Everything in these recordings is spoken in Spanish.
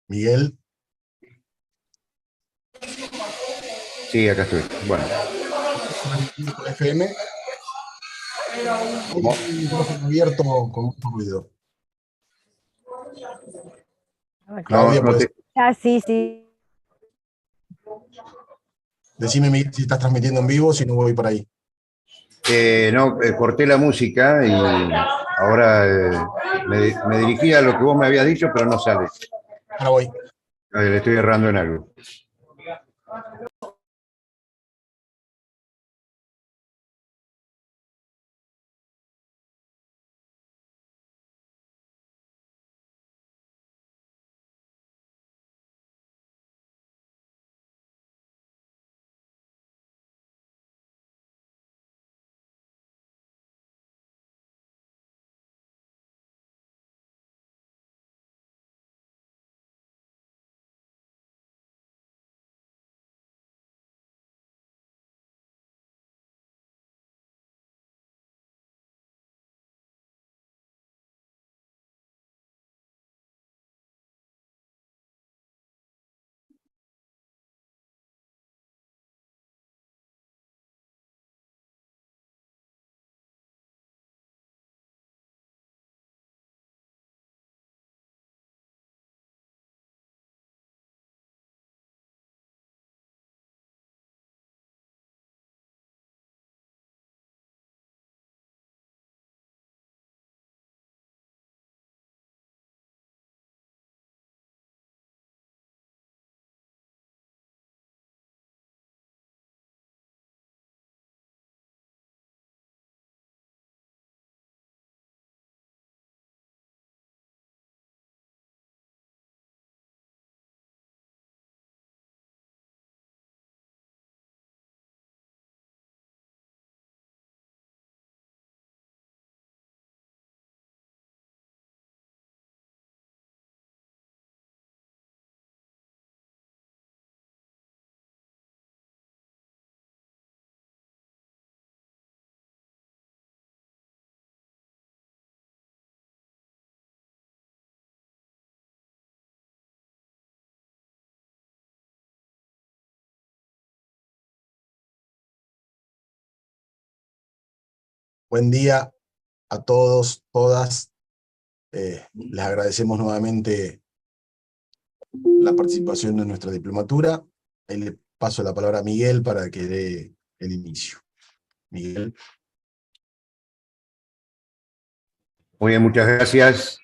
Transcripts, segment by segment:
Miguel. Sí, acá estoy. Bueno. FM. ¿Cómo? Un micrófono abierto con mucho ruido. No, Claudia, no pues, te... Ah, sí, sí. decime, Miguel, si estás transmitiendo en vivo, si no voy por ahí. no, corté la música y ahora me dirigí a lo que vos me habías dicho, pero no sale. Ahora voy. A ver, le estoy errando en algo. Buen día a todos, todas. Les agradecemos nuevamente la participación en nuestra diplomatura. Ahí le paso la palabra a Miguel para que dé el inicio. Miguel. Muy bien, muchas gracias.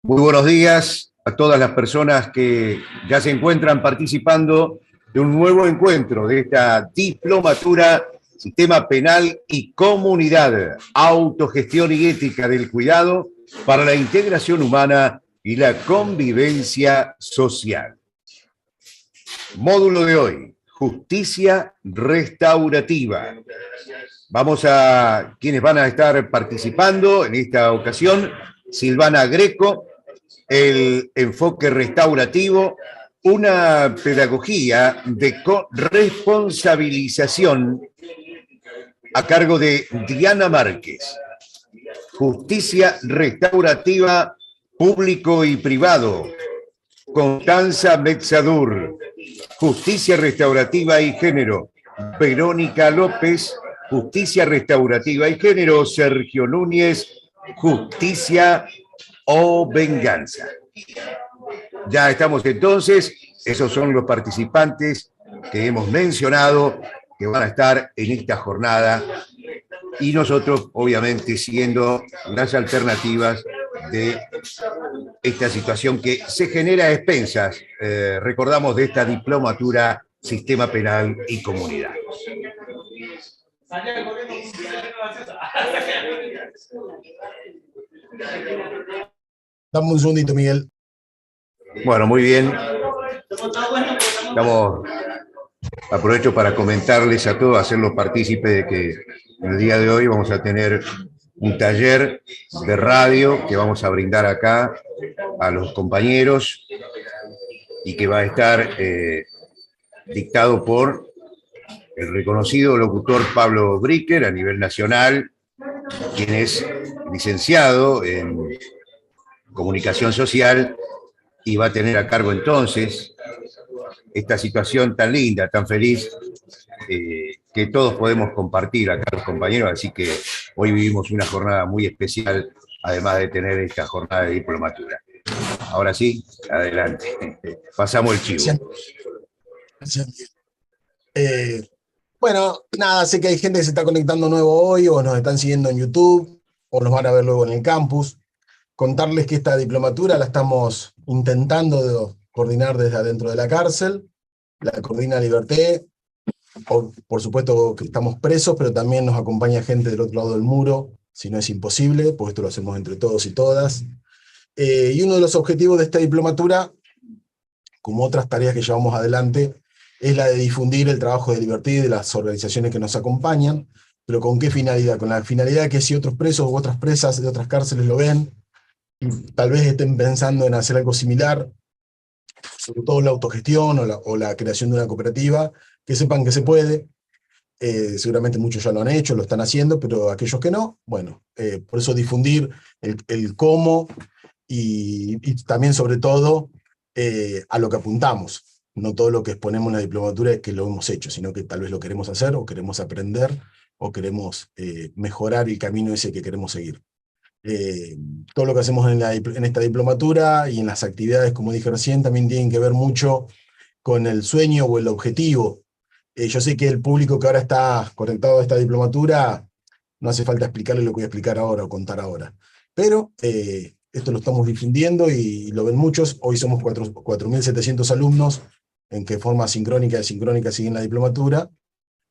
Muy buenos días a todas las personas que ya se encuentran participando de un nuevo encuentro de esta diplomatura, Sistema Penal y Comunidad, Autogestión y Ética del Cuidado para la Integración Humana y la Convivencia Social. Módulo de hoy, Justicia Restaurativa. Vamos a quienes van a estar participando en esta ocasión: Silvana Greco, el enfoque restaurativo, una pedagogía de corresponsabilización a cargo de Diana Márquez. Justicia restaurativa, público y privado, Constanza Metzadur. Justicia restaurativa y género, Verónica López. Justicia restaurativa y género, Sergio Núñez. Justicia o venganza. Ya estamos entonces, esos son los participantes que hemos mencionado que van a estar en esta jornada y nosotros obviamente siguiendo las alternativas de esta situación que se genera a expensas, recordamos, de esta diplomatura Sistema Penal y Comunidad. Dame un segundito, Miguel. Bueno, muy bien. Aprovecho para comentarles a todos, hacerlos partícipes de que en el día de hoy vamos a tener un taller de radio que vamos a brindar acá a los compañeros y que va a estar dictado por el reconocido locutor Pablo Bricker a nivel nacional, quien es licenciado en comunicación social y va a tener a cargo entonces esta situación tan linda, tan feliz, que todos podemos compartir acá los compañeros, así que hoy vivimos una jornada muy especial, además de tener esta jornada de diplomatura. Ahora sí, adelante. Pasamos el chivo. Gracias, Miguel. Bueno, nada, sé que hay gente que se está conectando nuevo hoy, o nos están siguiendo en YouTube, o nos van a ver luego en el campus. Contarles que esta diplomatura la estamos intentando coordinar desde adentro de la cárcel, la coordina Liberté, por supuesto que estamos presos, pero también nos acompaña gente del otro lado del muro, si no es imposible, porque esto lo hacemos entre todos y todas. Y uno de los objetivos de esta diplomatura, como otras tareas que llevamos adelante, es la de difundir el trabajo de Liberté y de las organizaciones que nos acompañan, pero ¿con qué finalidad? Con la finalidad de que si otros presos u otras presas de otras cárceles lo ven, y tal vez estén pensando en hacer algo similar, sobre todo la autogestión o la creación de una cooperativa, que sepan que se puede. Seguramente muchos ya lo han hecho, lo están haciendo, pero aquellos que no, bueno, por eso difundir el cómo y también sobre todo a lo que apuntamos. No todo lo que exponemos en la diplomatura es que lo hemos hecho, sino que tal vez lo queremos hacer o queremos aprender o queremos mejorar el camino ese que queremos seguir. Todo lo que hacemos en esta diplomatura y en las actividades, como dije recién, también tienen que ver mucho con el sueño o el objetivo. Yo sé que el público que ahora está conectado a esta diplomatura, no hace falta explicarle lo que voy a explicar ahora o contar ahora. Pero esto lo estamos difundiendo y lo ven muchos. Hoy somos 4.700 alumnos en que forma sincrónica y asincrónica siguen la diplomatura.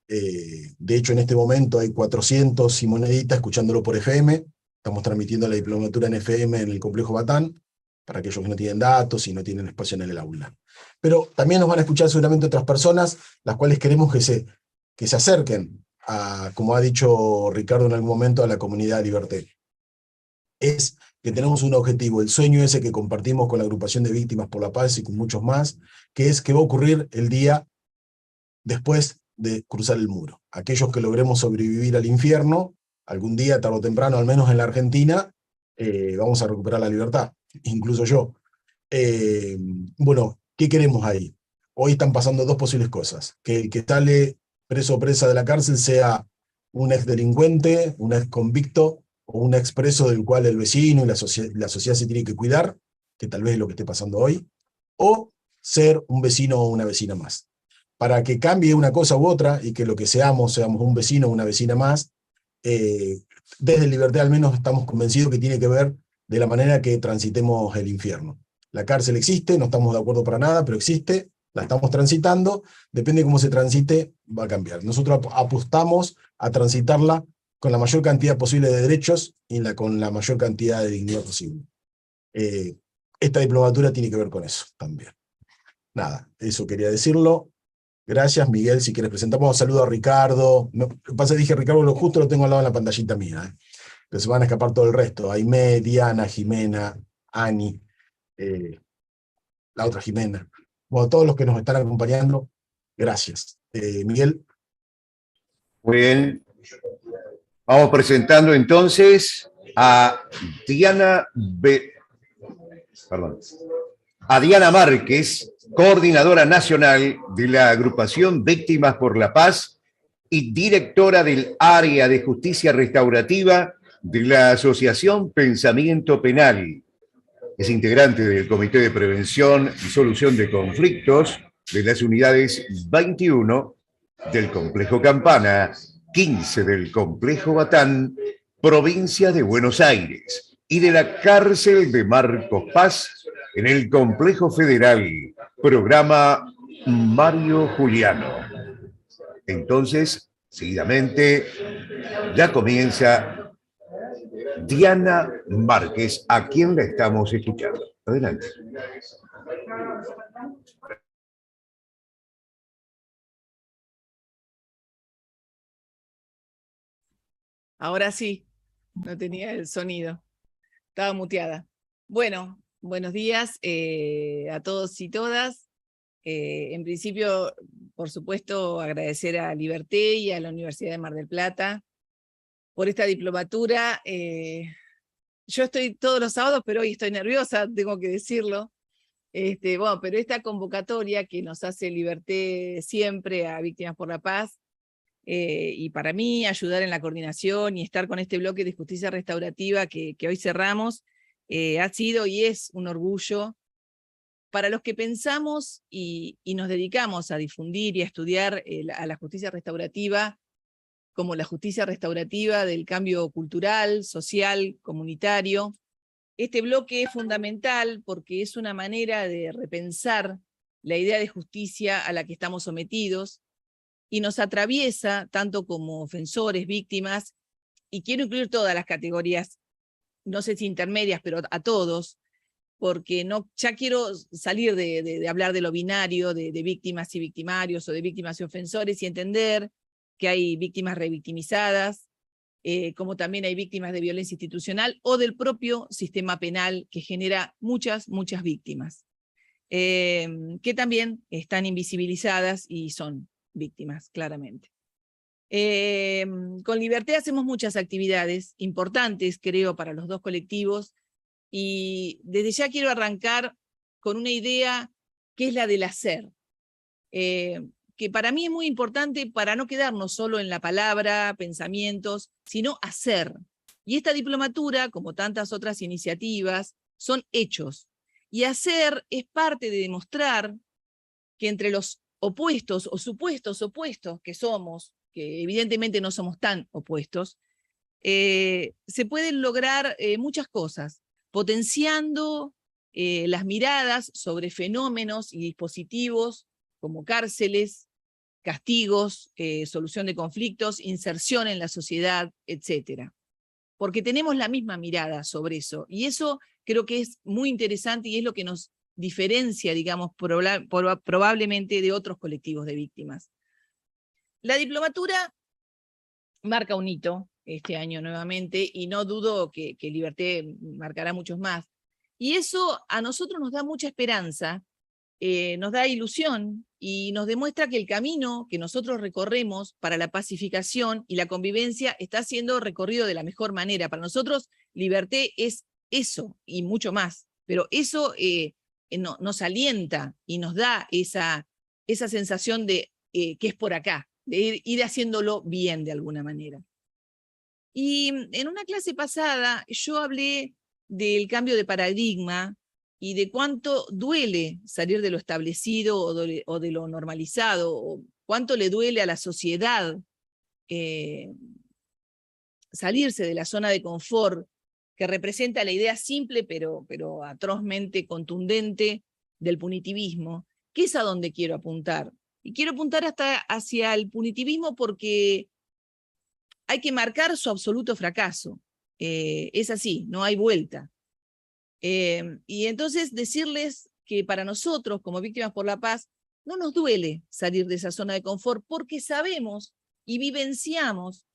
De hecho, en este momento hay 400 y monedita escuchándolo por FM. Estamos transmitiendo la diplomatura en FM en el complejo Batán, para aquellos que no tienen datos y no tienen espacio en el aula. Pero también nos van a escuchar seguramente otras personas, las cuales queremos que se acerquen, como ha dicho Ricardo en algún momento, a la comunidad Liberté. Es que tenemos un objetivo, el sueño ese que compartimos con la agrupación de Víctimas por la Paz y con muchos más, que es que va a ocurrir el día después de cruzar el muro. Aquellos que logremos sobrevivir al infierno, algún día, tarde o temprano, al menos en la Argentina, vamos a recuperar la libertad, incluso yo. Bueno, ¿qué queremos ahí? Hoy están pasando dos posibles cosas. Que el que sale preso o presa de la cárcel sea un ex delincuente, un ex convicto, o un ex preso del cual el vecino y la sociedad se tiene que cuidar, que tal vez es lo que esté pasando hoy, o ser un vecino o una vecina más. Para que cambie una cosa u otra y que lo que seamos un vecino o una vecina más, desde Libertad al menos estamos convencidos que tiene que ver de la manera que transitemos el infierno. La cárcel existe, no estamos de acuerdo para nada, pero existe, la estamos transitando, depende de cómo se transite, va a cambiar. Nosotros apostamos a transitarla con la mayor cantidad posible de derechos y con la mayor cantidad de dignidad posible. Esta diplomatura tiene que ver con eso también. Nada, eso quería decirlo. Gracias, Miguel. Si quieres presentamos, saludo a Ricardo. No, lo que pasa es que dije Ricardo, lo justo lo tengo al lado en la pantallita mía. Pero se van a escapar todo el resto. Aimé, Diana, Jimena, Ani, la otra Jimena. Bueno, todos los que nos están acompañando, gracias. Miguel. Muy bien. Vamos presentando entonces a a Diana Márquez, coordinadora nacional de la agrupación Víctimas por la Paz y directora del área de justicia restaurativa de la Asociación Pensamiento Penal. Es integrante del Comité de Prevención y Solución de Conflictos de las unidades 21 del Complejo Campana, 15 del Complejo Batán, provincia de Buenos Aires, y de la cárcel de Marcos Paz en el Complejo Federal, programa Mario Juliano. Entonces, seguidamente, ya comienza Diana Márquez, a quien la estamos escuchando. Adelante. Ahora sí, no tenía el sonido, estaba muteada. Bueno, buenos días a todos y todas. En principio, por supuesto, agradecer a Liberté y a la Universidad de Mar del Plata por esta diplomatura. Yo estoy todos los sábados, pero hoy estoy nerviosa, tengo que decirlo. Bueno, pero esta convocatoria que nos hace Liberté siempre a Víctimas por la Paz, y para mí ayudar en la coordinación y estar con este bloque de justicia restaurativa que hoy cerramos, ha sido y es un orgullo para los que pensamos y nos dedicamos a difundir y a estudiar a la justicia restaurativa como la justicia restaurativa del cambio cultural, social, comunitario. Este bloque es fundamental porque es una manera de repensar la idea de justicia a la que estamos sometidos y nos atraviesa tanto como ofensores, víctimas, y quiero incluir todas las categorías, no sé si intermedias, pero a todos, porque ya quiero salir de hablar de lo binario, de víctimas y victimarios, o de víctimas y ofensores, y entender que hay víctimas revictimizadas, como también hay víctimas de violencia institucional o del propio sistema penal que genera muchas víctimas, que también están invisibilizadas y son víctimas, claramente. Con Liberté hacemos muchas actividades importantes, creo, para los dos colectivos, y desde ya quiero arrancar con una idea que es la del hacer, que para mí es muy importante para no quedarnos solo en la palabra, pensamientos, sino hacer. Y esta diplomatura, como tantas otras iniciativas, son hechos. Y hacer es parte de demostrar que entre los opuestos o supuestos opuestos que somos, que evidentemente no somos tan opuestos, se pueden lograr muchas cosas, potenciando las miradas sobre fenómenos y dispositivos como cárceles, castigos, solución de conflictos, inserción en la sociedad, etc. Porque tenemos la misma mirada sobre eso, y eso creo que es muy interesante y es lo que nos diferencia, digamos, probablemente de otros colectivos de víctimas. La diplomatura marca un hito este año nuevamente, y no dudo que Liberté marcará muchos más. Y eso a nosotros nos da mucha esperanza, nos da ilusión y nos demuestra que el camino que nosotros recorremos para la pacificación y la convivencia está siendo recorrido de la mejor manera. Para nosotros, Liberté es eso y mucho más, pero eso nos alienta y nos da esa sensación de que es por acá, de ir haciéndolo bien de alguna manera. Y en una clase pasada yo hablé del cambio de paradigma y de cuánto duele salir de lo establecido o de lo normalizado, o cuánto le duele a la sociedad salirse de la zona de confort que representa la idea simple pero atrozmente contundente del punitivismo, que es a donde quiero apuntar. Y quiero apuntar hasta hacia el punitivismo porque hay que marcar su absoluto fracaso. Es así, no hay vuelta. Y entonces decirles que para nosotros, como Víctimas por la Paz, no nos duele salir de esa zona de confort porque sabemos y vivenciamos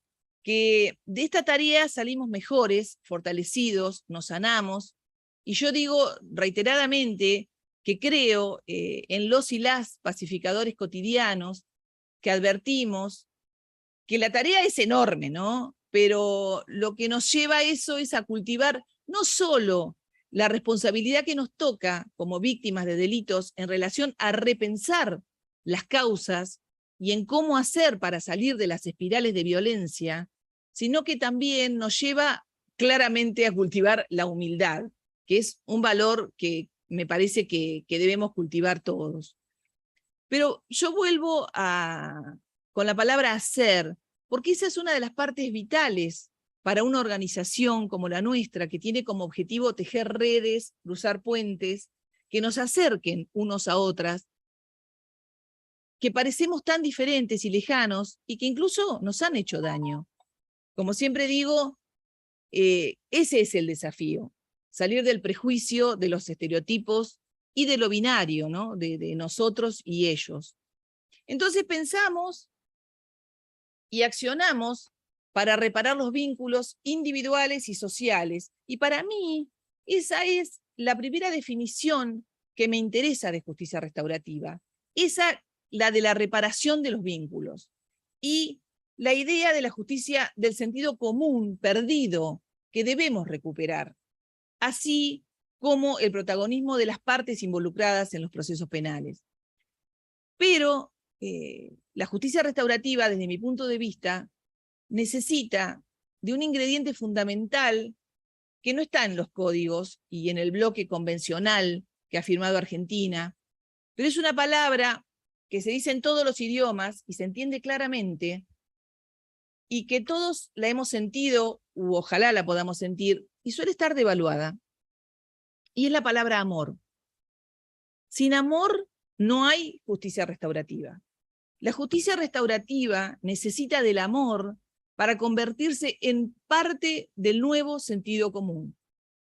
que de esta tarea salimos mejores, fortalecidos, nos sanamos. Y yo digo reiteradamente que creo en los y las pacificadores cotidianos que advertimos que la tarea es enorme, ¿no? Pero lo que nos lleva a eso es a cultivar no solo la responsabilidad que nos toca como víctimas de delitos en relación a repensar las causas y en cómo hacer para salir de las espirales de violencia, sino que también nos lleva claramente a cultivar la humildad, que es un valor que me parece que debemos cultivar todos. Pero yo vuelvo con la palabra hacer, porque esa es una de las partes vitales para una organización como la nuestra, que tiene como objetivo tejer redes, cruzar puentes, que nos acerquen unos a otras, que parecemos tan diferentes y lejanos, y que incluso nos han hecho daño. Como siempre digo, ese es el desafío, salir del prejuicio, de los estereotipos y de lo binario, ¿no? de nosotros y ellos. Entonces pensamos y accionamos para reparar los vínculos individuales y sociales. Y para mí, esa es la primera definición que me interesa de justicia restaurativa. Esa, la de la reparación de los vínculos. Y la idea de la justicia del sentido común perdido que debemos recuperar. Así como el protagonismo de las partes involucradas en los procesos penales. Pero la justicia restaurativa, desde mi punto de vista, necesita de un ingrediente fundamental que no está en los códigos y en el bloque convencional que ha firmado Argentina, pero es una palabra que se dice en todos los idiomas y se entiende claramente, y que todos la hemos sentido, u ojalá la podamos sentir, y suele estar devaluada, y es la palabra amor. Sin amor no hay justicia restaurativa. La justicia restaurativa necesita del amor para convertirse en parte del nuevo sentido común.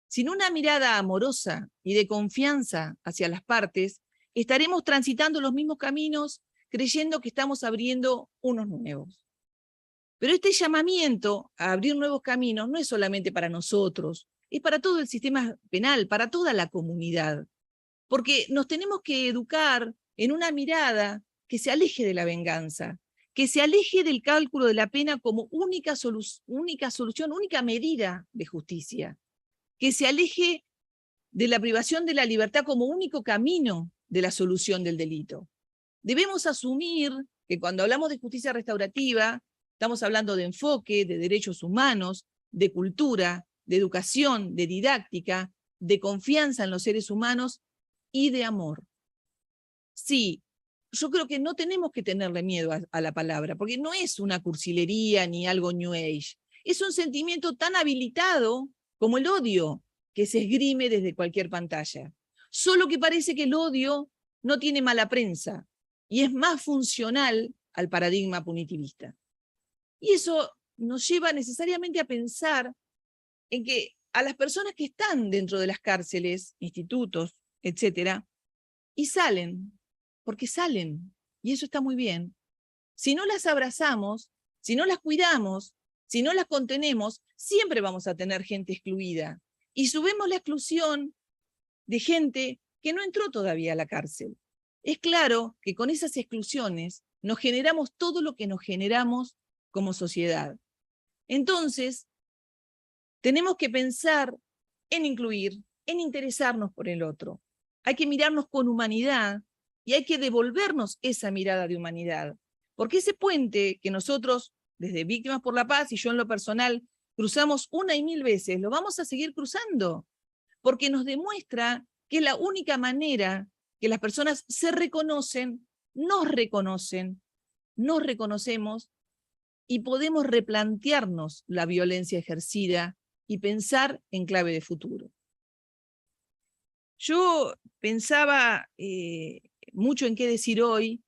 Sin una mirada amorosa y de confianza hacia las partes, estaremos transitando los mismos caminos creyendo que estamos abriendo unos nuevos. Pero este llamamiento a abrir nuevos caminos no es solamente para nosotros, es para todo el sistema penal, para toda la comunidad. Porque nos tenemos que educar en una mirada que se aleje de la venganza, que se aleje del cálculo de la pena como única solución, única medida de justicia, que se aleje de la privación de la libertad como único camino de la solución del delito. Debemos asumir que cuando hablamos de justicia restaurativa, estamos hablando de enfoque, de derechos humanos, de cultura, de educación, de didáctica, de confianza en los seres humanos y de amor. Sí, yo creo que no tenemos que tenerle miedo a la palabra, porque no es una cursilería ni algo New Age. Es un sentimiento tan habilitado como el odio que se esgrime desde cualquier pantalla. Solo que parece que el odio no tiene mala prensa y es más funcional al paradigma punitivista. Y eso nos lleva necesariamente a pensar en que a las personas que están dentro de las cárceles, institutos, etcétera, y salen, porque salen, y eso está muy bien. Si no las abrazamos, si no las cuidamos, si no las contenemos, siempre vamos a tener gente excluida. Y subimos la exclusión de gente que no entró todavía a la cárcel. Es claro que con esas exclusiones nos generamos todo lo que nos generamos como sociedad. Entonces, tenemos que pensar en incluir, en interesarnos por el otro. Hay que mirarnos con humanidad y hay que devolvernos esa mirada de humanidad. Porque ese puente que nosotros, desde Víctimas por la Paz y yo en lo personal, cruzamos 1 y 1000 veces, lo vamos a seguir cruzando, porque nos demuestra que es la única manera que las personas se reconocen, nos reconocemos y podemos replantearnos la violencia ejercida y pensar en clave de futuro. Yo pensaba mucho en qué decir hoy,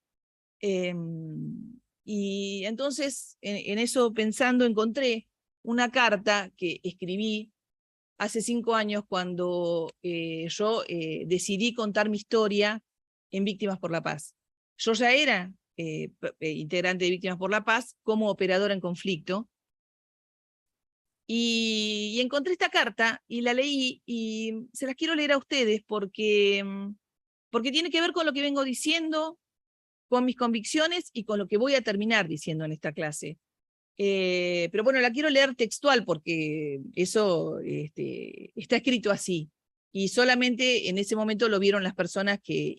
y entonces en eso pensando encontré una carta que escribí hace 5 años cuando yo decidí contar mi historia en Víctimas por la Paz. Yo ya era integrante de Víctimas por la Paz como operadora en conflicto, y encontré esta carta y la leí y se las quiero leer a ustedes porque tiene que ver con lo que vengo diciendo, con mis convicciones y con lo que voy a terminar diciendo en esta clase. Pero bueno, la quiero leer textual porque eso está escrito así. Y solamente en ese momento lo vieron las personas que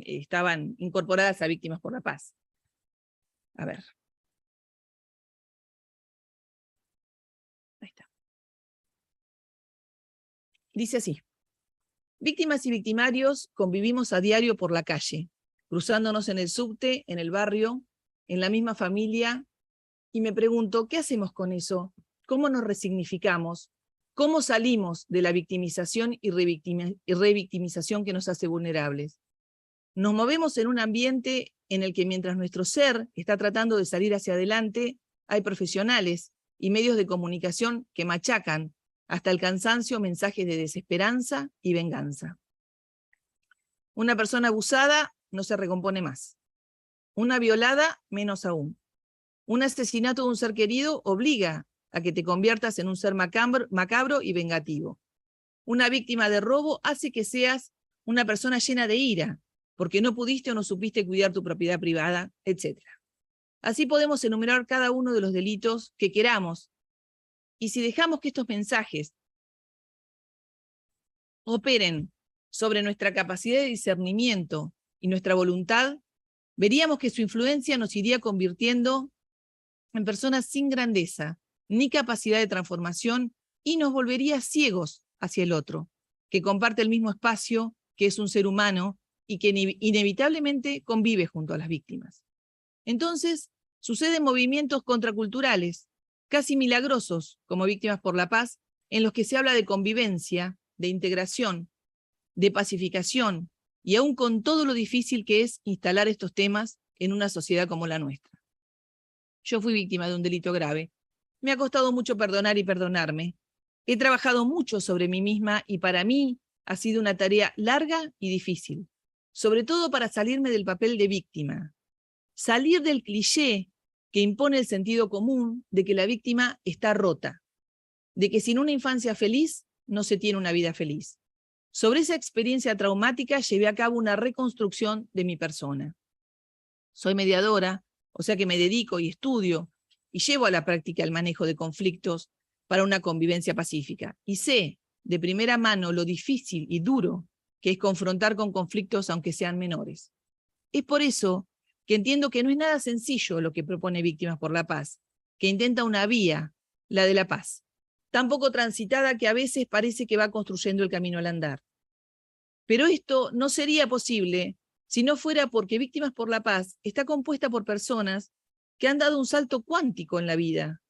estaban incorporadas a Víctimas por la Paz. A ver. Ahí está. Dice así. Víctimas y victimarios convivimos a diario por la calle, cruzándonos en el subte, en el barrio, en la misma familia, y me pregunto, ¿qué hacemos con eso? ¿Cómo nos resignificamos? ¿Cómo salimos de la victimización y revictimización que nos hace vulnerables? Nos movemos en un ambiente en el que mientras nuestro ser está tratando de salir hacia adelante, hay profesionales y medios de comunicación que machacan hasta el cansancio mensajes de desesperanza y venganza. Una persona abusada no se recompone más. Una violada, menos aún. Un asesinato de un ser querido obliga a que te conviertas en un ser macabro y vengativo. Una víctima de robo hace que seas una persona llena de ira, porque no pudiste o no supiste cuidar tu propiedad privada, etc. Así podemos enumerar cada uno de los delitos que queramos, y si dejamos que estos mensajes operen sobre nuestra capacidad de discernimiento y nuestra voluntad, veríamos que su influencia nos iría convirtiendo en personas sin grandeza, ni capacidad de transformación, y nos volvería ciegos hacia el otro, que comparte el mismo espacio, que es un ser humano, y que inevitablemente convive junto a las víctimas. Entonces, suceden movimientos contraculturales, casi milagrosos, como Víctimas por la Paz, en los que se habla de convivencia, de integración, de pacificación, y aún con todo lo difícil que es instalar estos temas en una sociedad como la nuestra. Yo fui víctima de un delito grave. Me ha costado mucho perdonar y perdonarme. He trabajado mucho sobre mí misma y para mí ha sido una tarea larga y difícil, sobre todo para salirme del papel de víctima. Salir del cliché que impone el sentido común de que la víctima está rota, de que sin una infancia feliz no se tiene una vida feliz. Sobre esa experiencia traumática llevé a cabo una reconstrucción de mi persona. Soy mediadora, o sea que me dedico y estudio y llevo a la práctica el manejo de conflictos para una convivencia pacífica. Y sé de primera mano lo difícil y duro que es confrontar con conflictos aunque sean menores. Es por eso que entiendo que no es nada sencillo lo que propone Víctimas por la Paz, que intenta una vía, la de la paz, tan poco transitada que a veces parece que va construyendo el camino al andar. Pero esto no sería posible si no fuera porque Víctimas por la Paz está compuesta por personas que han dado un salto cuántico en la vida.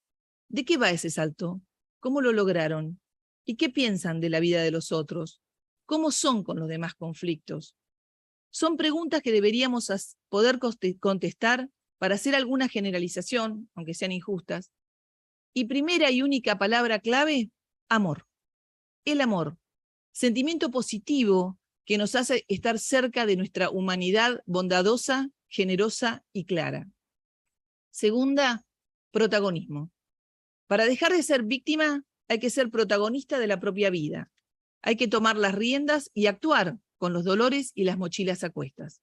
¿De qué va ese salto? ¿Cómo lo lograron? ¿Y qué piensan de la vida de los otros? ¿Cómo son con los demás conflictos? Son preguntas que deberíamos poder contestar para hacer alguna generalización, aunque sean injustas. Y primera y única palabra clave, amor. El amor, sentimiento positivo que nos hace estar cerca de nuestra humanidad bondadosa, generosa y clara. Segunda, protagonismo. Para dejar de ser víctima, hay que ser protagonista de la propia vida. Hay que tomar las riendas y actuar con los dolores y las mochilas a cuestas,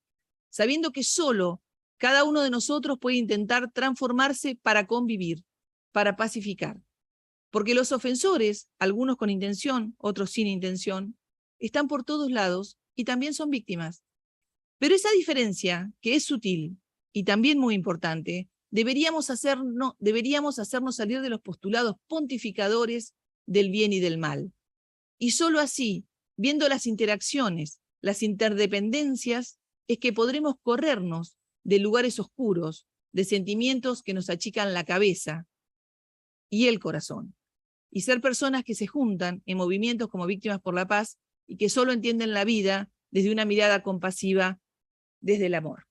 sabiendo que solo cada uno de nosotros puede intentar transformarse para convivir, para pacificar. Porque los ofensores, algunos con intención, otros sin intención, están por todos lados y también son víctimas. Pero esa diferencia, que es sutil y también muy importante, deberíamos hacernos salir de los postulados pontificadores del bien y del mal. Y solo así, viendo las interacciones, las interdependencias, es que podremos corrernos de lugares oscuros, de sentimientos que nos achican la cabeza y el corazón, y ser personas que se juntan en movimientos como Víctimas por la Paz y que solo entienden la vida desde una mirada compasiva, desde el amor.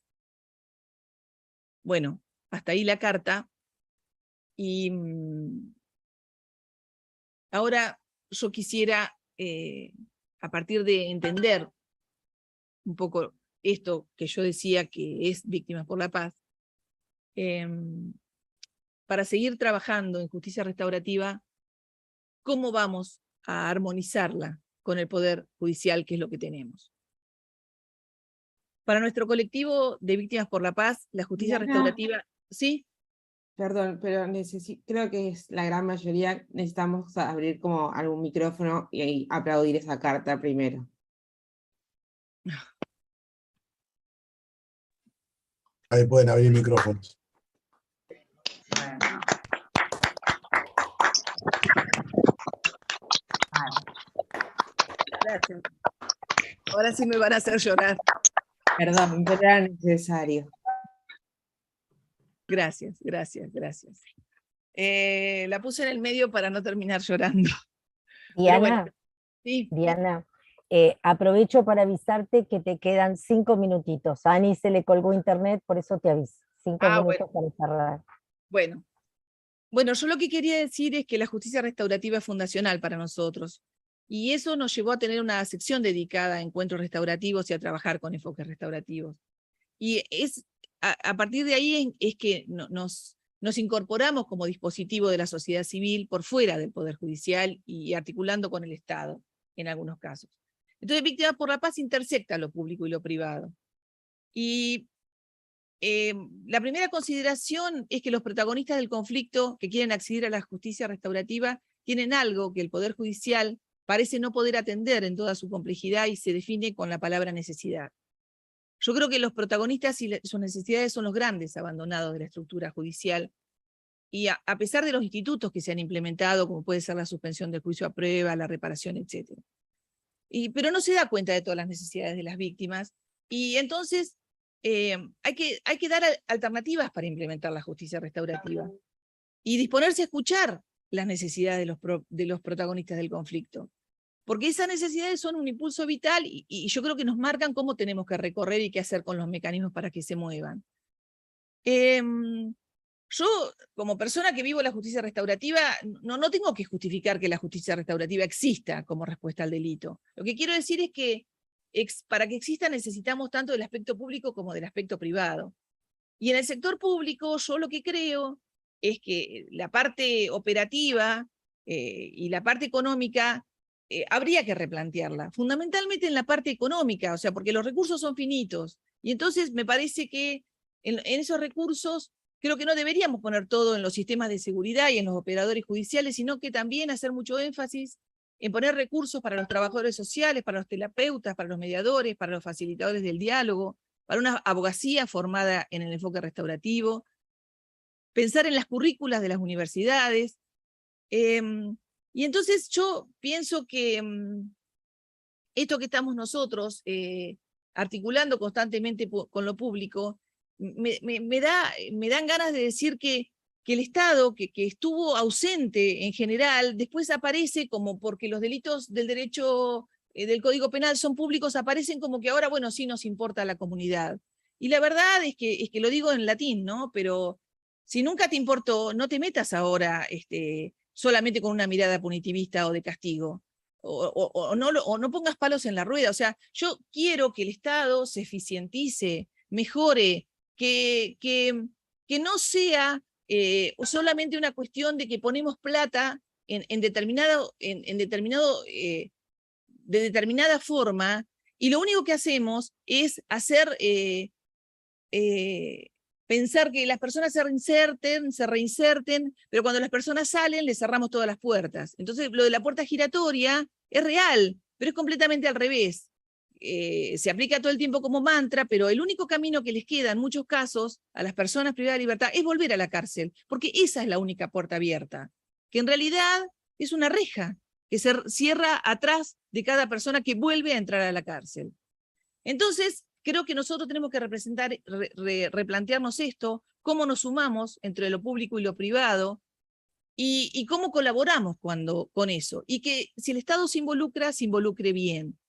Bueno, hasta ahí la carta. Y ahora yo quisiera, a partir de entender un poco esto que yo decía que es Víctimas por la Paz, para seguir trabajando en justicia restaurativa, ¿cómo vamos a armonizarla con el Poder Judicial, que es lo que tenemos? Para nuestro colectivo de Víctimas por la Paz, la justicia restaurativa... ¿Sí? Perdón, pero creo que es la gran mayoría, necesitamos abrir como algún micrófono y aplaudir esa carta primero. Ahí pueden abrir micrófonos. Gracias. Ahora sí me van a hacer llorar. Perdón, pero era necesario. Gracias, gracias, gracias. La puse en el medio para no terminar llorando. Diana, bueno, sí. Diana, aprovecho para avisarte que te quedan 5 minutitos. A Ani se le colgó internet, por eso te aviso. 5 minutos para cerrar. Bueno, yo lo que quería decir es que la justicia restaurativa es fundacional para nosotros. Y eso nos llevó a tener una sección dedicada a encuentros restaurativos y a trabajar con enfoques restaurativos. Y a partir de ahí es que nos incorporamos como dispositivo de la sociedad civil por fuera del Poder Judicial y articulando con el Estado en algunos casos. Entonces, Víctimas por la Paz intersecta lo público y lo privado. Y la primera consideración es que los protagonistas del conflicto que quieren acceder a la justicia restaurativa tienen algo que el Poder Judicial parece no poder atender en toda su complejidad y se define con la palabra necesidad. Yo creo que los protagonistas y sus necesidades son los grandes abandonados de la estructura judicial, y a pesar de los institutos que se han implementado, como puede ser la suspensión del juicio a prueba, la reparación, etc. Pero no se da cuenta de todas las necesidades de las víctimas, y entonces hay que dar alternativas para implementar la justicia restaurativa, y disponerse a escuchar las necesidades de los protagonistas del conflicto. Porque esas necesidades son un impulso vital y yo creo que nos marcan cómo tenemos que recorrer y qué hacer con los mecanismos para que se muevan. Yo, como persona que vivo la justicia restaurativa, no tengo que justificar que la justicia restaurativa exista como respuesta al delito. Lo que quiero decir es que para que exista necesitamos tanto del aspecto público como del aspecto privado. Y en el sector público yo lo que creo es que la parte operativa y la parte económica habría que replantearla, fundamentalmente en la parte económica, o sea, porque los recursos son finitos, y entonces me parece que en esos recursos creo que no deberíamos poner todo en los sistemas de seguridad y en los operadores judiciales, sino que también hacer mucho énfasis en poner recursos para los trabajadores sociales, para los terapeutas, para los mediadores, para los facilitadores del diálogo, para una abogacía formada en el enfoque restaurativo, pensar en las currículas de las universidades. Y entonces yo pienso que esto que estamos nosotros articulando constantemente con lo público, me dan ganas de decir que el Estado, que estuvo ausente en general, después aparece como porque los delitos del derecho del Código Penal son públicos, aparecen como que ahora, bueno, sí nos importa a la comunidad. Y la verdad es que lo digo en latín, ¿no? Pero si nunca te importó, no te metas ahora solamente con una mirada punitivista o de castigo. O no pongas palos en la rueda. O sea, yo quiero que el Estado se eficientice, mejore, que no sea solamente una cuestión de que ponemos plata de determinada forma, y lo único que hacemos es hacer pensar que las personas se reinserten, pero cuando las personas salen, les cerramos todas las puertas. Entonces, lo de la puerta giratoria es real, pero es completamente al revés. Se aplica todo el tiempo como mantra, pero el único camino que les queda en muchos casos a las personas privadas de libertad es volver a la cárcel, porque esa es la única puerta abierta, que en realidad es una reja que se cierra atrás de cada persona que vuelve a entrar a la cárcel. Entonces, creo que nosotros tenemos que replantearnos esto, cómo nos sumamos entre lo público y lo privado, y cómo colaboramos con eso, y que si el Estado se involucre bien.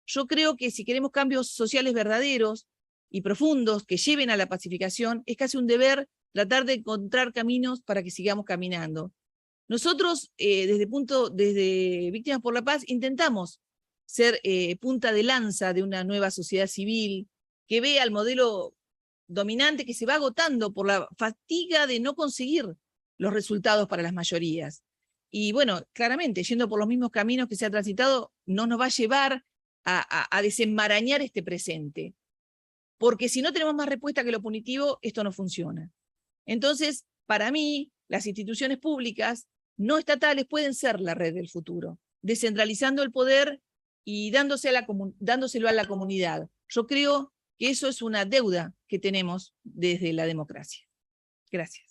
Yo creo que si queremos cambios sociales verdaderos y profundos que lleven a la pacificación, es casi un deber tratar de encontrar caminos para que sigamos caminando. Nosotros, desde Víctimas por la Paz, intentamos ser punta de lanza de una nueva sociedad civil que vea el modelo dominante que se va agotando por la fatiga de no conseguir los resultados para las mayorías. Y bueno, claramente, yendo por los mismos caminos que se ha transitado, no nos va a llevar a desenmarañar este presente. Porque si no tenemos más respuesta que lo punitivo, esto no funciona. Entonces, para mí, las instituciones públicas no estatales pueden ser la red del futuro, descentralizando el poder y dándoselo a la comunidad. Yo creo que eso es una deuda que tenemos desde la democracia. Gracias.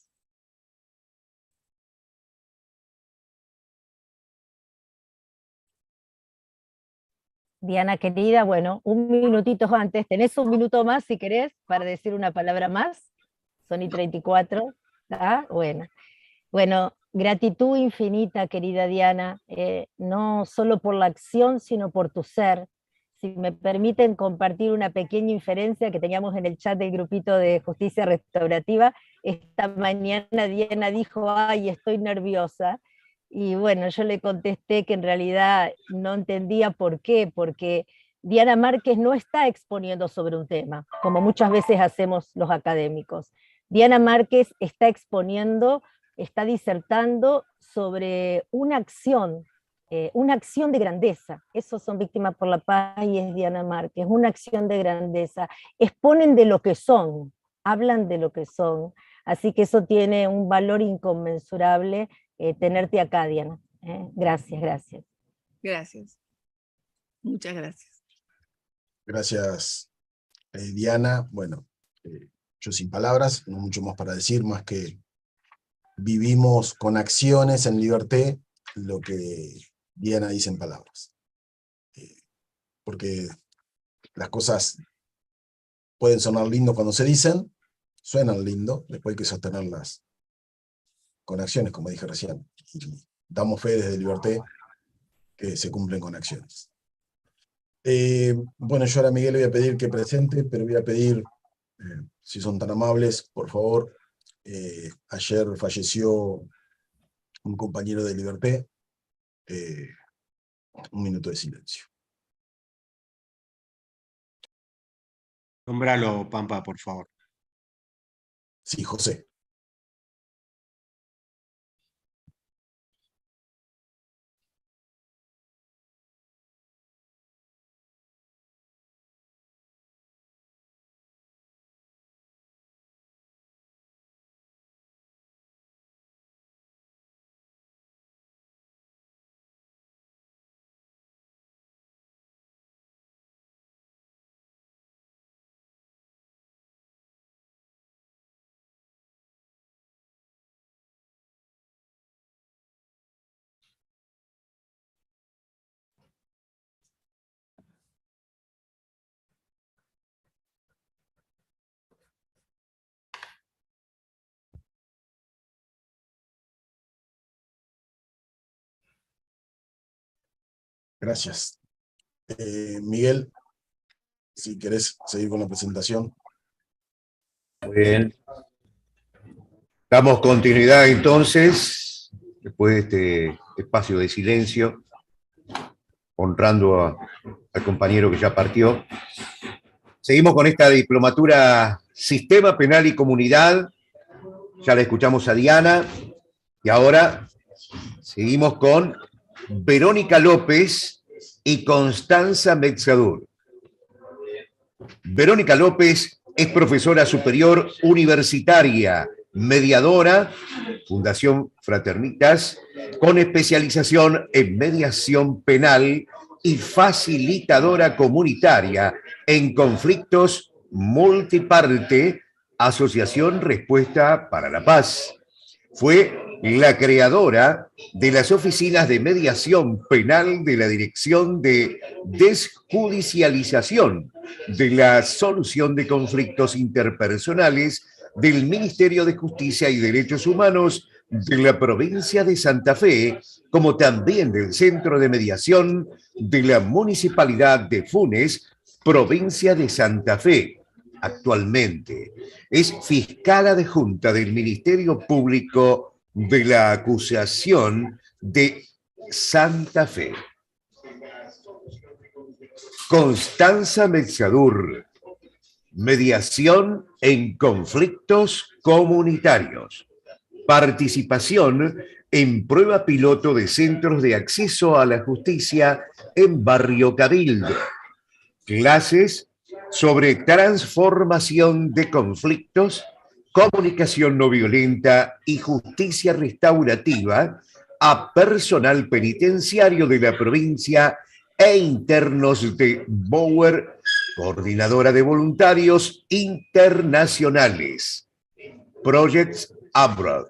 Diana querida, bueno, un minutito antes, tenés un minuto más si querés para decir una palabra más, son y 34, ¿ah? Bueno, gratitud infinita querida Diana, no solo por la acción sino por tu ser. Si me permiten compartir una pequeña inferencia que teníamos en el chat del grupito de Justicia Restaurativa, esta mañana Diana dijo, ay, estoy nerviosa. Y bueno, yo le contesté que en realidad no entendía por qué, porque Diana Márquez no está exponiendo sobre un tema, como muchas veces hacemos los académicos. Diana Márquez está exponiendo, está disertando sobre una acción de grandeza. Esos son Víctimas por la Paz y es Diana Márquez, una acción de grandeza. Exponen de lo que son, hablan de lo que son, así que eso tiene un valor inconmensurable. Tenerte acá, Diana. Gracias, gracias. Gracias. Muchas gracias. Gracias, Diana. Bueno, yo sin palabras, no mucho más para decir, más que vivimos con acciones en Liberté lo que Diana dice en palabras. Porque las cosas pueden sonar lindo cuando se dicen, suenan lindo, después hay que sostenerlas con acciones, como dije recién. Y damos fe desde Liberté que se cumplen con acciones. Bueno, yo ahora a Miguel le voy a pedir que presente, pero voy a pedir, si son tan amables, por favor, ayer falleció un compañero de Liberté, un minuto de silencio. Nómbralo, Pampa, por favor. Sí, José. Gracias. Miguel, si querés seguir con la presentación. Muy bien. Damos continuidad entonces, después de este espacio de silencio, honrando al compañero que ya partió. Seguimos con esta diplomatura Sistema Penal y Comunidad. Ya la escuchamos a Diana. Y ahora seguimos con Verónica López y Constanza Metzadur. Verónica López es profesora superior universitaria, mediadora, Fundación Fraternitas, con especialización en mediación penal y facilitadora comunitaria en conflictos multiparte, Asociación Respuesta para la Paz. Fue la creadora de las oficinas de mediación penal de la Dirección de Desjudicialización de la Solución de Conflictos Interpersonales del Ministerio de Justicia y Derechos Humanos de la provincia de Santa Fe, como también del Centro de Mediación de la Municipalidad de Funes, provincia de Santa Fe. Actualmente es fiscal adjunta del Ministerio Público de la Acusación de Santa Fe. Constanza Metzadur, mediación en conflictos comunitarios. Participación en prueba piloto de centros de acceso a la justicia en Barrio Cabildo. Clases sobre transformación de conflictos, comunicación no violenta y justicia restaurativa a personal penitenciario de la provincia e internos de Bower, coordinadora de voluntarios internacionales. Projects Abroad,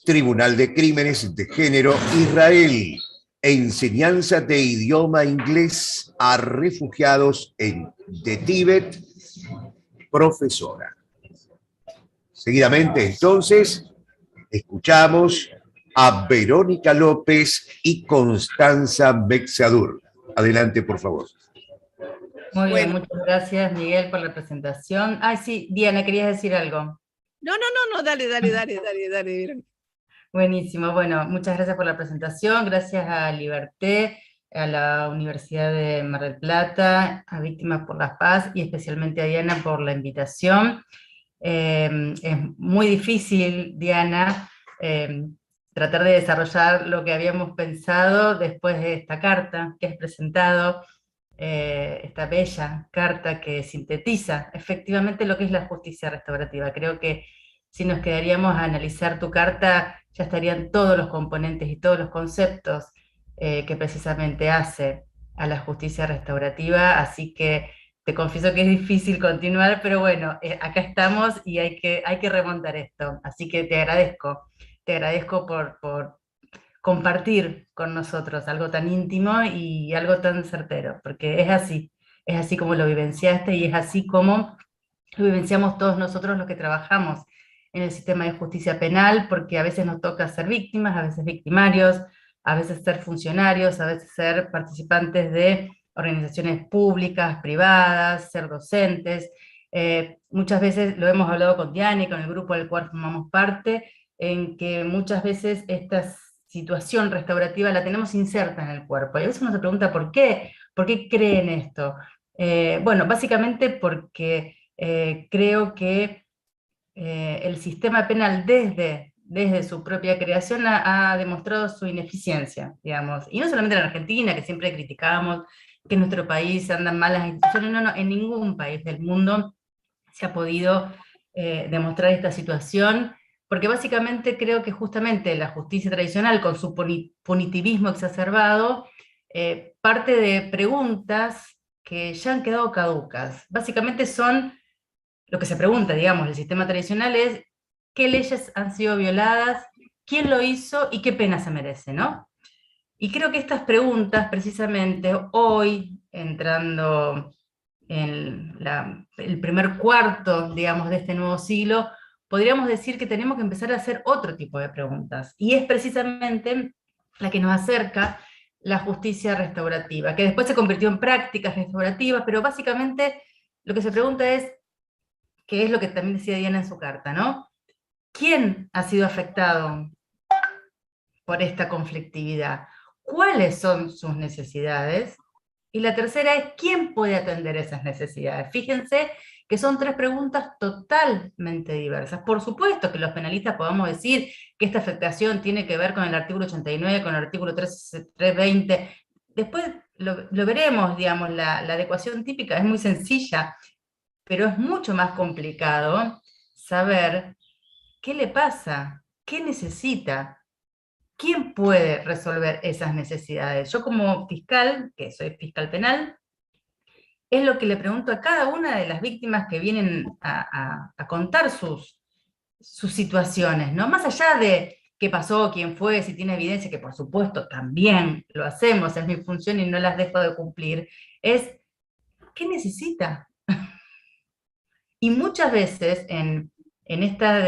Tribunal de Crímenes de Género Israel, enseñanza de idioma inglés a refugiados de Tíbet, profesora. Seguidamente, entonces, escuchamos a Verónica López y Constanza Metzadur. Adelante, por favor. Muy bien, Bueno. muchas gracias, Miguel, por la presentación. Ah, sí, Diana, ¿querías decir algo? No, dale, Verónica. Buenísimo, bueno, muchas gracias por la presentación, gracias a Liberté, a la Universidad de Mar del Plata, a Víctimas por la Paz y especialmente a Diana por la invitación. Es muy difícil, Diana, tratar de desarrollar lo que habíamos pensado después de esta carta que has presentado, esta bella carta que sintetiza efectivamente lo que es la justicia restaurativa. Creo que si nos quedaríamos a analizar tu carta, ya estarían todos los componentes y todos los conceptos que precisamente hace a la justicia restaurativa, así que te confieso que es difícil continuar, pero bueno, acá estamos y hay que remontar esto, así que te agradezco por compartir con nosotros algo tan íntimo y algo tan certero, porque es así como lo vivenciaste y es así como lo vivenciamos todos nosotros los que trabajamos en el sistema de justicia penal, porque a veces nos toca ser víctimas, a veces victimarios, a veces ser funcionarios, a veces ser participantes de organizaciones públicas, privadas, ser docentes. Muchas veces lo hemos hablado con Diana y con el grupo del cual formamos parte, en que muchas veces esta situación restaurativa la tenemos inserta en el cuerpo. Y a veces uno se pregunta ¿por qué? ¿Por qué creen esto? Bueno, básicamente porque creo que el sistema penal desde su propia creación ha demostrado su ineficiencia, digamos. Y no solamente en Argentina, que siempre criticamos que en nuestro país andan mal las instituciones, no, en ningún país del mundo se ha podido demostrar esta situación, porque básicamente creo que justamente la justicia tradicional, con su punitivismo exacerbado, parte de preguntas que ya han quedado caducas. Básicamente son, lo que se pregunta, digamos, el sistema tradicional es qué leyes han sido violadas, quién lo hizo y qué pena se merece, ¿no? Y creo que estas preguntas, precisamente hoy, entrando en el primer cuarto, digamos, de este nuevo siglo, podríamos decir que tenemos que empezar a hacer otro tipo de preguntas. Y es precisamente la que nos acerca la justicia restaurativa, que después se convirtió en prácticas restaurativas, pero básicamente lo que se pregunta es, que es lo que también decía Diana en su carta, ¿no? ¿Quién ha sido afectado por esta conflictividad? ¿Cuáles son sus necesidades? Y la tercera es, ¿quién puede atender esas necesidades? Fíjense que son tres preguntas totalmente diversas. Por supuesto que los penalistas podamos decir que esta afectación tiene que ver con el artículo 89, con el artículo 320. Después lo veremos, digamos, la adecuación típica es muy sencilla, pero es mucho más complicado saber qué le pasa, qué necesita, quién puede resolver esas necesidades. Yo como fiscal, que soy fiscal penal, es lo que le pregunto a cada una de las víctimas que vienen a contar sus situaciones, ¿no? Más allá de qué pasó, quién fue, si tiene evidencia, que por supuesto también lo hacemos, es mi función y no las dejo de cumplir, es ¿qué necesita? Y muchas veces en esta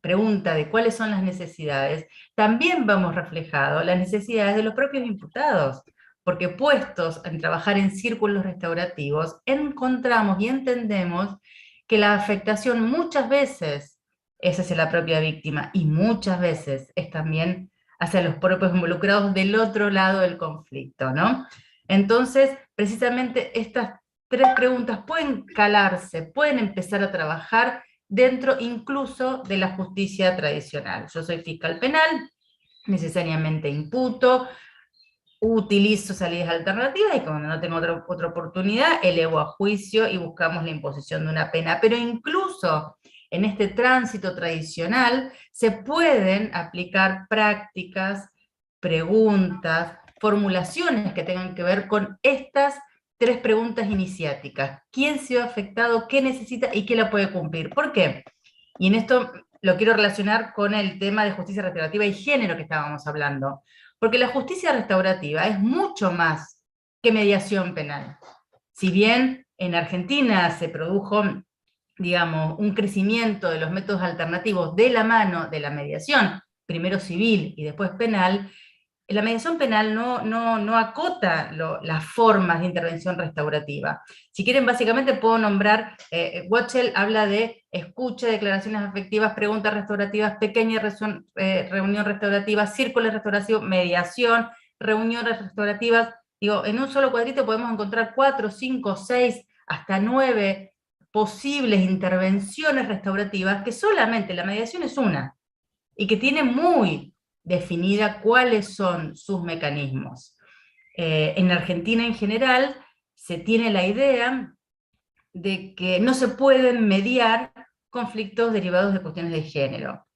pregunta de cuáles son las necesidades, también vamos reflejado las necesidades de los propios imputados, porque puestos en trabajar en círculos restaurativos, encontramos y entendemos que la afectación muchas veces es hacia la propia víctima y muchas veces es también hacia los propios involucrados del otro lado del conflicto, ¿no? Entonces, precisamente estas tres preguntas pueden calarse, pueden empezar a trabajar dentro incluso de la justicia tradicional. Yo soy fiscal penal, necesariamente imputo, utilizo salidas alternativas y cuando no tengo otra oportunidad, elevo a juicio y buscamos la imposición de una pena. Pero incluso en este tránsito tradicional se pueden aplicar prácticas, preguntas, formulaciones que tengan que ver con estas tres preguntas iniciáticas. ¿Quién se ha afectado? ¿Qué necesita? ¿Y qué la puede cumplir? ¿Por qué? Y en esto lo quiero relacionar con el tema de justicia restaurativa y género que estábamos hablando. Porque la justicia restaurativa es mucho más que mediación penal. Si bien en Argentina se produjo, digamos, un crecimiento de los métodos alternativos de la mano de la mediación, primero civil y después penal, la mediación penal no acota las formas de intervención restaurativa. Si quieren, básicamente puedo nombrar, Wachtel habla de escucha, declaraciones afectivas, preguntas restaurativas, pequeña reunión restaurativa, círculos restaurativos, mediación, reuniones restaurativas. Digo, en un solo cuadrito podemos encontrar 4, 5, 6, hasta 9 posibles intervenciones restaurativas, que solamente la mediación es una, y que tiene muy definida cuáles son sus mecanismos. En Argentina en general se tiene la idea de que no se pueden mediar conflictos derivados de cuestiones de género.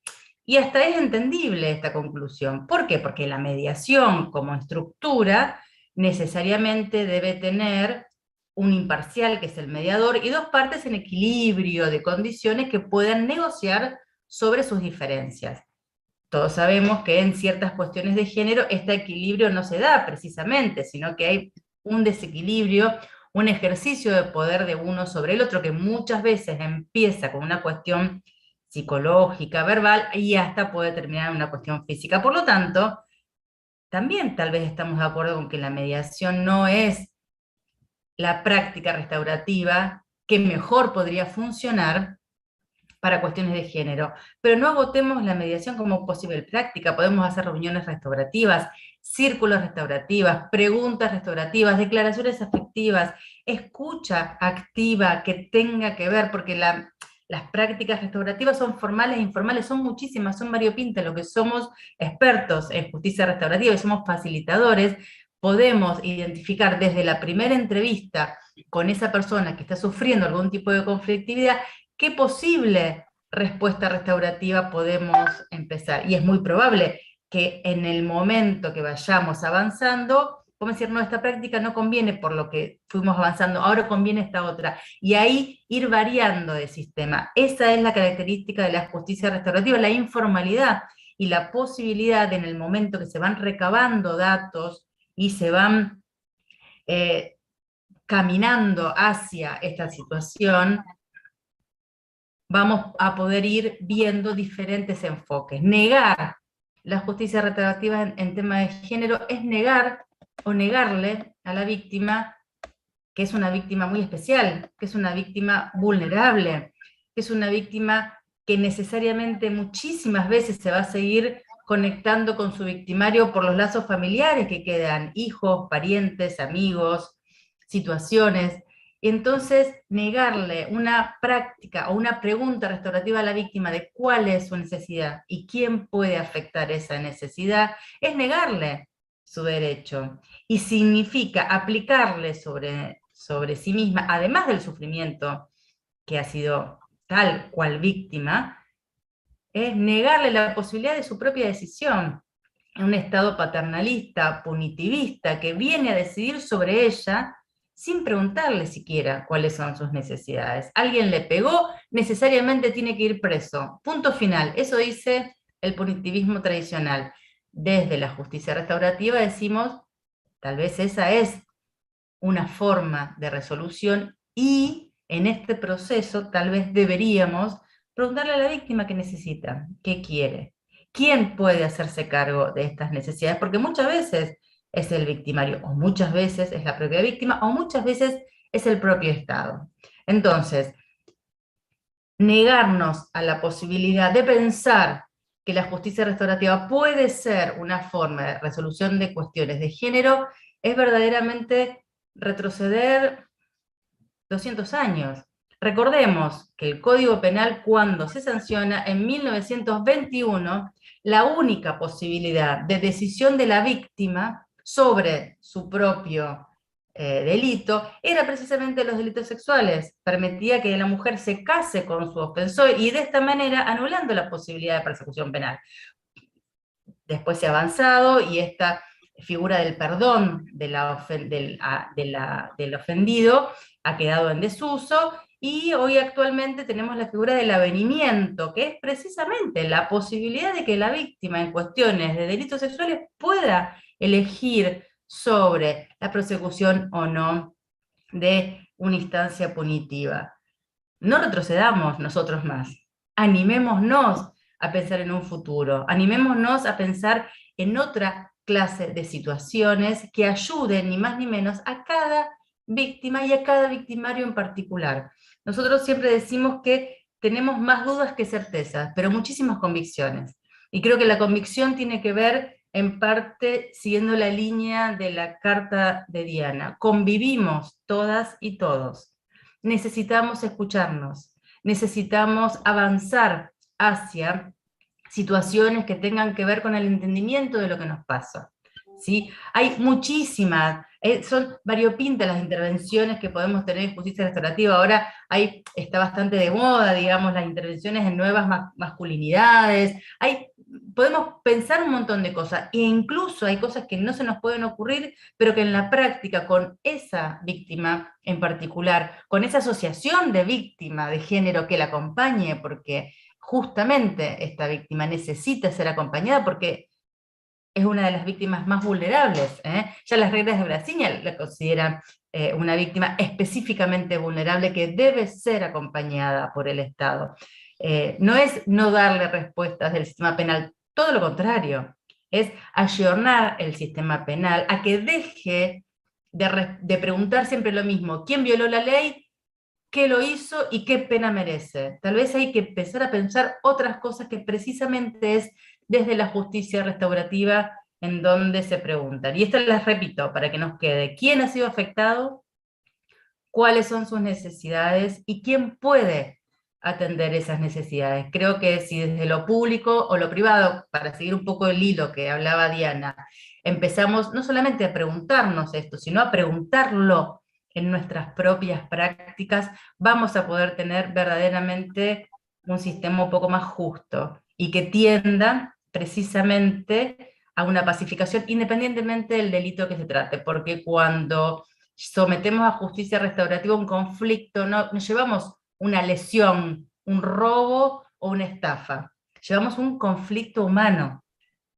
Y hasta es entendible esta conclusión. ¿Por qué? Porque la mediación como estructura necesariamente debe tener un imparcial, que es el mediador, y dos partes en equilibrio de condiciones que puedan negociar sobre sus diferencias. Todos sabemos que en ciertas cuestiones de género este equilibrio no se da precisamente, sino que hay un desequilibrio, un ejercicio de poder de uno sobre el otro que muchas veces empieza con una cuestión psicológica, verbal, y hasta puede terminar en una cuestión física. Por lo tanto, también tal vez estamos de acuerdo con que la mediación no es la práctica restaurativa que mejor podría funcionar para cuestiones de género, pero no agotemos la mediación como posible práctica. Podemos hacer reuniones restaurativas, círculos restaurativas, preguntas restaurativas, declaraciones afectivas, escucha activa que tenga que ver, porque las prácticas restaurativas son formales e informales, son muchísimas, son variopintas. Lo que somos expertos en justicia restaurativa y somos facilitadores, podemos identificar desde la primera entrevista con esa persona que está sufriendo algún tipo de conflictividad, qué posible respuesta restaurativa podemos empezar. Y es muy probable que en el momento que vayamos avanzando, podemos decir, no, esta práctica no conviene por lo que fuimos avanzando, ahora conviene esta otra. Y ahí ir variando de sistema. Esa es la característica de la justicia restaurativa, la informalidad y la posibilidad de, en el momento que se van recabando datos y se van caminando hacia esta situación, vamos a poder ir viendo diferentes enfoques. Negar la justicia restaurativa en tema de género es negar o negarle a la víctima que es una víctima muy especial, que es una víctima vulnerable, que es una víctima que necesariamente muchísimas veces se va a seguir conectando con su victimario por los lazos familiares que quedan, hijos, parientes, amigos, situaciones. Entonces, negarle una práctica o una pregunta restaurativa a la víctima de cuál es su necesidad y quién puede afectar esa necesidad, es negarle su derecho. Y significa aplicarle sobre sí misma, además del sufrimiento que ha sido tal cual víctima, es negarle la posibilidad de su propia decisión, en un estado paternalista, punitivista, que viene a decidir sobre ella sin preguntarle siquiera cuáles son sus necesidades. Alguien le pegó, necesariamente tiene que ir preso. Punto final. Eso dice el punitivismo tradicional. Desde la justicia restaurativa decimos, tal vez esa es una forma de resolución, y en este proceso tal vez deberíamos preguntarle a la víctima qué necesita, qué quiere, quién puede hacerse cargo de estas necesidades, porque muchas veces es el victimario, o muchas veces es la propia víctima, o muchas veces es el propio Estado. Entonces, negarnos a la posibilidad de pensar que la justicia restaurativa puede ser una forma de resolución de cuestiones de género es verdaderamente retroceder 200 años. Recordemos que el Código Penal, cuando se sanciona en 1921, la única posibilidad de decisión de la víctima sobre su propio delito era precisamente los delitos sexuales. Permitía que la mujer se case con su ofensor y de esta manera anulando la posibilidad de persecución penal. Después se ha avanzado y esta figura del perdón del ofendido ha quedado en desuso, y hoy actualmente tenemos la figura del avenimiento, que es precisamente la posibilidad de que la víctima en cuestiones de delitos sexuales pueda elegir sobre la persecución o no de una instancia punitiva. No retrocedamos nosotros más, animémonos a pensar en un futuro, animémonos a pensar en otra clase de situaciones que ayuden ni más ni menos a cada víctima y a cada victimario en particular. Nosotros siempre decimos que tenemos más dudas que certezas, pero muchísimas convicciones. Y creo que la convicción tiene que ver en parte siguiendo la línea de la carta de Diana. Convivimos todas y todos. Necesitamos escucharnos, necesitamos avanzar hacia situaciones que tengan que ver con el entendimiento de lo que nos pasa. ¿sí? Hay muchísimas, son variopintas las intervenciones que podemos tener en justicia restaurativa. Ahora está bastante de moda, digamos, las intervenciones en nuevas masculinidades. Podemos pensar un montón de cosas, e incluso hay cosas que no se nos pueden ocurrir, pero que en la práctica, con esa víctima en particular, con esa asociación de víctima de género que la acompañe, porque justamente esta víctima necesita ser acompañada, porque es una de las víctimas más vulnerables. Ya las reglas de Brasil la consideran una víctima específicamente vulnerable que debe ser acompañada por el Estado. No es no darle respuestas del sistema penal, todo lo contrario, es ayornar el sistema penal a que deje de preguntar siempre lo mismo: ¿quién violó la ley? ¿Qué lo hizo y qué pena merece? Tal vez hay que empezar a pensar otras cosas, que precisamente es desde la justicia restaurativa en donde se preguntan. Y esto las repito para que nos quede: ¿quién ha sido afectado? ¿Cuáles son sus necesidades? ¿Y quién puede atender esas necesidades? Creo que si desde lo público o lo privado, para seguir un poco el hilo que hablaba Diana, empezamos no solamente a preguntarnos esto, sino a preguntarlo en nuestras propias prácticas, vamos a poder tener verdaderamente un sistema un poco más justo y que tienda precisamente a una pacificación independientemente del delito que se trate, porque cuando sometemos a justicia restaurativa un conflicto, no llevamos una lesión, un robo o una estafa, llevamos un conflicto humano.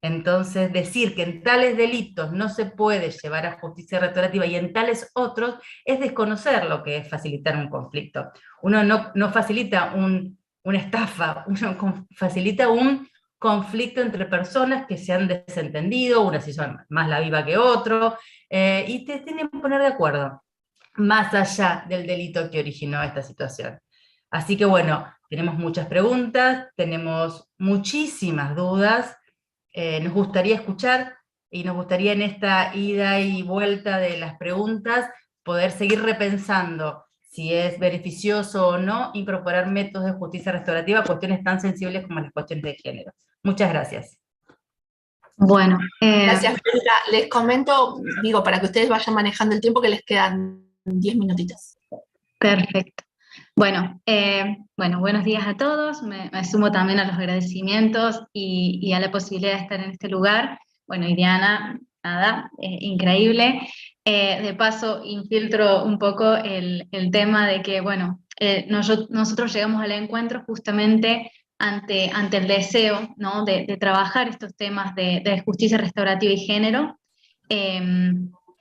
Entonces, decir que en tales delitos no se puede llevar a justicia restaurativa y en tales otros es desconocer lo que es facilitar un conflicto. Uno no facilita una estafa, uno facilita un conflicto entre personas que se han desentendido, una se hizo más la viva que otro, y te tienen que poner de acuerdo, más allá del delito que originó esta situación. Así que bueno, tenemos muchas preguntas, tenemos muchísimas dudas. Nos gustaría escuchar, y nos gustaría en esta ida y vuelta de las preguntas poder seguir repensando si es beneficioso o no incorporar métodos de justicia restaurativa a cuestiones tan sensibles como las cuestiones de género. Muchas gracias. Bueno, gracias, Brenda. Les comento, digo, para que ustedes vayan manejando el tiempo, que les quedan 10 minutitos. Perfecto. Bueno, buenos días a todos. Me sumo también a los agradecimientos y a la posibilidad de estar en este lugar. Bueno, y Diana, nada, increíble. De paso, infiltro un poco el tema de que, bueno, nosotros llegamos al encuentro justamente ante el deseo, ¿no?, de trabajar estos temas de justicia restaurativa y género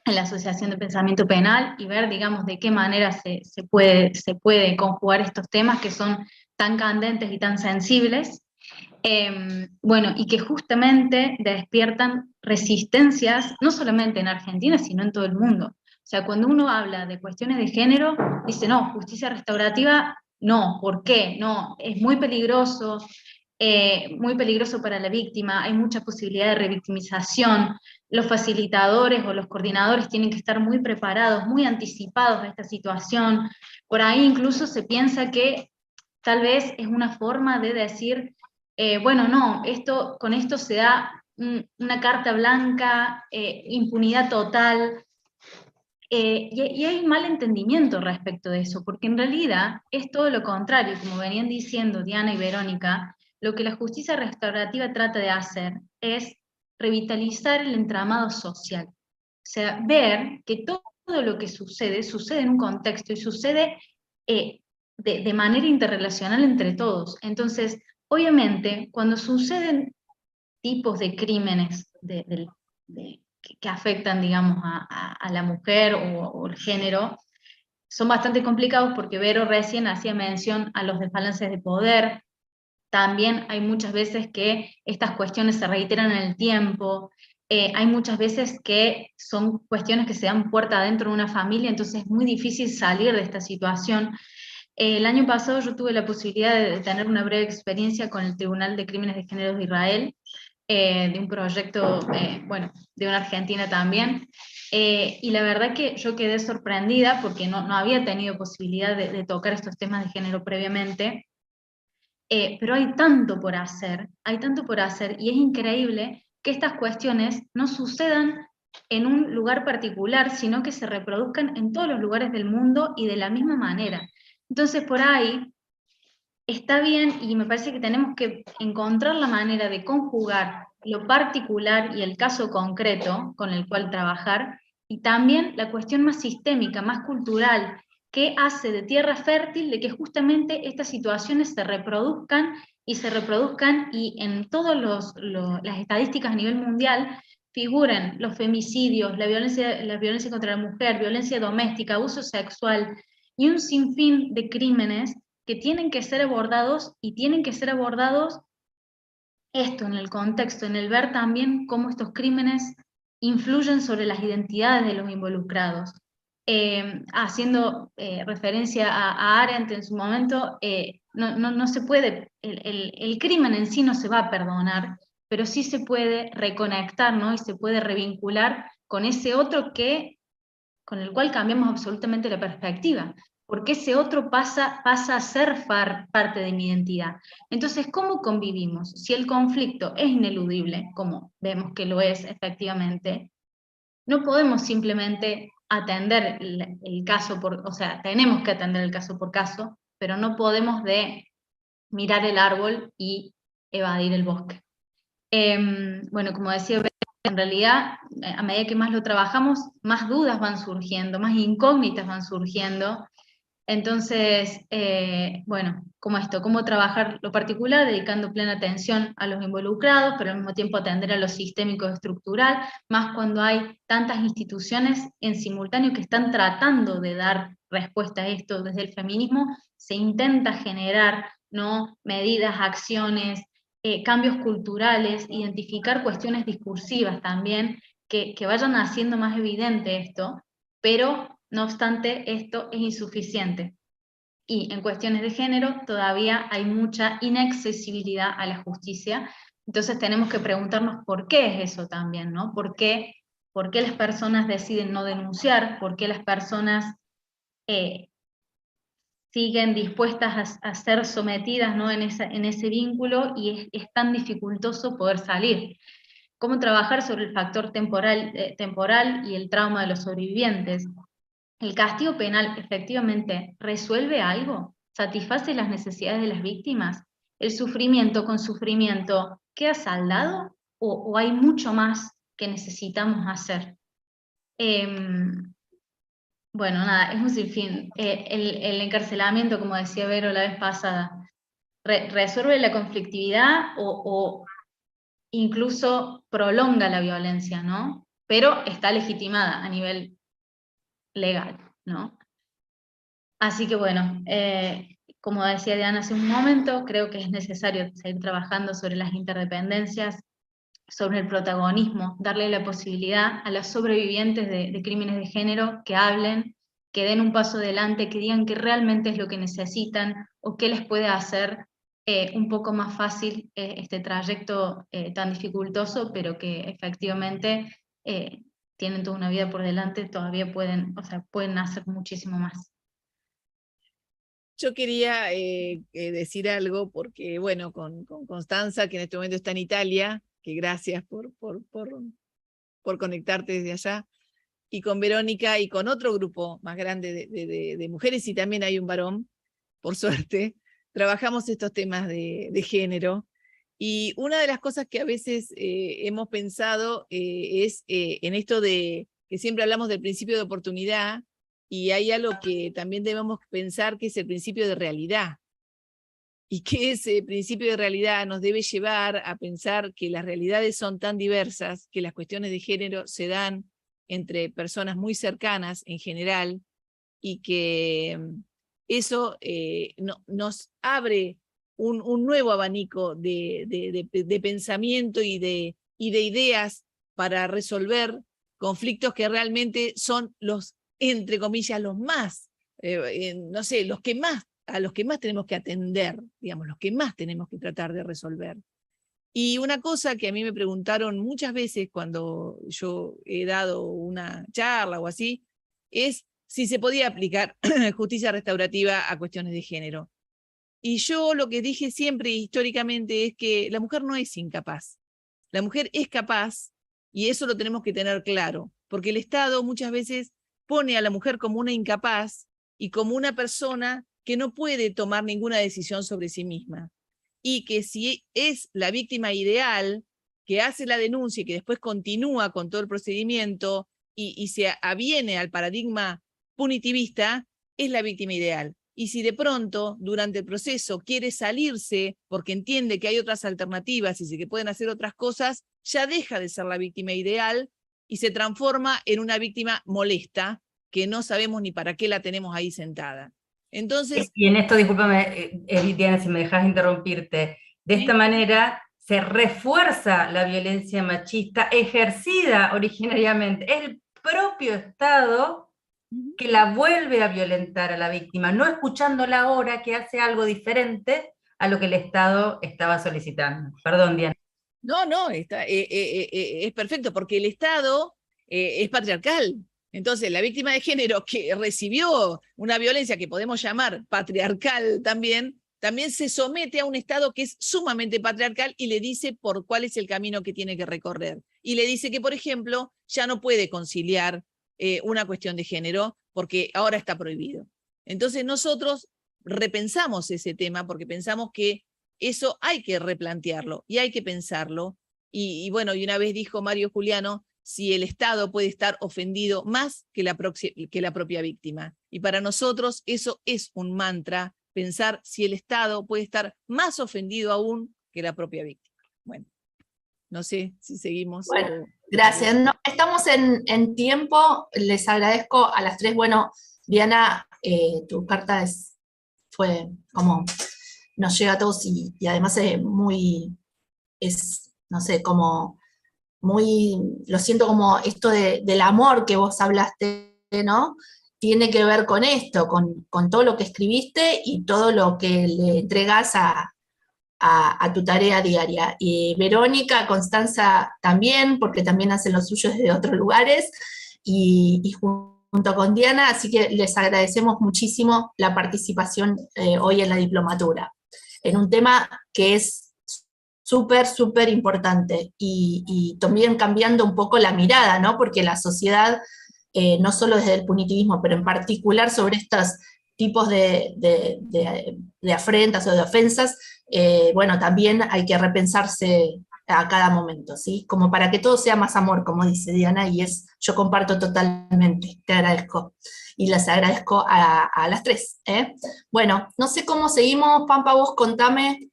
en la Asociación de Pensamiento Penal, y ver, digamos, de qué manera se puede conjugar estos temas que son tan candentes y tan sensibles, bueno, y que justamente despiertan resistencias, no solamente en Argentina, sino en todo el mundo. O sea, cuando uno habla de cuestiones de género, dice, no, justicia restaurativa, no, ¿por qué? No, es muy peligroso para la víctima, hay mucha posibilidad de revictimización, los facilitadores o los coordinadores tienen que estar muy preparados, muy anticipados a esta situación. Por ahí incluso se piensa que tal vez es una forma de decir, bueno, no, con esto se da una carta blanca, impunidad total, y hay un mal entendimiento respecto de eso, porque en realidad es todo lo contrario, como venían diciendo Diana y Verónica. Lo que la justicia restaurativa trata de hacer es revitalizar el entramado social, o sea, ver que todo lo que sucede en un contexto y sucede de manera interrelacional entre todos. Entonces, obviamente, cuando suceden tipos de crímenes que afectan, digamos, a la mujer o el género, son bastante complicados, porque Vero recién hacía mención a los desbalances de poder. También hay muchas veces que estas cuestiones se reiteran en el tiempo, hay muchas veces que son cuestiones que se dan puerta adentro de una familia, entonces es muy difícil salir de esta situación. El año pasado yo tuve la posibilidad de tener una breve experiencia con el Tribunal de Crímenes de Género de Israel, de un proyecto, bueno, de una argentina también, y la verdad que yo quedé sorprendida porque no había tenido posibilidad de tocar estos temas de género previamente, pero hay tanto por hacer, y es increíble que estas cuestiones no sucedan en un lugar particular, sino que se reproduzcan en todos los lugares del mundo y de la misma manera. Entonces, por ahí está bien, y me parece que tenemos que encontrar la manera de conjugar lo particular y el caso concreto con el cual trabajar, y también la cuestión más sistémica, más cultural, que hace de tierra fértil de que justamente estas situaciones se reproduzcan y en todas las estadísticas a nivel mundial figuren los femicidios, la violencia contra la mujer, violencia doméstica, abuso sexual y un sinfín de crímenes que tienen que ser abordados, y tienen que ser abordados esto en el contexto, en el ver también cómo estos crímenes influyen sobre las identidades de los involucrados. Haciendo referencia a Arendt en su momento, no se puede, el crimen en sí no se va a perdonar, pero sí se puede reconectar, ¿no? Y se puede revincular con ese otro con el cual cambiamos absolutamente la perspectiva, porque ese otro pasa a ser parte de mi identidad. Entonces, ¿cómo convivimos? Si el conflicto es ineludible, como vemos que lo es efectivamente, no podemos simplemente atender el caso o sea, tenemos que atender el caso por caso, pero no podemos mirar el árbol y evadir el bosque. Bueno, como decía, en realidad, a medida que más lo trabajamos, más dudas van surgiendo, más incógnitas van surgiendo. Entonces, bueno, cómo trabajar lo particular, dedicando plena atención a los involucrados, pero al mismo tiempo atender a lo sistémico estructural, más cuando hay tantas instituciones en simultáneo que están tratando de dar respuesta a esto desde el feminismo, se intenta generar, ¿no?, medidas, acciones, cambios culturales, identificar cuestiones discursivas también, que vayan haciendo más evidente esto, pero no obstante, esto es insuficiente. Y en cuestiones de género todavía hay mucha inaccesibilidad a la justicia. Entonces tenemos que preguntarnos por qué es eso también, ¿no? ¿Por qué las personas deciden no denunciar? ¿Por qué las personas siguen dispuestas a ser sometidas, ¿no?, en ese vínculo, y es tan dificultoso poder salir? ¿Cómo trabajar sobre el factor temporal y el trauma de los sobrevivientes? ¿El castigo penal efectivamente resuelve algo? ¿Satisface las necesidades de las víctimas? ¿El sufrimiento con sufrimiento queda saldado? ¿O hay mucho más que necesitamos hacer? Bueno, nada, es un sinfín. El encarcelamiento, como decía Vero la vez pasada, ¿resuelve la conflictividad o incluso prolonga la violencia, ¿no? Pero está legitimada a nivel legal, ¿no? Así que bueno, como decía Diana hace un momento, creo que es necesario seguir trabajando sobre las interdependencias, sobre el protagonismo, darle la posibilidad a las sobrevivientes de crímenes de género que hablen, que den un paso adelante, que digan que realmente es lo que necesitan o qué les puede hacer un poco más fácil este trayecto tan dificultoso, pero que efectivamente tienen toda una vida por delante, todavía pueden hacer muchísimo más. Yo quería decir algo porque, bueno, con Constanza, que en este momento está en Italia, que gracias por conectarte desde allá, y con Verónica y con otro grupo más grande de mujeres, y también hay un varón, por suerte, trabajamos estos temas de género. Y una de las cosas que a veces hemos pensado es en esto de que siempre hablamos del principio de oportunidad, y hay algo que también debemos pensar, que es el principio de realidad. Y que ese principio de realidad nos debe llevar a pensar que las realidades son tan diversas, que las cuestiones de género se dan entre personas muy cercanas en general, y que eso nos abre un nuevo abanico de pensamiento y de ideas para resolver conflictos que realmente son los, entre comillas, los más, no sé, a los que más tenemos que atender, digamos, los que más tenemos que tratar de resolver. Y una cosa que a mí me preguntaron muchas veces cuando yo he dado una charla o así, es si se podía aplicar justicia restaurativa a cuestiones de género. Y yo lo que dije siempre históricamente es que la mujer no es incapaz. La mujer es capaz, y eso lo tenemos que tener claro, porque el Estado muchas veces pone a la mujer como una incapaz y como una persona que no puede tomar ninguna decisión sobre sí misma. Y que si es la víctima ideal, que hace la denuncia y que después continúa con todo el procedimiento y se aviene al paradigma punitivista, es la víctima ideal. Y si de pronto, durante el proceso, quiere salirse porque entiende que hay otras alternativas y que pueden hacer otras cosas, ya deja de ser la víctima ideal y se transforma en una víctima molesta, que no sabemos ni para qué la tenemos ahí sentada. Entonces... Y en esto, discúlpame, Diana, si me dejas interrumpirte, de esta manera se refuerza la violencia machista ejercida originariamente. Es el propio Estado que la vuelve a violentar a la víctima, no escuchándola ahora que hace algo diferente a lo que el Estado estaba solicitando. Perdón, Diana. No, es perfecto, porque el Estado es patriarcal. Entonces, la víctima de género que recibió una violencia que podemos llamar patriarcal también se somete a un Estado que es sumamente patriarcal y le dice por cuál es el camino que tiene que recorrer. Y le dice que, por ejemplo, ya no puede conciliar una cuestión de género porque ahora está prohibido. Entonces, nosotros repensamos ese tema porque pensamos que eso hay que replantearlo y hay que pensarlo. Y bueno, y una vez dijo Mario Juliano, si el Estado puede estar ofendido más que la propia víctima. Y para nosotros eso es un mantra, pensar si el Estado puede estar más ofendido aún que la propia víctima. Bueno, no sé si seguimos. Bueno, gracias. No, estamos en tiempo, les agradezco a las tres. Bueno, Diana, tu carta fue como, nos llega a todos y además no sé, como muy, lo siento como esto del amor que vos hablaste, ¿no? Tiene que ver con esto, con todo lo que escribiste y todo lo que le entregas a tu tarea diaria. Y Verónica, Constanza también, porque también hacen lo suyo desde otros lugares, y junto con Diana, así que les agradecemos muchísimo la participación hoy en la diplomatura, en un tema que es súper, súper importante, y también cambiando un poco la mirada, ¿no? Porque la sociedad, no solo desde el punitivismo, pero en particular sobre estos tipos de afrentas o de ofensas, bueno, también hay que repensarse a cada momento, ¿sí? Como para que todo sea más amor, como dice Diana, y yo comparto totalmente, te agradezco. Y les agradezco a las tres, ¿eh? Bueno, no sé cómo seguimos, Pampa, vos contame.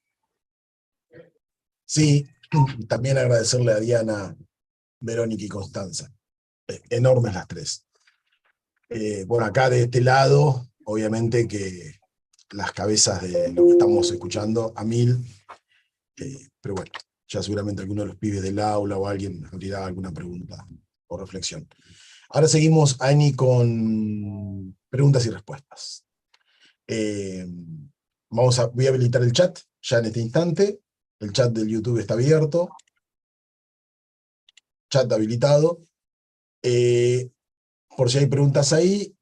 Sí, también agradecerle a Diana, Verónica y Constanza. Enormes las tres. Bueno, acá de este lado, obviamente que las cabezas de lo que estamos escuchando a mil, pero bueno, ya seguramente alguno de los pibes del aula o alguien abrirá alguna pregunta o reflexión. Ahora seguimos, Ani, con preguntas y respuestas. Voy a habilitar el chat ya en este instante. El chat del YouTube está abierto. Chat habilitado. Por si hay preguntas ahí,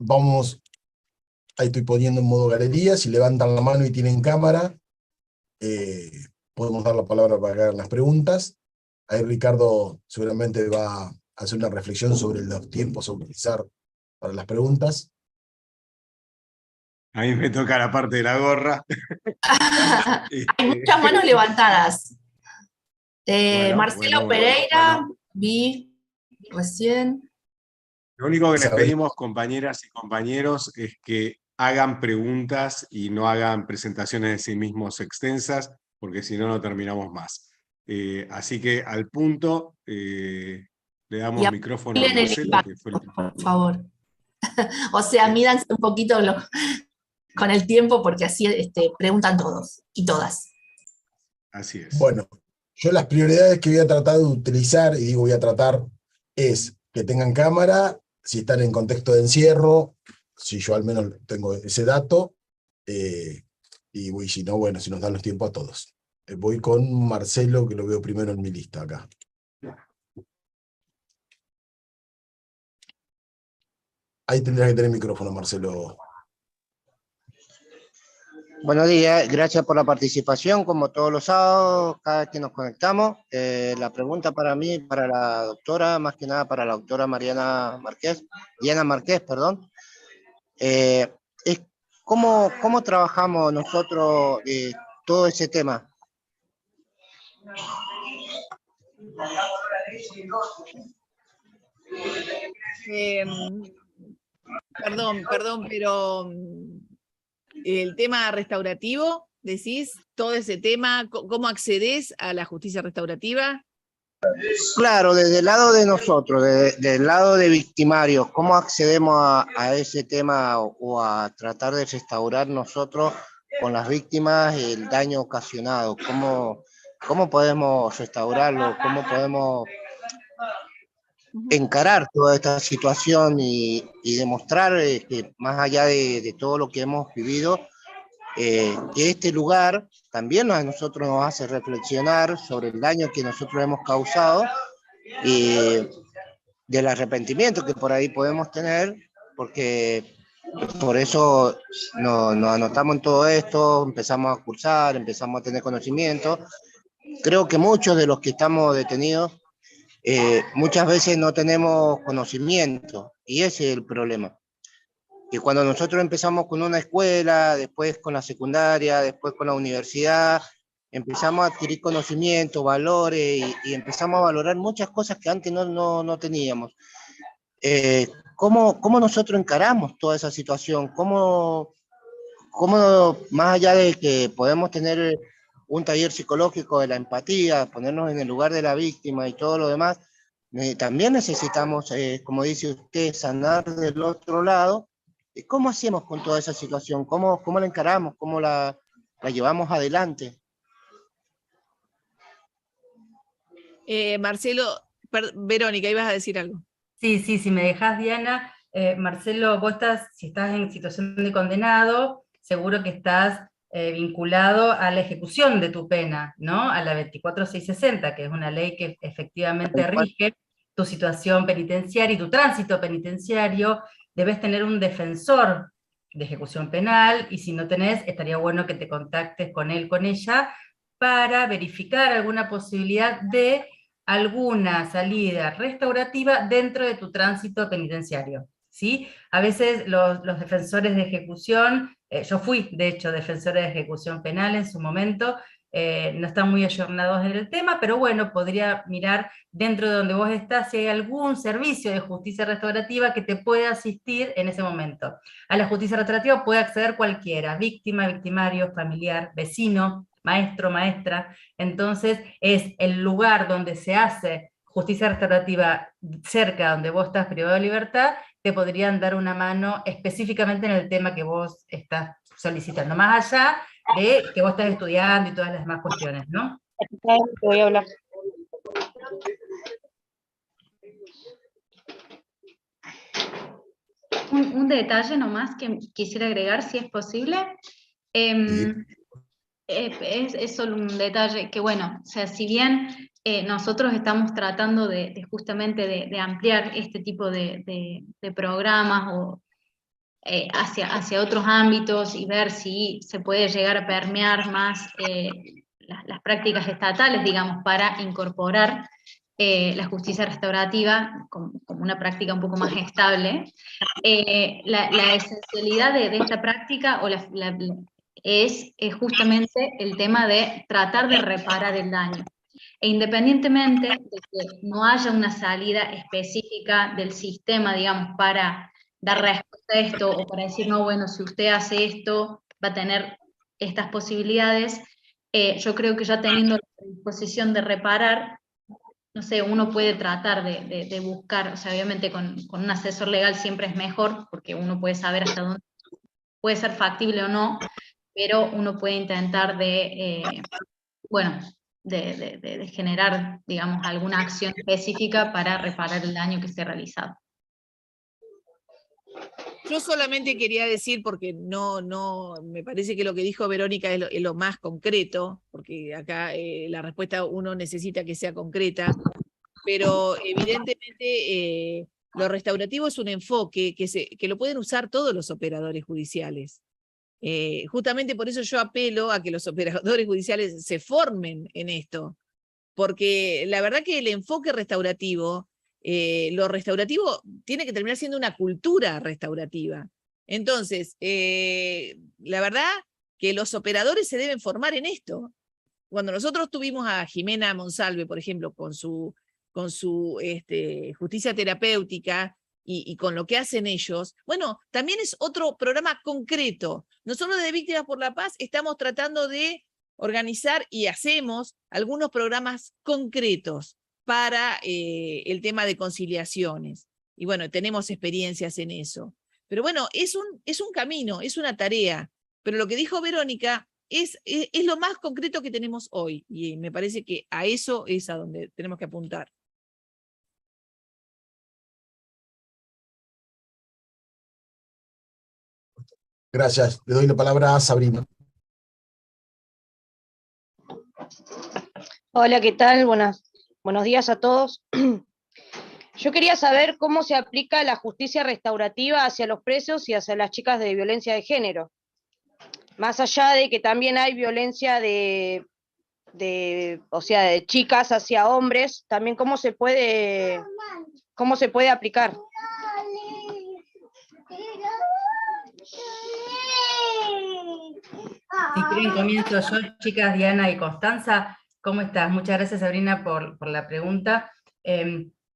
ahí estoy poniendo en modo galería. Si levantan la mano y tienen cámara, podemos dar la palabra para que hagan las preguntas. Ahí Ricardo seguramente va a hacer una reflexión sobre los tiempos a utilizar para las preguntas. A mí me toca la parte de la gorra. Hay muchas manos levantadas. Marcelo bueno, Pereira, vi recién. Lo único que les pedimos, compañeras y compañeros, es que hagan preguntas y no hagan presentaciones de sí mismos extensas, porque si no, no terminamos más. Así que al punto, le damos micrófono a Marcelo, que fue el... Por favor. O sea, mídanse un poquito con el tiempo, porque así preguntan todos y todas. Así es. Bueno, yo las prioridades que voy a tratar de utilizar, y digo voy a tratar, es que tengan cámara, si están en contexto de encierro, si yo al menos tengo ese dato, y si no, bueno, si nos dan los tiempos a todos. Voy con Marcelo, que lo veo primero en mi lista acá. Ahí tendrías que tener micrófono, Marcelo. Buenos días, gracias por la participación, como todos los sábados, cada vez que nos conectamos. La pregunta para mí, para la doctora, más que nada para la doctora Diana Márquez, perdón, es cómo trabajamos nosotros todo ese tema. Perdón, pero el tema restaurativo, decís, todo ese tema, ¿cómo accedes a la justicia restaurativa? Claro, desde el lado de nosotros, del lado de victimarios, ¿cómo accedemos a ese tema o a tratar de restaurar nosotros con las víctimas el daño ocasionado? ¿Cómo podemos restaurarlo? ¿Cómo podemos encarar toda esta situación y demostrar que más allá de todo lo que hemos vivido, que este lugar también a nosotros nos hace reflexionar sobre el daño que nosotros hemos causado y del arrepentimiento que por ahí podemos tener, porque por eso nos anotamos en todo esto, empezamos a cursar, empezamos a tener conocimiento. Creo que muchos de los que estamos detenidos muchas veces no tenemos conocimiento y ese es el problema. Que cuando nosotros empezamos con una escuela, después con la secundaria, después con la universidad, empezamos a adquirir conocimiento, valores y empezamos a valorar muchas cosas que antes no teníamos. ¿Cómo nosotros encaramos toda esa situación? ¿Cómo más allá de que podemos tener un taller psicológico de la empatía, ponernos en el lugar de la víctima y todo lo demás, también necesitamos, como dice usted, sanar del otro lado? ¿Cómo hacemos con toda esa situación? ¿Cómo la encaramos? ¿Cómo la llevamos adelante? Marcelo, Verónica, ibas a decir algo. Sí, si me dejás, Diana. Marcelo, vos si estás en situación de condenado, seguro que estás vinculado a la ejecución de tu pena, ¿no? A la 24660, que es una ley que efectivamente rige tu situación penitenciaria y tu tránsito penitenciario. Debes tener un defensor de ejecución penal, y si no tenés, estaría bueno que te contactes con él, con ella, para verificar alguna posibilidad de alguna salida restaurativa dentro de tu tránsito penitenciario, ¿sí? A veces los defensores de ejecución, yo fui de hecho defensora de ejecución penal en su momento, no están muy ayornados en el tema, pero bueno, podría mirar dentro de donde vos estás si hay algún servicio de justicia restaurativa que te pueda asistir en ese momento. A la justicia restaurativa puede acceder cualquiera, víctima, victimario, familiar, vecino, maestro, maestra. Entonces es el lugar donde se hace justicia restaurativa cerca donde vos estás privado de libertad, te podrían dar una mano específicamente en el tema que vos estás solicitando, más allá de que vos estás estudiando y todas las demás cuestiones, ¿no? Voy a hablar. Un detalle nomás que quisiera agregar, si es posible. Es solo un detalle que, bueno, o sea, si bien nosotros estamos tratando justamente de ampliar este tipo de programas o hacia otros ámbitos y ver si se puede llegar a permear más las prácticas estatales, digamos, para incorporar la justicia restaurativa como una práctica un poco más estable. La esencialidad de esta práctica es justamente el tema de tratar de reparar el daño. E independientemente de que no haya una salida específica del sistema, digamos, para dar respuesta a esto, o para decir, no, bueno, si usted hace esto, va a tener estas posibilidades, yo creo que ya teniendo la disposición de reparar, no sé, uno puede tratar de buscar, o sea, obviamente con un asesor legal siempre es mejor, porque uno puede saber hasta dónde puede ser factible o no, pero uno puede intentar bueno, de generar, digamos, alguna acción específica para reparar el daño que se ha realizado. Yo solamente quería decir, porque no, me parece que lo que dijo Verónica es lo más concreto, porque acá la respuesta uno necesita que sea concreta, pero evidentemente lo restaurativo es un enfoque que lo pueden usar todos los operadores judiciales. Justamente por eso yo apelo a que los operadores judiciales se formen en esto, porque la verdad que el enfoque restaurativo, lo restaurativo tiene que terminar siendo una cultura restaurativa. Entonces, la verdad que los operadores se deben formar en esto. Cuando nosotros tuvimos a Jimena Monsalve, por ejemplo, con su justicia terapéutica y con lo que hacen ellos, bueno, también es otro programa concreto. Nosotros de Víctimas por la Paz estamos tratando de organizar y hacemos algunos programas concretos para el tema de conciliaciones. Y bueno, tenemos experiencias en eso. Pero bueno, es un camino, es una tarea. Pero lo que dijo Verónica es lo más concreto que tenemos hoy. Y me parece que a eso es a donde tenemos que apuntar. Gracias. Le doy la palabra a Sabrina. Hola, ¿qué tal? Buenos días a todos. Yo quería saber cómo se aplica la justicia restaurativa hacia los presos y hacia las chicas de violencia de género. Más allá de que también hay violencia de chicas hacia hombres, también cómo se puede aplicar. Si quieren comienzo yo, chicas, Diana y Constanza. ¿Cómo estás? Muchas gracias, Sabrina, por la pregunta.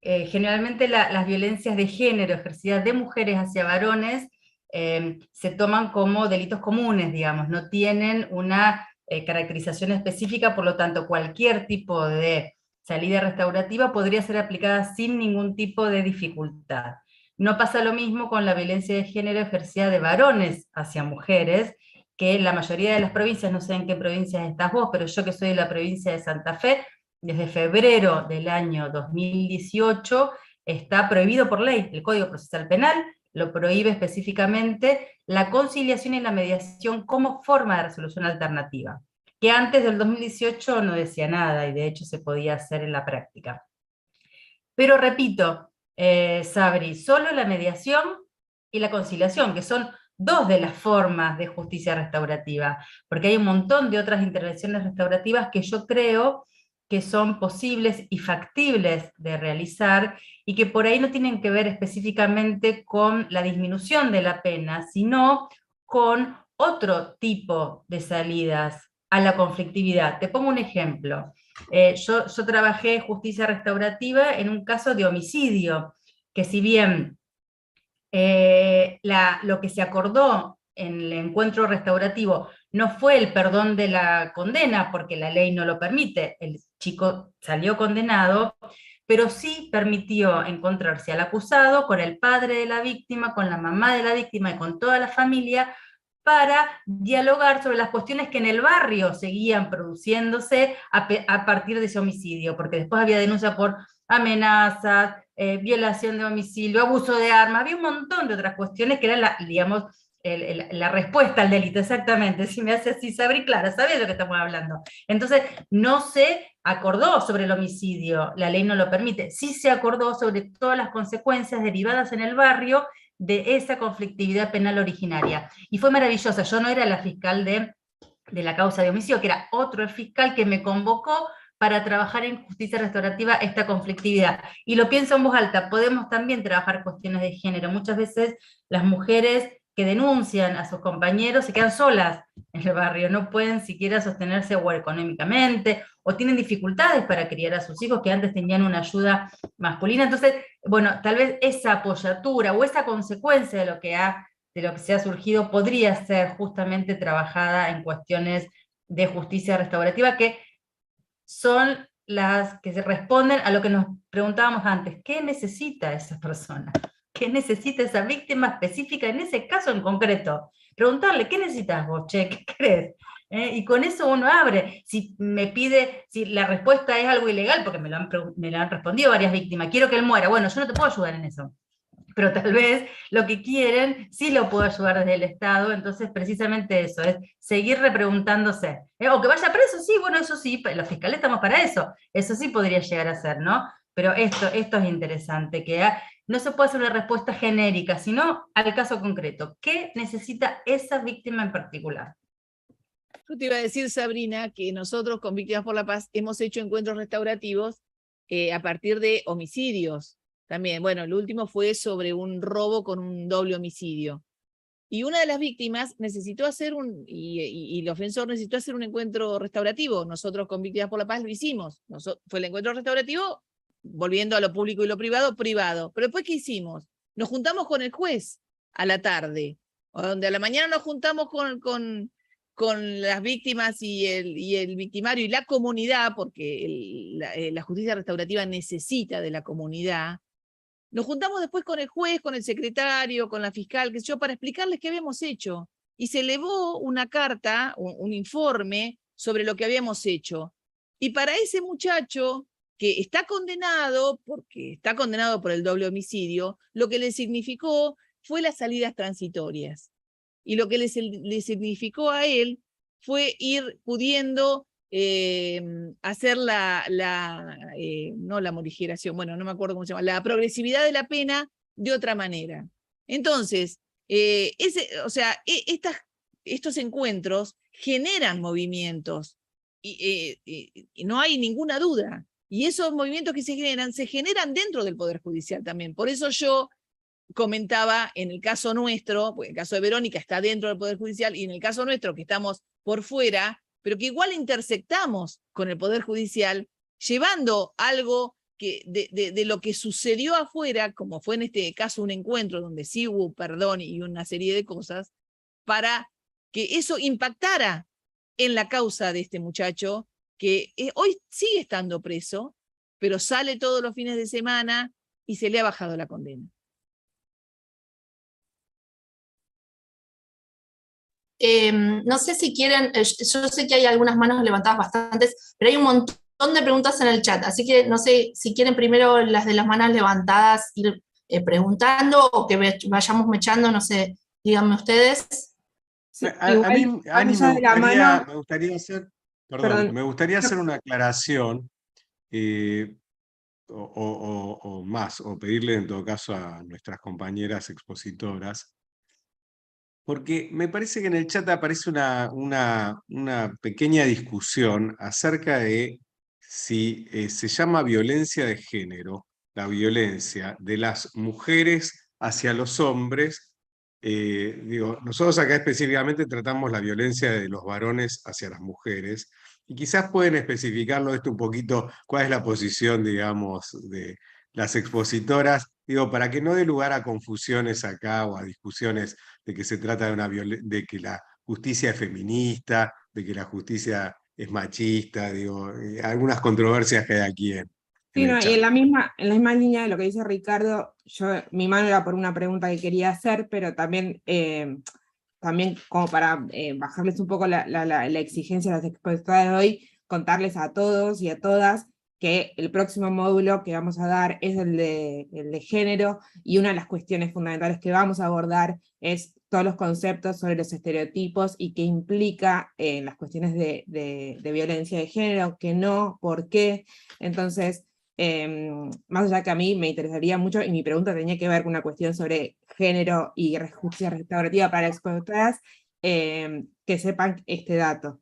Generalmente las violencias de género ejercidas de mujeres hacia varones se toman como delitos comunes, digamos, no tienen una caracterización específica, por lo tanto cualquier tipo de salida restaurativa podría ser aplicada sin ningún tipo de dificultad. No pasa lo mismo con la violencia de género ejercida de varones hacia mujeres, que en la mayoría de las provincias, no sé en qué provincias estás vos, pero yo que soy de la provincia de Santa Fe, desde febrero del año 2018 está prohibido por ley. El Código Procesal Penal lo prohíbe específicamente la conciliación y la mediación como forma de resolución alternativa, que antes del 2018 no decía nada, y de hecho se podía hacer en la práctica. Pero repito, Sabri, solo la mediación y la conciliación, que son dos de las formas de justicia restaurativa, porque hay un montón de otras intervenciones restaurativas que yo creo que son posibles y factibles de realizar, y que por ahí no tienen que ver específicamente con la disminución de la pena, sino con otro tipo de salidas a la conflictividad. Te pongo un ejemplo. Yo trabajé justicia restaurativa en un caso de homicidio, que si bien lo que se acordó en el encuentro restaurativo no fue el perdón de la condena, porque la ley no lo permite, el chico salió condenado, pero sí permitió encontrarse al acusado con el padre de la víctima, con la mamá de la víctima y con toda la familia, para dialogar sobre las cuestiones que en el barrio seguían produciéndose a partir de ese homicidio, porque después había denuncia por amenazas, violación de domicilio, abuso de armas, había un montón de otras cuestiones que eran, la respuesta al delito, exactamente. Si me hace así, Sabri, claro, sabes de lo que estamos hablando. Entonces, no se acordó sobre el homicidio, la ley no lo permite, sí se acordó sobre todas las consecuencias derivadas en el barrio de esa conflictividad penal originaria. Y fue maravillosa. Yo no era la fiscal de la causa de homicidio, que era otro el fiscal que me convocó para trabajar en justicia restaurativa esta conflictividad. Y lo pienso en voz alta, podemos también trabajar cuestiones de género. Muchas veces las mujeres que denuncian a sus compañeros se quedan solas en el barrio, no pueden siquiera sostenerse o económicamente, o tienen dificultades para criar a sus hijos que antes tenían una ayuda masculina. Entonces, bueno, tal vez esa apoyatura o esa consecuencia de lo que se ha surgido podría ser justamente trabajada en cuestiones de justicia restaurativa, que son las que se responden a lo que nos preguntábamos antes: ¿qué necesita esa persona? ¿Qué necesita esa víctima específica en ese caso en concreto? Preguntarle, ¿qué necesitas vos, che? ¿Qué crees? Y con eso uno abre. Si me pide, si la respuesta es algo ilegal, porque me lo han respondido varias víctimas, quiero que él muera, bueno, yo no te puedo ayudar en eso. Pero tal vez lo que quieren sí lo puedo ayudar desde el Estado, entonces precisamente eso, es seguir repreguntándose. O que vaya preso, sí, bueno, eso sí, los fiscales estamos para eso sí podría llegar a ser, ¿no? pero esto es interesante, que no se puede hacer una respuesta genérica, sino al caso concreto. ¿Qué necesita esa víctima en particular? Yo te iba a decir, Sabrina, que nosotros con Víctimas por la Paz hemos hecho encuentros restaurativos a partir de homicidios. También, bueno, el último fue sobre un robo con un doble homicidio. Y una de las víctimas necesitó hacer y el ofensor necesitó hacer un encuentro restaurativo. Nosotros con Víctimas por la Paz lo hicimos. Fue el encuentro restaurativo, volviendo a lo público y lo privado, privado. Pero después, ¿qué hicimos? Nos juntamos con el juez a la tarde, o donde a la mañana nos juntamos con las víctimas y el victimario y la comunidad, porque la justicia restaurativa necesita de la comunidad. Nos juntamos después con el juez, con el secretario, con la fiscal, qué sé yo, para explicarles qué habíamos hecho. Y se elevó una carta, un informe sobre lo que habíamos hecho. Y para ese muchacho que está condenado, porque está condenado por el doble homicidio, lo que le significó fue las salidas transitorias. Y lo que le significó a él fue ir pudiendo hacer no la morigeración, bueno, no me acuerdo cómo se llama, la progresividad de la pena de otra manera. Entonces, estos encuentros generan movimientos, y no hay ninguna duda. Y esos movimientos que se generan dentro del Poder Judicial también. Por eso yo comentaba en el caso nuestro, porque el caso de Verónica está dentro del Poder Judicial, y en el caso nuestro que estamos por fuera, pero que igual intersectamos con el Poder Judicial, llevando algo de lo que sucedió afuera, como fue en este caso un encuentro donde sí hubo perdón y una serie de cosas, para que eso impactara en la causa de este muchacho, que hoy sigue estando preso, pero sale todos los fines de semana y se le ha bajado la condena. No sé si quieren, yo sé que hay algunas manos levantadas bastantes, pero hay un montón de preguntas en el chat, así que no sé si quieren primero las de las manos levantadas ir preguntando o que vayamos mechando, no sé, díganme ustedes. Sí, A mí igual, me gustaría hacer, Perdón. me gustaría hacer una aclaración, o más, o pedirle en todo caso a nuestras compañeras expositoras, porque me parece que en el chat aparece una pequeña discusión acerca de si se llama violencia de género, la violencia de las mujeres hacia los hombres. Nosotros acá específicamente tratamos la violencia de los varones hacia las mujeres, y quizás pueden especificarlo esto un poquito, cuál es la posición, digamos, de las expositoras, para que no dé lugar a confusiones acá o a discusiones de que se trata de que la justicia es feminista, de que la justicia es machista, algunas controversias que hay aquí en Sí, el no, chat. y en la misma línea de lo que dice Ricardo, mi mano era por una pregunta que quería hacer, pero también como para bajarles un poco la exigencia de las expositoras de hoy, contarles a todos y a todas que el próximo módulo que vamos a dar es el de género, y una de las cuestiones fundamentales que vamos a abordar es todos los conceptos sobre los estereotipos y qué implica las cuestiones de violencia de género, qué no, por qué. Entonces, más allá que a mí me interesaría mucho, y mi pregunta tenía que ver con una cuestión sobre género y justicia restaurativa para las expositoras, que sepan este dato.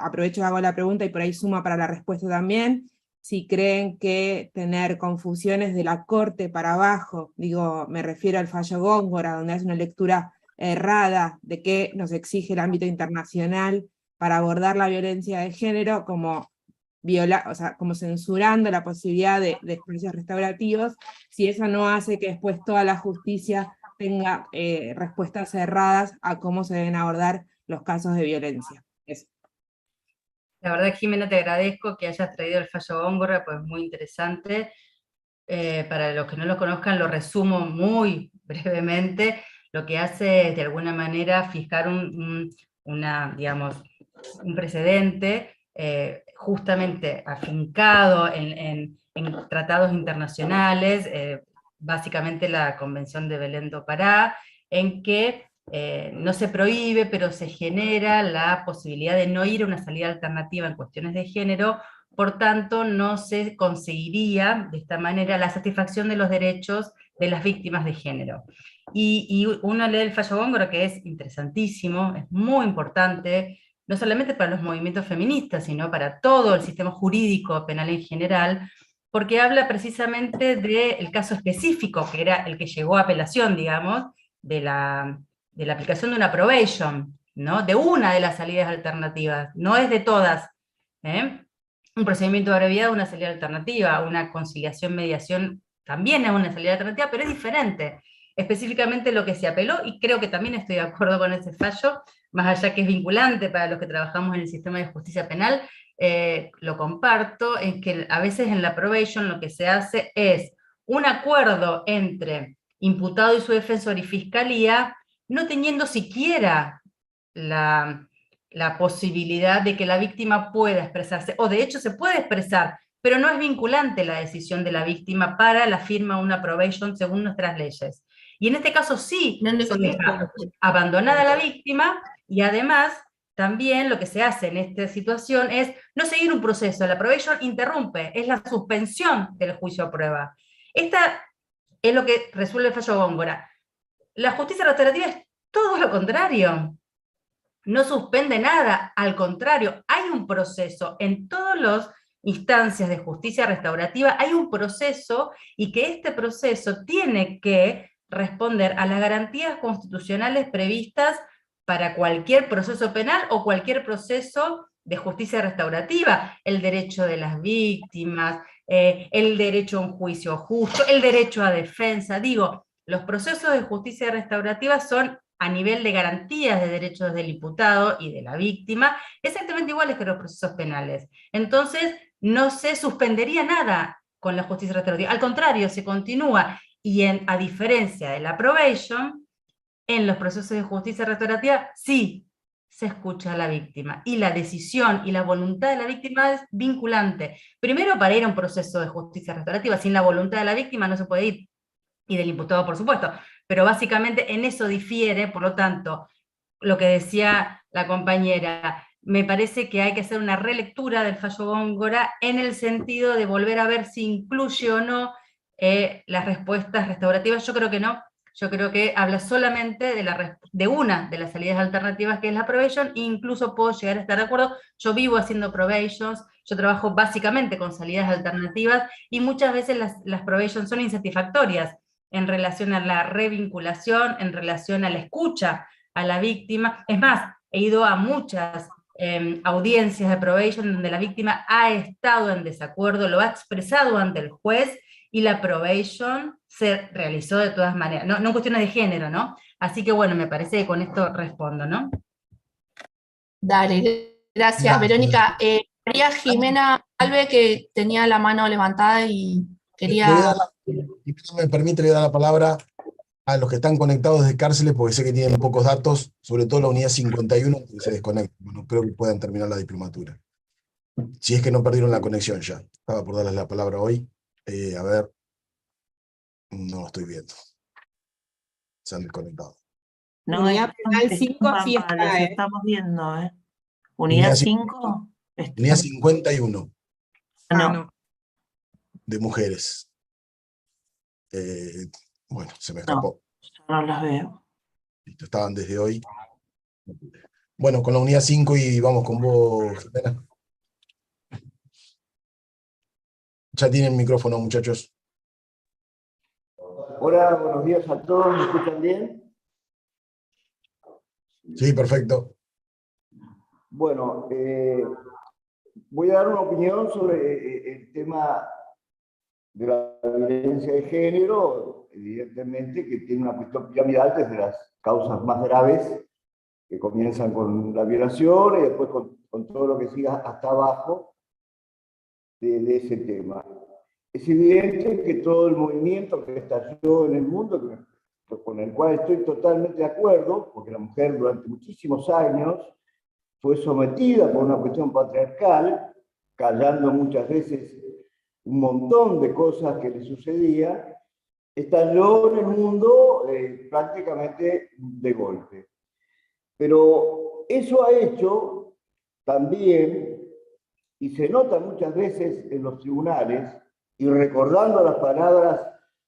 Aprovecho y hago la pregunta y por ahí suma para la respuesta también, si creen que tener confusiones de la corte para abajo, me refiero al fallo Góngora, donde hace una lectura errada de qué nos exige el ámbito internacional para abordar la violencia de género, como como censurando la posibilidad de juicios restaurativos, si eso no hace que después toda la justicia tenga respuestas cerradas a cómo se deben abordar los casos de violencia. Eso. La verdad, Jimena, te agradezco que hayas traído el fallo Góngora, pues muy interesante. Para los que no lo conozcan, lo resumo muy brevemente. Lo que hace es, de alguna manera, fijar un precedente justamente afincado en tratados internacionales, básicamente la Convención de Belém do Pará, en que no se prohíbe, pero se genera la posibilidad de no ir a una salida alternativa en cuestiones de género, por tanto no se conseguiría de esta manera la satisfacción de los derechos de las víctimas de género. Y uno lee el fallo Góngora, que es interesantísimo, es muy importante, no solamente para los movimientos feministas, sino para todo el sistema jurídico penal en general, porque habla precisamente del caso específico, que era el que llegó a apelación, digamos, de la aplicación de una probation, ¿no? De una de las salidas alternativas, no es de todas. Un procedimiento de abreviado es una salida alternativa, una conciliación, mediación también es una salida alternativa, pero es diferente. Específicamente lo que se apeló, y creo que también estoy de acuerdo con ese fallo, más allá que es vinculante para los que trabajamos en el sistema de justicia penal, lo comparto, es que a veces en la probation lo que se hace es un acuerdo entre imputado y su defensor y fiscalía, no teniendo siquiera la posibilidad de que la víctima pueda expresarse, o de hecho se puede expresar, pero no es vinculante la decisión de la víctima para la firma de una probation según nuestras leyes. Y en este caso sí, se deja abandonada la víctima, y además también lo que se hace en esta situación es no seguir un proceso, la probation interrumpe, es la suspensión del juicio a prueba. Esta es lo que resuelve el fallo Góngora. La justicia restaurativa es todo lo contrario. No suspende nada, al contrario, hay un proceso en todas las instancias de justicia restaurativa, hay un proceso, y que este proceso tiene que responder a las garantías constitucionales previstas para cualquier proceso penal o cualquier proceso de justicia restaurativa, el derecho de las víctimas, el derecho a un juicio justo, el derecho a defensa. Digo, los procesos de justicia restaurativa son a nivel de garantías de derechos del imputado y de la víctima, exactamente iguales que los procesos penales. Entonces, no se suspendería nada con la justicia restaurativa, al contrario, se continúa, y a diferencia de la probation, en los procesos de justicia restaurativa sí se escucha a la víctima, y la decisión y la voluntad de la víctima es vinculante. Primero, para ir a un proceso de justicia restaurativa, sin la voluntad de la víctima no se puede ir, y del imputado por supuesto, pero básicamente en eso difiere, por lo tanto, lo que decía la compañera, me parece que hay que hacer una relectura del fallo Góngora en el sentido de volver a ver si incluye o no las respuestas restaurativas. Yo creo que no, yo creo que habla solamente de una de las salidas alternativas, que es la probation, e incluso puedo llegar a estar de acuerdo. Yo vivo haciendo probations, yo trabajo básicamente con salidas alternativas, y muchas veces las probations son insatisfactorias en relación a la revinculación, en relación a la escucha a la víctima. Es más, he ido a muchas audiencias de probation donde la víctima ha estado en desacuerdo, lo ha expresado ante el juez, y la probation se realizó de todas maneras, no cuestiones de género, ¿no? Así que bueno, me parece que con esto respondo, ¿no? Dale, gracias, Verónica. María Jimena Alve, que tenía la mano levantada y quería... Si me permite, le voy a dar la palabra a los que están conectados desde cárceles, porque sé que tienen pocos datos, sobre todo la unidad 51, que se desconecta. No creo que puedan terminar la diplomatura. Si es que no perdieron la conexión ya. Estaba por darles la palabra hoy. A ver. No lo estoy viendo. Se han desconectado. No, Unidad penal 5 sí está, los estamos viendo, ¿eh? Unidad 5. Unidad 51. No. De mujeres. Bueno, se me escapó. No las veo. Listo, estaban desde hoy. Bueno, con la unidad 5 y vamos con vos, Jimena. Ya tienen micrófono, muchachos. Hola, buenos días a todos, ¿me escuchan bien? Sí, perfecto. Bueno, voy a dar una opinión sobre el tema de la violencia de género, evidentemente que tiene una cuestión piramidal desde las causas más graves, que comienzan con la violación y después con todo lo que siga hasta abajo de ese tema. Es evidente que todo el movimiento que estalló en el mundo, con el cual estoy totalmente de acuerdo, porque la mujer durante muchísimos años fue sometida por una cuestión patriarcal, callando muchas veces un montón de cosas que le sucedían, estalló en el mundo prácticamente de golpe. Pero eso ha hecho también y se nota muchas veces en los tribunales, y recordando las palabras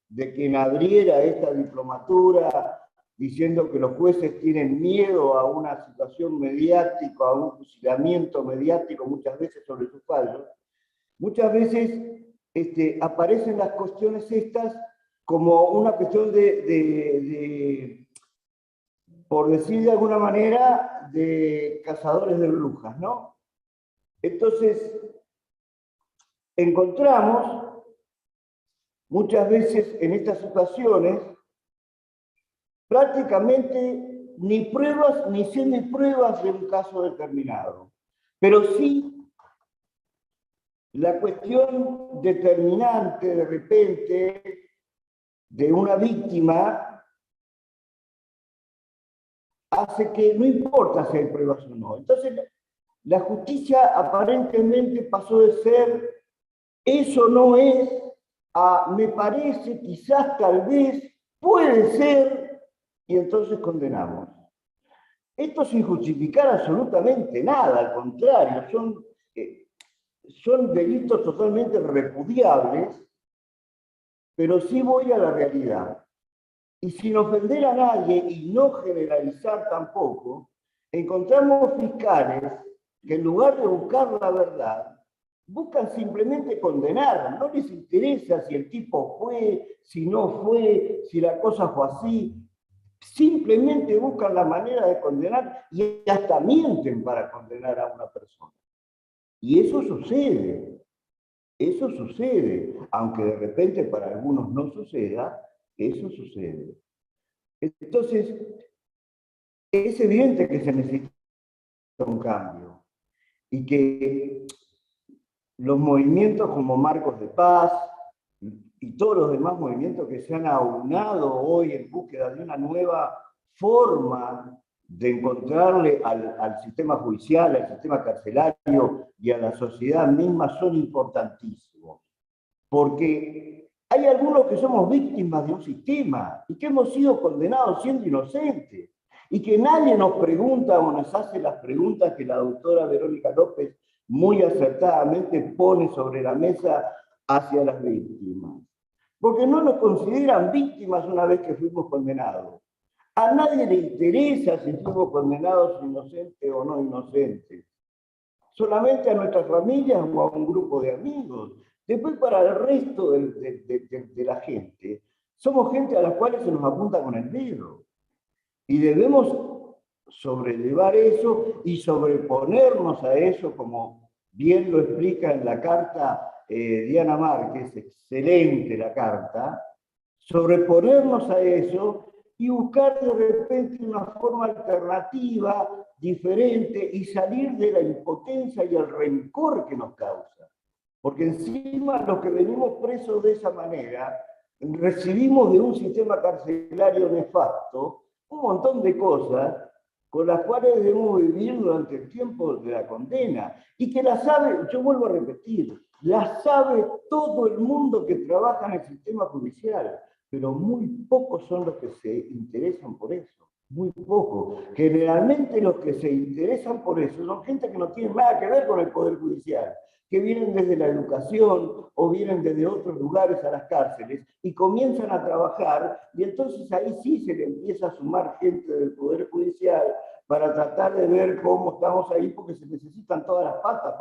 de quien abriera esta diplomatura, diciendo que los jueces tienen miedo a una situación mediática, a un fusilamiento mediático muchas veces sobre sus fallos, muchas veces aparecen las cuestiones estas como una cuestión por decir de alguna manera, de cazadores de brujas, ¿no? Entonces, encontramos muchas veces en estas situaciones prácticamente ni pruebas ni semipruebas de un caso determinado, pero sí la cuestión determinante de repente de una víctima hace que no importa si hay pruebas o no. Entonces, la justicia aparentemente pasó de ser eso no es, a me parece, quizás, tal vez, puede ser, y entonces condenamos. Esto sin justificar absolutamente nada, al contrario, son delitos totalmente repudiables, pero sí voy a la realidad. Y sin ofender a nadie y no generalizar tampoco, encontramos fiscales que en lugar de buscar la verdad, buscan simplemente condenar. No les interesa si el tipo fue, si no fue, si la cosa fue así. Simplemente buscan la manera de condenar y hasta mienten para condenar a una persona. Y eso sucede, aunque de repente para algunos no suceda, eso sucede. Entonces, es evidente que se necesita un cambio y que los movimientos como Marcos de Paz y todos los demás movimientos que se han aunado hoy en búsqueda de una nueva forma de encontrarle al sistema judicial, al sistema carcelario y a la sociedad misma son importantísimos. Porque hay algunos que somos víctimas de un sistema y que hemos sido condenados siendo inocentes y que nadie nos pregunta o nos hace las preguntas que la doctora Verónica López muy acertadamente pone sobre la mesa hacia las víctimas. Porque no nos consideran víctimas una vez que fuimos condenados. A nadie le interesa si fuimos condenados inocentes o no inocentes. Solamente a nuestras familias o a un grupo de amigos. Después para el resto de la gente, somos gente a las cuales se nos apunta con el dedo. Y debemos sobrellevar eso y sobreponernos a eso, como bien lo explica en la carta Diana Márquez, excelente la carta, sobreponernos a eso y buscar de repente una forma alternativa, diferente, y salir de la impotencia y el rencor que nos causa. Porque encima los que venimos presos de esa manera, recibimos de un sistema carcelario nefasto un montón de cosas con las cuales debemos vivir durante el tiempo de la condena. Y que la sabe, yo vuelvo a repetir, la sabe todo el mundo que trabaja en el sistema judicial, pero muy pocos son los que se interesan por eso. Muy pocos. Generalmente los que se interesan por eso son gente que no tiene nada que ver con el Poder Judicial, que vienen desde la educación o vienen desde otros lugares a las cárceles y comienzan a trabajar, y entonces ahí sí se le empieza a sumar gente del Poder Judicial para tratar de ver cómo estamos ahí, porque se necesitan todas las patas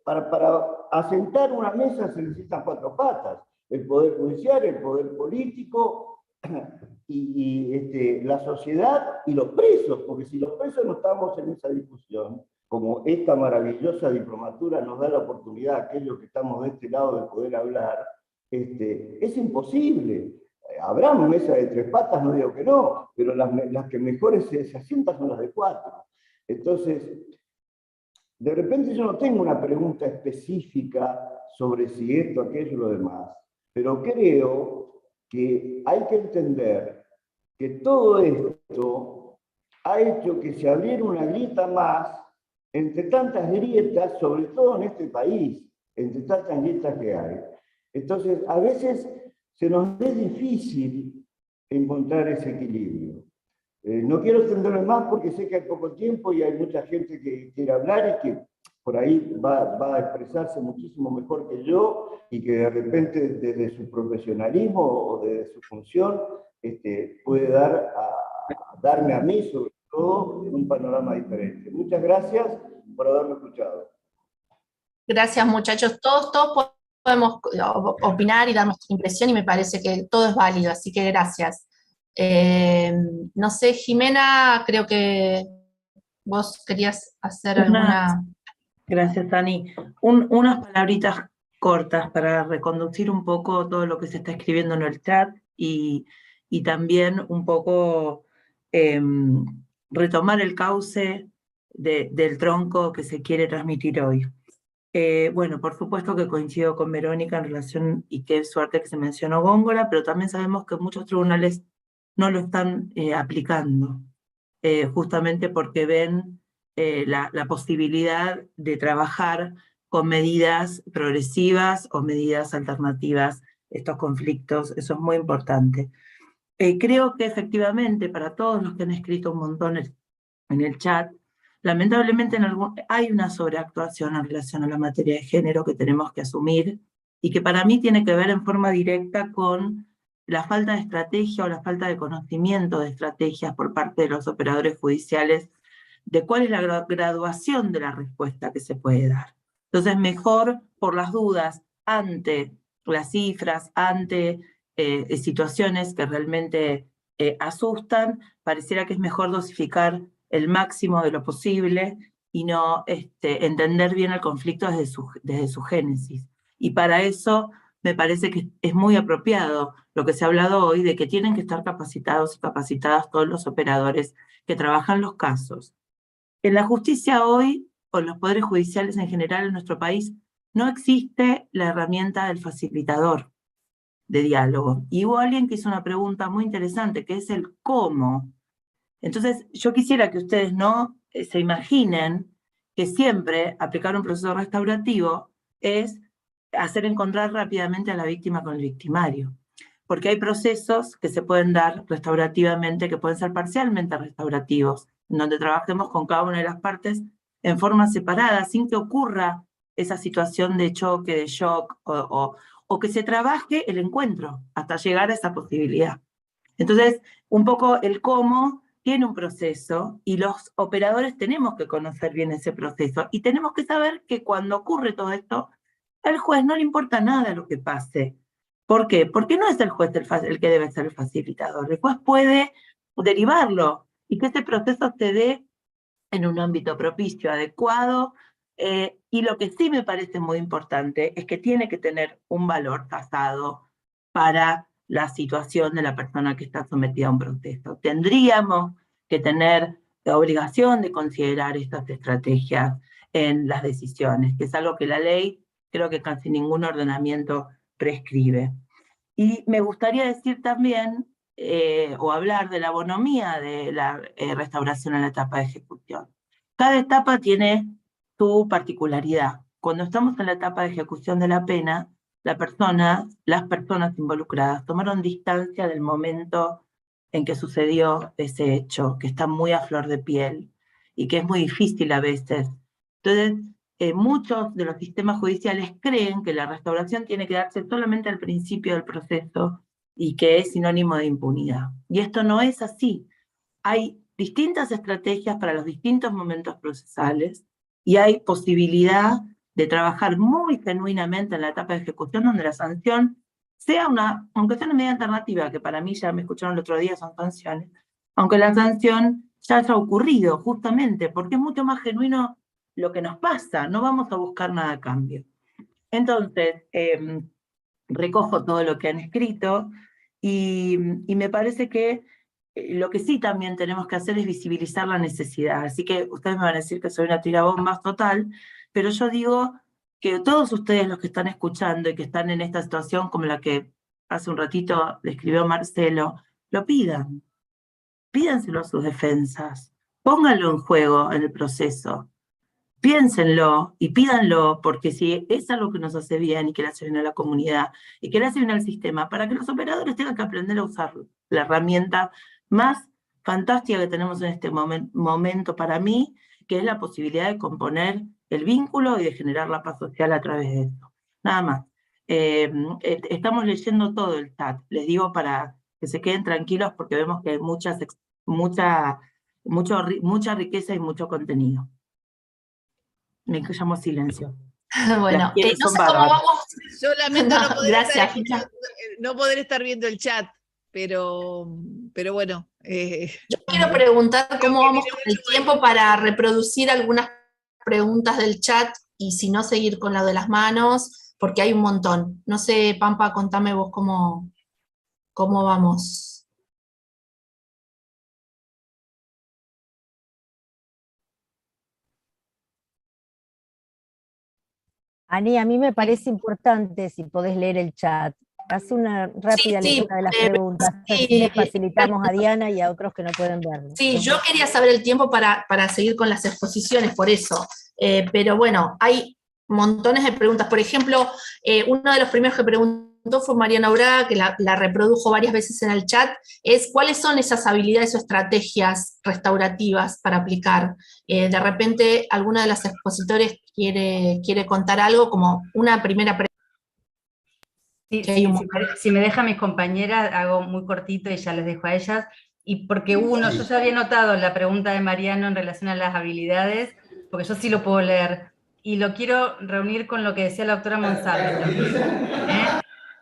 para asentar una mesa, se necesitan 4 patas: el Poder Judicial, el Poder Político y la sociedad y los presos, porque si los presos no estamos en esa discusión, como esta maravillosa diplomatura nos da la oportunidad a aquellos que estamos de este lado de poder hablar, es imposible. Habrá mesa de 3 patas, no digo que no, pero las que mejores se asientan son las de 4. Entonces, de repente yo no tengo una pregunta específica sobre si esto, aquello y lo demás, pero creo que hay que entender que todo esto ha hecho que se abriera una grieta más entre tantas grietas, sobre todo en este país, entre tantas grietas que hay. Entonces, a veces se nos es difícil encontrar ese equilibrio. No quiero extenderme más porque sé que hay poco tiempo y hay mucha gente que quiere hablar y que por ahí va a expresarse muchísimo mejor que yo y que de repente desde su profesionalismo o desde su función puede darme a mí sobre todo un panorama diferente. Muchas gracias por haberme escuchado. Gracias, muchachos. Todos podemos opinar y dar nuestra impresión y me parece que todo es válido, así que gracias. No sé, Jimena, creo que vos querías hacer alguna... Gracias, Dani. Unas palabritas cortas para reconducir un poco todo lo que se está escribiendo en el chat y también un poco retomar el cauce del tronco que se quiere transmitir hoy. Bueno, por supuesto que coincido con Verónica en relación, y qué suerte que se mencionó Góngora, pero también sabemos que muchos tribunales no lo están aplicando, justamente porque ven la posibilidad de trabajar con medidas progresivas o medidas alternativas estos conflictos. Eso es muy importante. Creo que efectivamente para todos los que han escrito un montón en el chat, lamentablemente hay una sobreactuación en relación a la materia de género que tenemos que asumir y que para mí tiene que ver en forma directa con la falta de estrategia o la falta de conocimiento de estrategias por parte de los operadores judiciales de cuál es la graduación de la respuesta que se puede dar. Entonces, mejor, por las dudas, ante las cifras, ante situaciones que realmente asustan, pareciera que es mejor dosificar el máximo de lo posible y no entender bien el conflicto desde su génesis. Y para eso me parece que es muy apropiado lo que se ha hablado hoy de que tienen que estar capacitados y capacitadas todos los operadores que trabajan los casos. En la justicia hoy, o en los poderes judiciales en general en nuestro país, no existe la herramienta del facilitador de diálogo. Y hubo alguien que hizo una pregunta muy interesante, que es el cómo. Entonces, yo quisiera que ustedes no se imaginen que siempre aplicar un proceso restaurativo es hacer encontrar rápidamente a la víctima con el victimario. Porque hay procesos que se pueden dar restaurativamente, que pueden ser parcialmente restaurativos, en donde trabajemos con cada una de las partes en forma separada, sin que ocurra esa situación de choque, de shock, o que se trabaje el encuentro hasta llegar a esa posibilidad. Entonces, un poco el cómo tiene un proceso y los operadores tenemos que conocer bien ese proceso y tenemos que saber que cuando ocurre todo esto, al juez no le importa nada lo que pase. ¿Por qué? Porque no es el juez el que debe ser el facilitador. El juez puede derivarlo y que ese proceso se dé en un ámbito propicio, adecuado, y lo que sí me parece muy importante es que tiene que tener un valor tasado para la situación de la persona que está sometida a un proceso. Tendríamos que tener la obligación de considerar estas estrategias en las decisiones, que es algo que la ley, creo que casi ningún ordenamiento prescribe. Y me gustaría decir también, o hablar de la bonomía de la restauración en la etapa de ejecución. Cada etapa tiene su particularidad. Cuando estamos en la etapa de ejecución de la pena, las personas involucradas tomaron distancia del momento en que sucedió ese hecho, que está muy a flor de piel y que es muy difícil a veces. Entonces, muchos de los sistemas judiciales creen que la restauración tiene que darse solamente al principio del proceso y que es sinónimo de impunidad. Y esto no es así. Hay distintas estrategias para los distintos momentos procesales y hay posibilidad de trabajar muy genuinamente en la etapa de ejecución donde la sanción sea aunque sea una medida alternativa, que para mí ya me escucharon el otro día, son sanciones, aunque la sanción ya haya ocurrido justamente, porque es mucho más genuino lo que nos pasa, no vamos a buscar nada a cambio. Entonces, recojo todo lo que han escrito y me parece que lo que sí también tenemos que hacer es visibilizar la necesidad. Así que ustedes me van a decir que soy una tirabombas total, pero yo digo que todos ustedes los que están escuchando y que están en esta situación como la que hace un ratito describió Marcelo, lo pidan. Pídanselo a sus defensas. Pónganlo en juego en el proceso. Piénsenlo y pídanlo, porque si es algo que nos hace bien y que le hace bien a la comunidad y que le hace bien al sistema, para que los operadores tengan que aprender a usar la herramienta más fantástica que tenemos en este momento para mí, que es la posibilidad de componer el vínculo y de generar la paz social a través de eso. Nada más. Estamos leyendo todo el chat, les digo para que se queden tranquilos porque vemos que hay mucha riqueza y mucho contenido. Me llamo silencio. Bueno, no son sé cómo bárbaras. vamos. Yo lamento No, no poder, gracias, no poder estar viendo el chat, pero bueno. Yo quiero preguntar cómo vamos con el tiempo para reproducir algunas preguntas del chat y si no seguir con la de las manos, porque hay un montón. No sé, Pampa, contame vos cómo vamos. Ani, a mí me parece importante si podés leer el chat. Haz una rápida lectura de las preguntas, así le facilitamos a Diana y a otros que no pueden verlo. Sí, yo quería saber el tiempo para seguir con las exposiciones, por eso. Pero bueno, hay montones de preguntas. Por ejemplo, uno de los primeros que preguntó fue Mariana Braga, que la reprodujo varias veces en el chat, es ¿cuáles son esas habilidades o estrategias restaurativas para aplicar? De repente, alguna de las expositores quiere contar algo como una primera pregunta. Sí, si me dejan mis compañeras, hago muy cortito y ya les dejo a ellas. Y porque yo ya había notado la pregunta de Mariano en relación a las habilidades, porque yo sí lo puedo leer, y lo quiero reunir con lo que decía la doctora Monsalve también,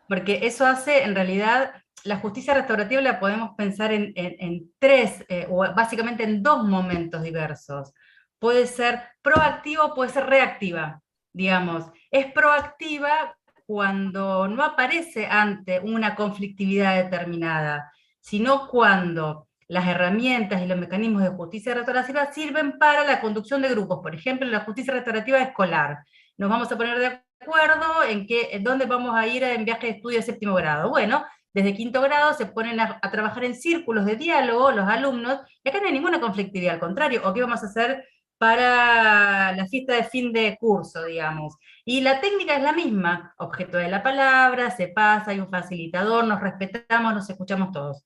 porque eso hace, en realidad, la justicia restaurativa la podemos pensar en tres, o básicamente en dos momentos diversos. Puede ser proactiva o puede ser reactiva, digamos. Es proactiva cuando no aparece ante una conflictividad determinada, sino cuando las herramientas y los mecanismos de justicia restaurativa sirven para la conducción de grupos. Por ejemplo, la justicia restaurativa escolar. Nos vamos a poner de acuerdo en dónde vamos a ir en viaje de estudio de séptimo grado. Bueno, desde quinto grado se ponen a trabajar en círculos de diálogo los alumnos, y acá no hay ninguna conflictividad, al contrario, o qué vamos a hacer para la fiesta de fin de curso, digamos. Y la técnica es la misma, objeto de la palabra, se pasa, hay un facilitador, nos respetamos, nos escuchamos todos.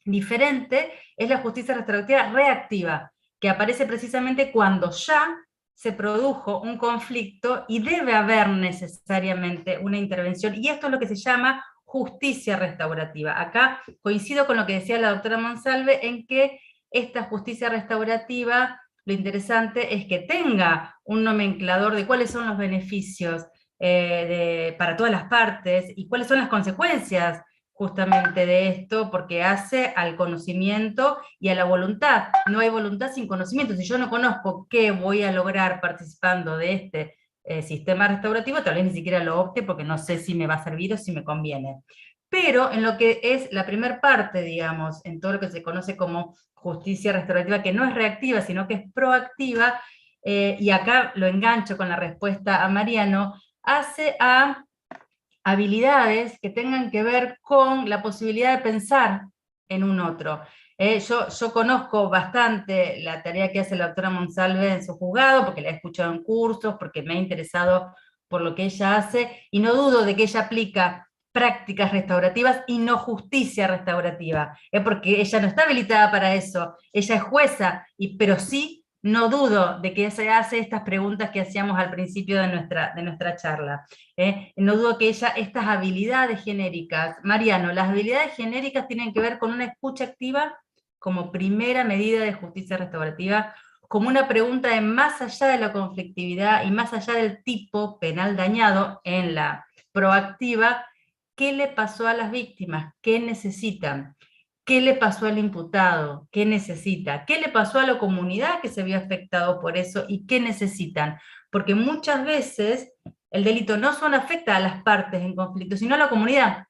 Diferente es la justicia restaurativa reactiva, que aparece precisamente cuando ya se produjo un conflicto y debe haber necesariamente una intervención, y esto es lo que se llama justicia restaurativa. Acá coincido con lo que decía la doctora Monsalve, en que esta justicia restaurativa, lo interesante es que tenga un nomenclador de cuáles son los beneficios para todas las partes, y cuáles son las consecuencias justamente de esto, porque hace al conocimiento y a la voluntad. No hay voluntad sin conocimiento. Si yo no conozco qué voy a lograr participando de este sistema restaurativo, tal vez ni siquiera lo opte porque no sé si me va a servir o si me conviene. Pero en lo que es la primera parte, digamos, en todo lo que se conoce como justicia restaurativa, que no es reactiva, sino que es proactiva, y acá lo engancho con la respuesta a Mariano, hace a habilidades que tengan que ver con la posibilidad de pensar en un otro. Yo conozco bastante la tarea que hace la doctora Monsalve en su juzgado, porque la he escuchado en cursos, porque me ha interesado por lo que ella hace, y no dudo de que ella aplica prácticas restaurativas y no justicia restaurativa, porque ella no está habilitada para eso, ella es jueza, pero sí, no dudo de que se hace estas preguntas que hacíamos al principio de nuestra charla. No dudo que estas habilidades genéricas, Mariano, las habilidades genéricas tienen que ver con una escucha activa como primera medida de justicia restaurativa, como una pregunta de más allá de la conflictividad y más allá del tipo penal dañado en la proactiva, ¿qué le pasó a las víctimas? ¿Qué necesitan? ¿Qué le pasó al imputado? ¿Qué necesita? ¿Qué le pasó a la comunidad que se vio afectado por eso? ¿Y qué necesitan? Porque muchas veces el delito no solo afecta a las partes en conflicto, sino a la comunidad.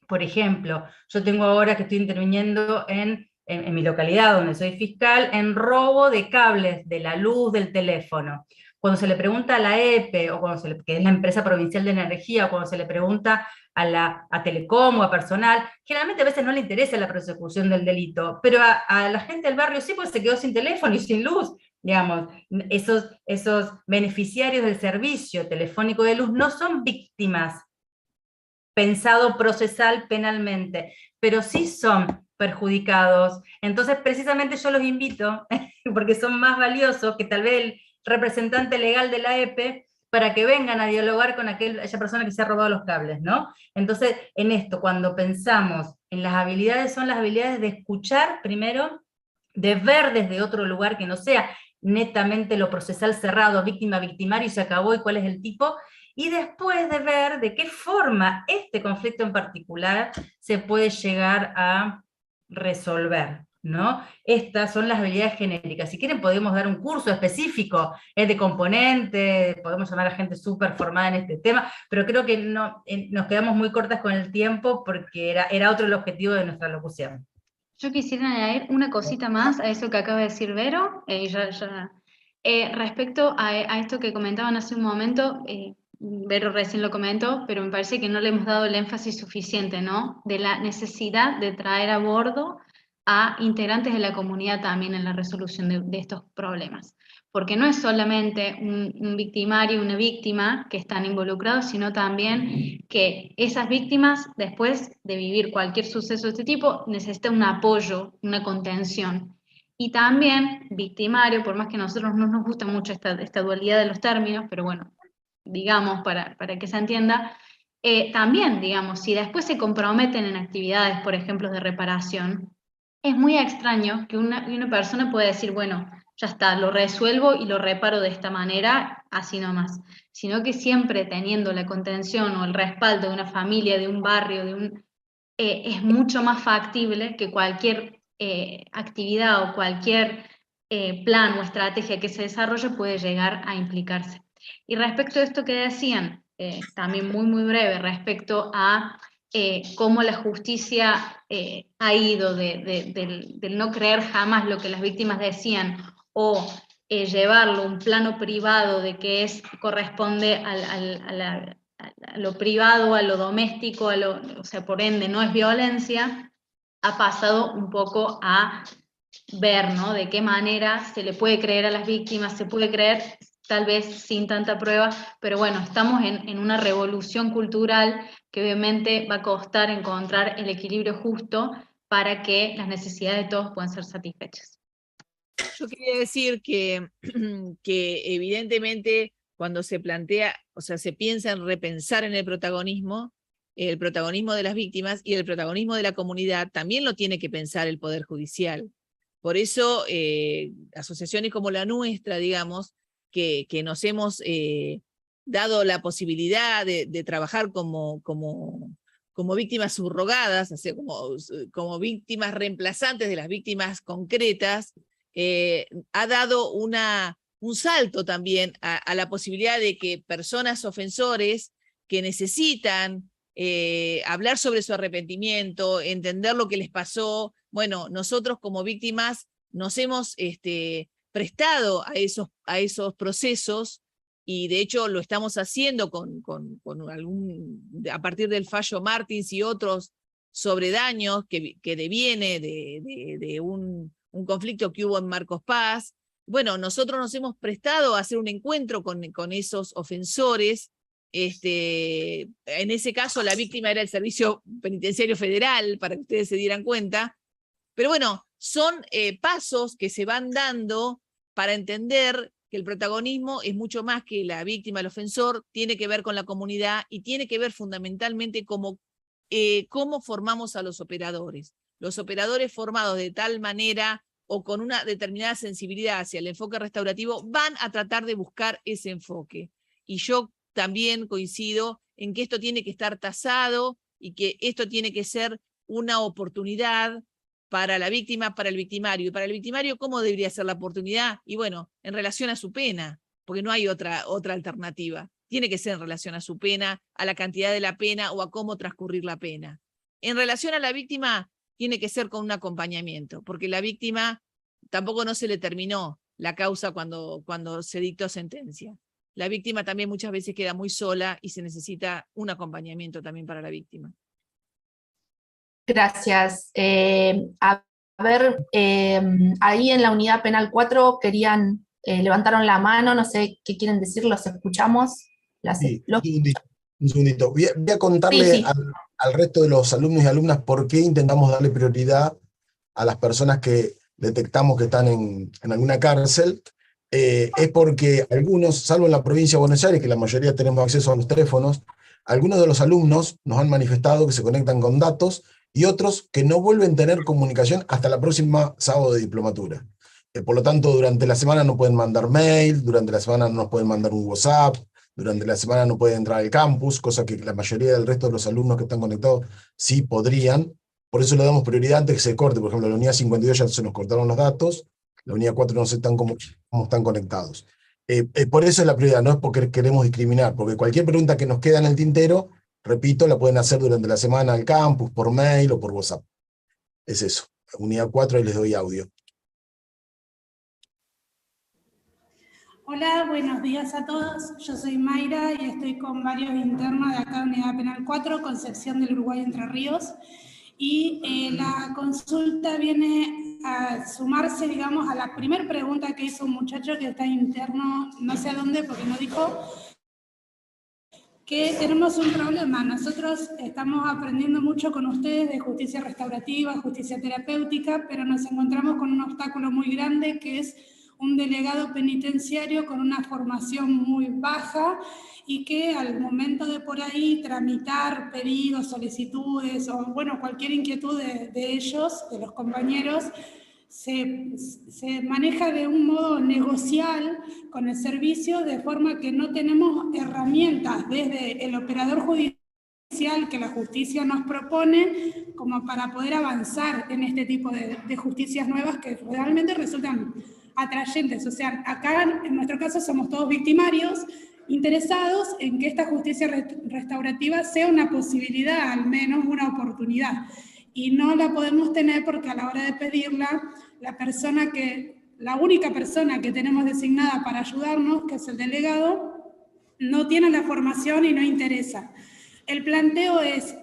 Por ejemplo, yo tengo ahora que estoy interviniendo en mi localidad, donde soy fiscal, en robo de cables, de la luz, del teléfono. Cuando se le pregunta a la EPE, o que es la empresa provincial de energía, o cuando se le pregunta a Telecom o a personal, generalmente a veces no le interesa la persecución del delito, pero a la gente del barrio sí, porque se quedó sin teléfono y sin luz, digamos. Esos beneficiarios del servicio telefónico de luz no son víctimas pensado procesal penalmente, pero sí son perjudicados. Entonces, precisamente yo los invito, porque son más valiosos que tal vez representante legal de la EPE para que vengan a dialogar con esa persona que se ha robado los cables, ¿no? Entonces, en esto, cuando pensamos en las habilidades, son las habilidades de escuchar primero, de ver desde otro lugar que no sea netamente lo procesal cerrado, víctima, victimario, y se acabó, y cuál es el tipo, y después de ver de qué forma este conflicto en particular se puede llegar a resolver, ¿no? Estas son las habilidades genéricas. Si quieren podemos dar un curso específico, es de componente, podemos llamar a gente súper formada en este tema, pero creo que no, nos quedamos muy cortas con el tiempo porque era otro el objetivo de nuestra locución. Yo quisiera añadir una cosita más a eso que acaba de decir Vero, respecto a esto que comentaban hace un momento, Vero recién lo comentó, pero me parece que no le hemos dado el énfasis suficiente, ¿no? De la necesidad de traer a bordo a integrantes de la comunidad también en la resolución de estos problemas. Porque no es solamente un victimario, una víctima que están involucrados, sino también que esas víctimas, después de vivir cualquier suceso de este tipo, necesitan un apoyo, una contención. Y también victimario, por más que a nosotros no nos gusta mucho esta dualidad de los términos, pero bueno, digamos, para que se entienda, también, digamos, si después se comprometen en actividades, por ejemplo, de reparación, es muy extraño que una persona pueda decir, bueno, ya está, lo resuelvo y lo reparo de esta manera, así nomás, sino que siempre teniendo la contención o el respaldo de una familia, de un barrio, es mucho más factible que cualquier actividad o cualquier plan o estrategia que se desarrolle puede llegar a implicarse. Y respecto a esto que decían, también muy breve, respecto a cómo la justicia ha ido del no creer jamás lo que las víctimas decían o llevarlo a un plano privado de que corresponde a lo privado, a lo doméstico, o sea, por ende no es violencia, ha pasado un poco a ver, ¿no? De qué manera se le puede creer a las víctimas, se puede creer tal vez sin tanta prueba, pero bueno, estamos en una revolución cultural que obviamente va a costar encontrar el equilibrio justo para que las necesidades de todos puedan ser satisfechas. Yo quería decir que evidentemente cuando se plantea, o sea, se piensa en repensar en el protagonismo de las víctimas y el protagonismo de la comunidad, también lo tiene que pensar el Poder Judicial. Por eso, asociaciones como la nuestra, digamos, que nos hemos dado la posibilidad de trabajar como víctimas subrogadas, o sea, como víctimas reemplazantes de las víctimas concretas, ha dado un salto también a la posibilidad de que personas ofensores que necesitan hablar sobre su arrepentimiento, entender lo que les pasó, bueno, nosotros como víctimas nos hemos prestado a esos procesos, y de hecho lo estamos haciendo a partir del fallo Martins y otros sobre daños que deviene de un conflicto que hubo en Marcos Paz. Bueno, nosotros nos hemos prestado a hacer un encuentro con esos ofensores. En ese caso la víctima era el Servicio Penitenciario Federal, para que ustedes se dieran cuenta. Pero bueno, son pasos que se van dando para entender que el protagonismo es mucho más que la víctima, el ofensor, tiene que ver con la comunidad y tiene que ver fundamentalmente cómo formamos a los operadores. Los operadores formados de tal manera o con una determinada sensibilidad hacia el enfoque restaurativo van a tratar de buscar ese enfoque. Y yo también coincido en que esto tiene que estar tasado y que esto tiene que ser una oportunidad para la víctima, para el victimario. Y para el victimario, ¿cómo debería ser la oportunidad? Y bueno, en relación a su pena, porque no hay otra alternativa. Tiene que ser en relación a su pena, a la cantidad de la pena o a cómo transcurrir la pena. En relación a la víctima, tiene que ser con un acompañamiento, porque la víctima tampoco no se le terminó la causa cuando se dictó sentencia. La víctima también muchas veces queda muy sola y se necesita un acompañamiento también para la víctima. Gracias. A ver, ahí en la unidad penal 4 levantaron la mano, no sé qué quieren decir, los escuchamos. Sí, un segundito. Voy a contarle Sí. al resto de los alumnos y alumnas por qué intentamos darle prioridad a las personas que detectamos que están en alguna cárcel. es porque algunos, salvo en la provincia de Buenos Aires, que la mayoría tenemos acceso a los teléfonos, algunos de los alumnos nos han manifestado que se conectan con datos y otros que no vuelven a tener comunicación hasta la próxima sábado de diplomatura. Por lo tanto, durante la semana no pueden mandar mail, durante la semana no nos pueden mandar un WhatsApp, durante la semana no pueden entrar al campus, cosa que la mayoría del resto de los alumnos que están conectados sí podrían. Por eso le damos prioridad antes que se corte. Por ejemplo, la unidad 52 ya se nos cortaron los datos, la unidad 4 no sé cómo están conectados. Por eso es la prioridad, no es porque queremos discriminar, porque cualquier pregunta que nos queda en el tintero, repito, la pueden hacer durante la semana al campus, por mail o por WhatsApp. Es eso. Unidad 4, ahí les doy audio. Hola, buenos días a todos. Yo soy Mayra y estoy con varios internos de acá de Unidad Penal 4, Concepción del Uruguay, Entre Ríos. Y la consulta viene a sumarse, digamos, a la primera pregunta que hizo un muchacho que está interno, no sé a dónde, porque no dijo, que tenemos un problema. Nosotros estamos aprendiendo mucho con ustedes de justicia restaurativa, justicia terapéutica, pero nos encontramos con un obstáculo muy grande que es un delegado penitenciario con una formación muy baja y que al momento de por ahí tramitar pedidos, solicitudes o bueno, cualquier inquietud de ellos, de los compañeros, se maneja de un modo negocial con el servicio, de forma que no tenemos herramientas desde el operador judicial que la justicia nos propone como para poder avanzar en este tipo de justicias nuevas que realmente resultan atrayentes. O sea, acá en nuestro caso somos todos victimarios interesados en que esta justicia restaurativa sea una posibilidad, al menos una oportunidad. Y no la podemos tener porque a la hora de pedirla, la única persona que tenemos designada para ayudarnos, que es el delegado, no tiene la formación y no interesa. El planteo es,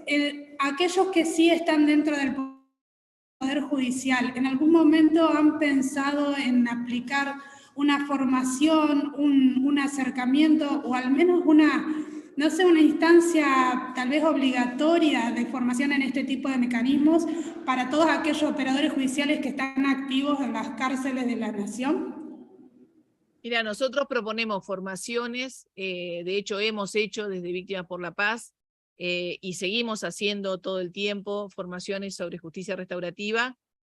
aquellos que sí están dentro del Poder Judicial, ¿en algún momento han pensado en aplicar una formación, un acercamiento o al menos una instancia tal vez obligatoria de formación en este tipo de mecanismos para todos aquellos operadores judiciales que están activos en las cárceles de la nación? Mira, nosotros proponemos formaciones, de hecho hemos hecho desde Víctimas por la Paz, y seguimos haciendo todo el tiempo formaciones sobre justicia restaurativa,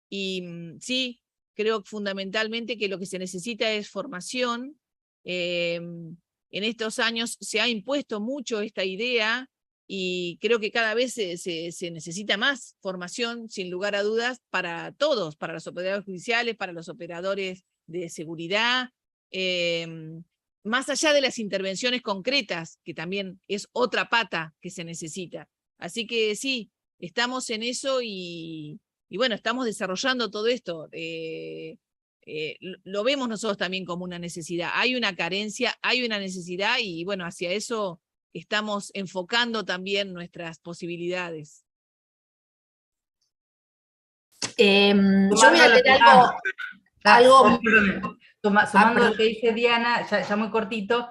y sí, creo fundamentalmente que lo que se necesita es formación. En estos años se ha impuesto mucho esta idea, y creo que cada vez se necesita más formación, sin lugar a dudas, para todos, para los operadores judiciales, para los operadores de seguridad, más allá de las intervenciones concretas, que también es otra pata que se necesita. Así que sí, estamos en eso y bueno, estamos desarrollando todo esto. Lo vemos nosotros también como una necesidad. Hay una carencia, hay una necesidad y bueno, hacia eso estamos enfocando también nuestras posibilidades. Yo voy a leer algo Sumando lo que dice Diana, ya muy cortito,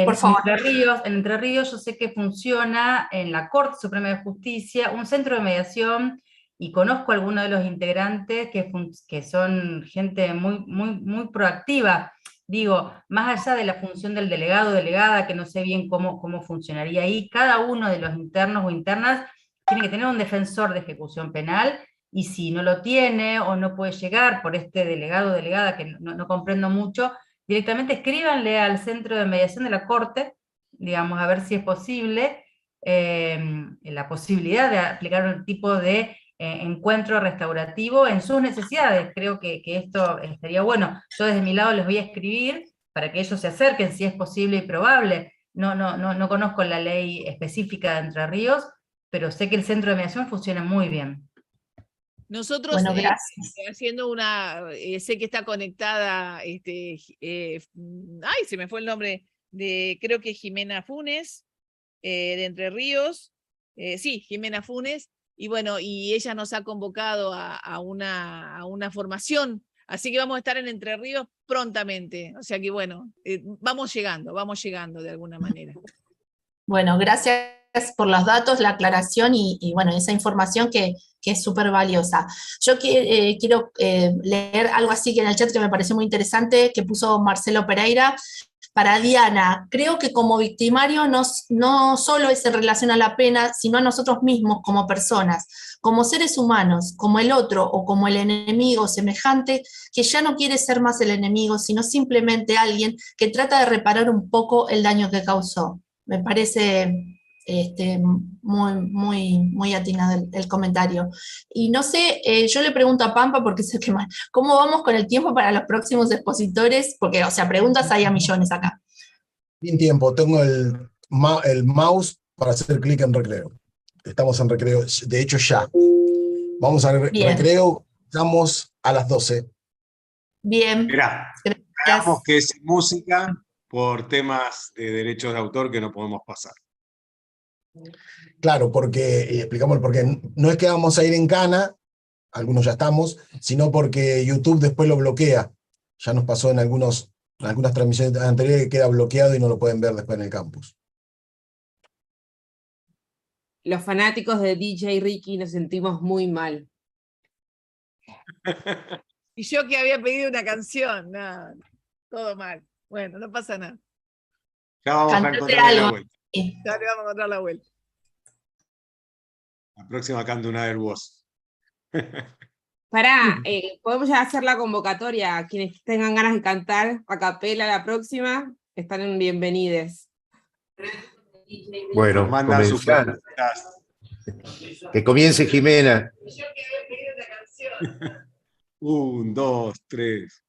por favor. En Entre Ríos yo sé que funciona en la Corte Suprema de Justicia un centro de mediación, y conozco a algunos de los integrantes que son gente muy proactiva. Digo, más allá de la función del delegado o delegada, que no sé bien cómo funcionaría ahí, cada uno de los internos o internas tiene que tener un defensor de ejecución penal, y si no lo tiene o no puede llegar por este delegado o delegada, que no comprendo mucho, directamente escríbanle al centro de mediación de la Corte, digamos, a ver si es posible, la posibilidad de aplicar un tipo de encuentro restaurativo en sus necesidades. Creo que esto estaría bueno. Yo desde mi lado les voy a escribir para que ellos se acerquen, si es posible y probable. No conozco la ley específica de Entre Ríos, pero sé que el centro de mediación funciona muy bien. Nosotros, bueno, gracias. Haciendo sé que está conectada, se me fue el nombre, creo que Jimena Funes, de Entre Ríos, sí, Jimena Funes, y bueno, y ella nos ha convocado a una formación, así que vamos a estar en Entre Ríos prontamente, o sea que bueno, vamos llegando de alguna manera. Bueno, gracias por los datos, la aclaración y bueno, esa información que que es súper valiosa. Yo quiero leer algo así que en el chat que me pareció muy interesante, que puso Marcelo Pereira. Para Diana, creo que como victimario no solo es en relación a la pena, sino a nosotros mismos como personas, como seres humanos, como el otro o como el enemigo semejante, que ya no quiere ser más el enemigo, sino simplemente alguien que trata de reparar un poco el daño que causó. Me parece muy atinado el comentario. Y no sé, yo le pregunto a Pampa, porque sé que ¿cómo vamos con el tiempo para los próximos expositores? Porque, o sea, preguntas hay a millones acá. Sin tiempo, tengo el mouse para hacer clic en recreo. Estamos en recreo, de hecho ya. Vamos a recreo, estamos a las 12. Bien. Mirá, veamos que es música por temas de derechos de autor que no podemos pasar. Claro, porque, y explicamos el porqué, no es que vamos a ir en cana, algunos ya estamos, sino porque YouTube después lo bloquea. Ya nos pasó en algunas transmisiones anteriores que queda bloqueado y no lo pueden ver después en el campus. Los fanáticos de DJ Ricky nos sentimos muy mal. Y yo que había pedido una canción, nada, todo mal. Bueno, no pasa nada. Ya vamos a encontrar la vuelta. Ya le vamos a encontrar la vuelta. La próxima canto una Airbus. Pará, podemos ya hacer la convocatoria. Quienes tengan ganas de cantar a capela la próxima, están bienvenidos. Bueno, Mandan sus comenzar. preguntas. Que comience Jimena. 1, 2, 3.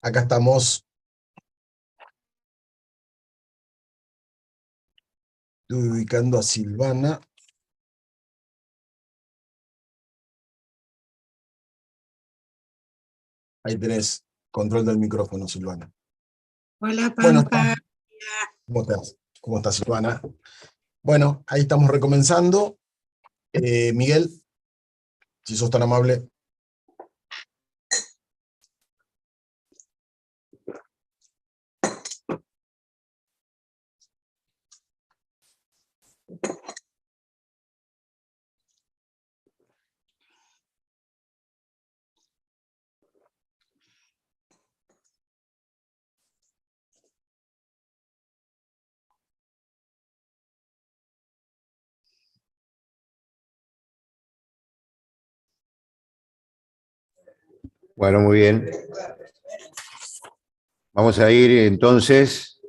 Acá estamos. Estoy ubicando a Silvana. Ahí tenés control del micrófono, Silvana. Hola, Bueno, Pampa. ¿cómo estás? ¿Cómo estás, Silvana? Bueno, ahí estamos recomenzando. Miguel, si sos tan amable. Bueno, muy bien. Vamos a ir entonces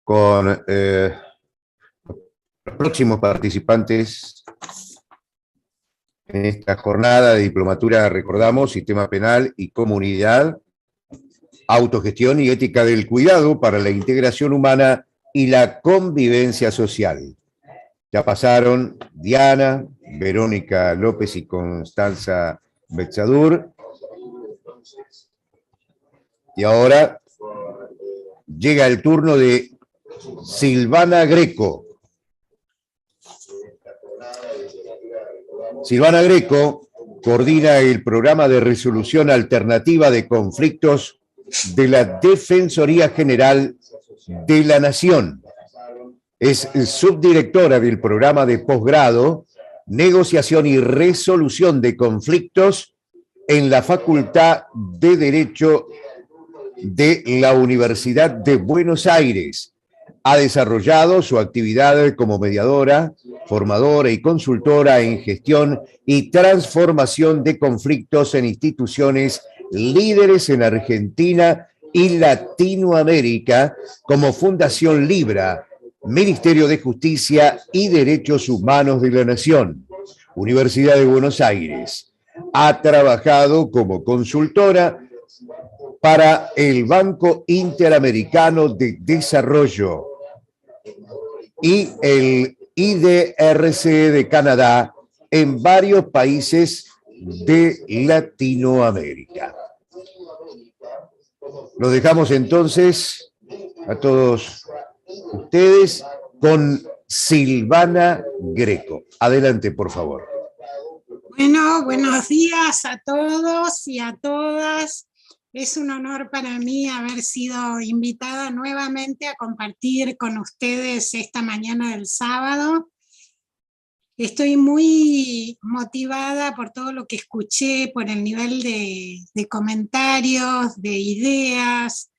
con los próximos participantes en esta jornada de diplomatura, recordamos, Sistema Penal y Comunidad, Autogestión y Ética del Cuidado para la Integración Humana y la Convivencia Social. Ya pasaron Diana, Verónica López y Constanza Betzadur. Y ahora llega el turno de Silvana Greco. Silvana Greco coordina el programa de resolución alternativa de conflictos de la Defensoría General de la Nación. Es subdirectora del programa de posgrado, negociación y resolución de conflictos en la Facultad de Derecho de la Universidad de Buenos Aires. Ha desarrollado su actividad como mediadora, formadora y consultora en gestión y transformación de conflictos en instituciones líderes en Argentina y Latinoamérica, como Fundación Libra, Ministerio de Justicia y Derechos Humanos de la Nación, Universidad de Buenos Aires. Ha trabajado como consultora para el Banco Interamericano de Desarrollo y el IDRC de Canadá en varios países de Latinoamérica. Los dejamos entonces a todos ustedes con Silvana Greco. Adelante, por favor. Bueno, buenos días a todos y a todas. Es un honor para mí haber sido invitada nuevamente a compartir con ustedes esta mañana del sábado. Estoy muy motivada por todo lo que escuché, por el nivel de comentarios, de ideas,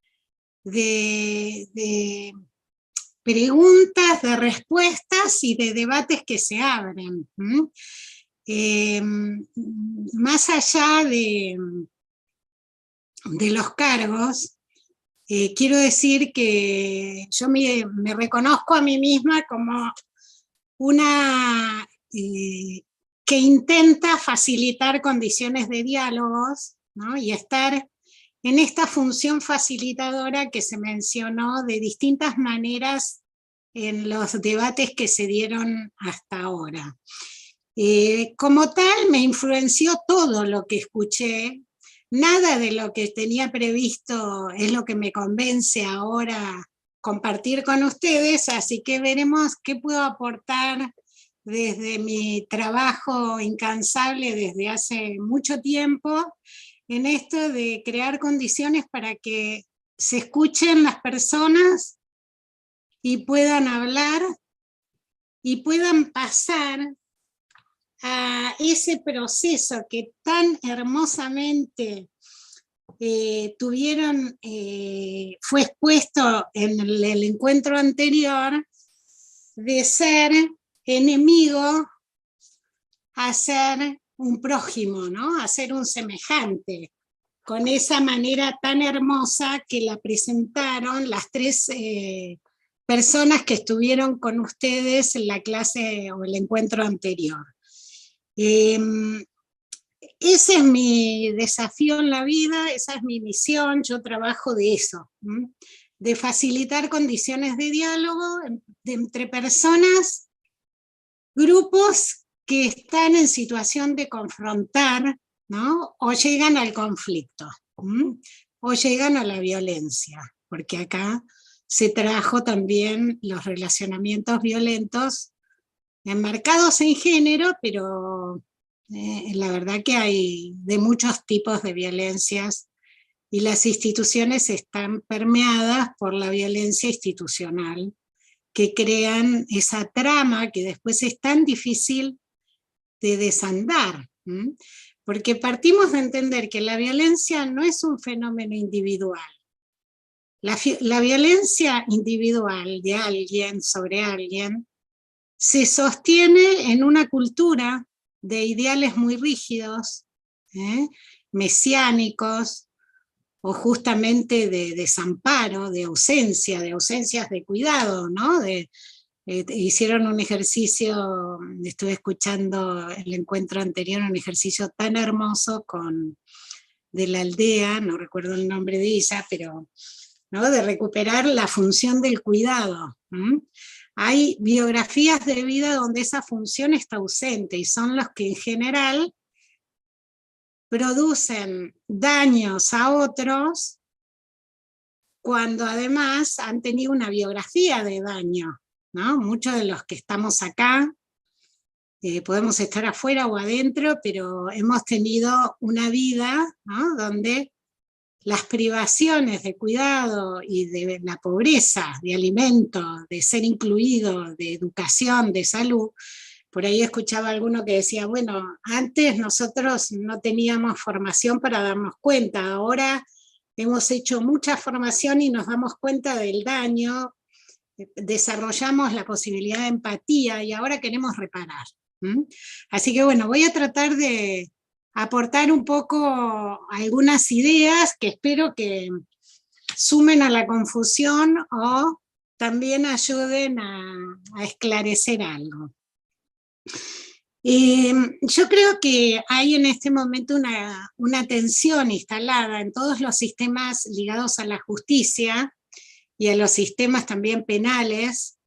de preguntas, de respuestas y de debates que se abren. Más allá de los cargos, quiero decir que yo me reconozco a mí misma como una que intenta facilitar condiciones de diálogos, ¿no? Y estar en esta función facilitadora que se mencionó de distintas maneras en los debates que se dieron hasta ahora. Como tal, me influenció todo lo que escuché. Nada de lo que tenía previsto es lo que me convence ahora compartir con ustedes, así que veremos qué puedo aportar desde mi trabajo incansable desde hace mucho tiempo en esto de crear condiciones para que se escuchen las personas y puedan hablar y puedan pasar a ese proceso que tan hermosamente fue expuesto en el encuentro anterior, de ser enemigo a ser un prójimo, ¿no? A ser un semejante, con esa manera tan hermosa que la presentaron las tres personas que estuvieron con ustedes en la clase o el encuentro anterior. ese es mi desafío en la vida, esa es mi misión, yo trabajo de eso, de facilitar condiciones de diálogo entre personas, grupos que están en situación de confrontar, ¿no? O llegan al conflicto, o llegan a la violencia, porque acá se trajo también los relacionamientos violentos enmarcados en género, pero la verdad que hay de muchos tipos de violencias y las instituciones están permeadas por la violencia institucional, que crean esa trama que después es tan difícil de desandar, porque partimos de entender que la violencia no es un fenómeno individual. La violencia individual de alguien sobre alguien se sostiene en una cultura de ideales muy rígidos, mesiánicos, o justamente de desamparo, de ausencias de cuidado, ¿no? Hicieron un ejercicio, estuve escuchando el encuentro anterior, un ejercicio tan hermoso de la aldea, no recuerdo el nombre de ella, pero ¿no? De recuperar la función del cuidado. Hay biografías de vida donde esa función está ausente y son los que en general producen daños a otros cuando además han tenido una biografía de daño, ¿no? Muchos de los que estamos acá, podemos estar afuera o adentro, pero hemos tenido una vida, ¿no? Donde las privaciones de cuidado y de la pobreza, de alimento, de ser incluido, de educación, de salud. Por ahí escuchaba a alguno que decía, bueno, antes nosotros no teníamos formación para darnos cuenta, ahora hemos hecho mucha formación y nos damos cuenta del daño, desarrollamos la posibilidad de empatía y ahora queremos reparar. Así que bueno, voy a tratar de aportar un poco algunas ideas que espero que sumen a la confusión o también ayuden a esclarecer algo. Yo creo que hay en este momento una tensión instalada en todos los sistemas ligados a la justicia y a los sistemas también penales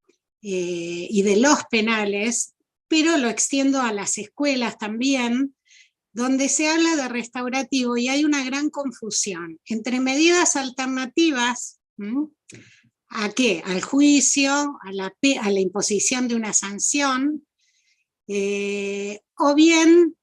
y de los penales, pero lo extiendo a las escuelas también, donde se habla de restaurativo y hay una gran confusión entre medidas alternativas, ¿a qué? Al juicio, a la imposición de una sanción, o bien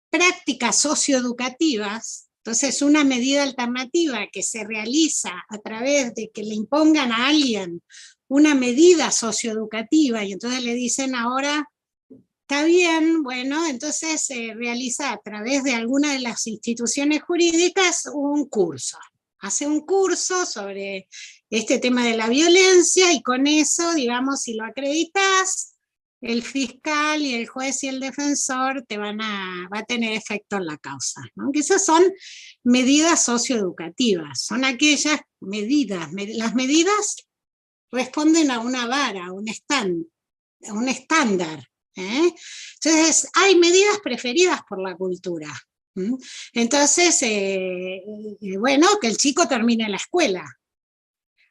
prácticas socioeducativas. Entonces una medida alternativa que se realiza a través de que le impongan a alguien una medida socioeducativa y entonces le dicen ahora está bien, bueno, entonces se realiza a través de alguna de las instituciones jurídicas un curso. Hace un curso sobre este tema de la violencia y con eso, digamos, si lo acreditas, el fiscal y el juez y el defensor va a tener efecto en la causa, ¿no? Que esas son medidas socioeducativas, son aquellas medidas, las medidas responden a una vara, a un estándar. Entonces hay medidas preferidas por la cultura. Entonces, bueno, que el chico termine la escuela.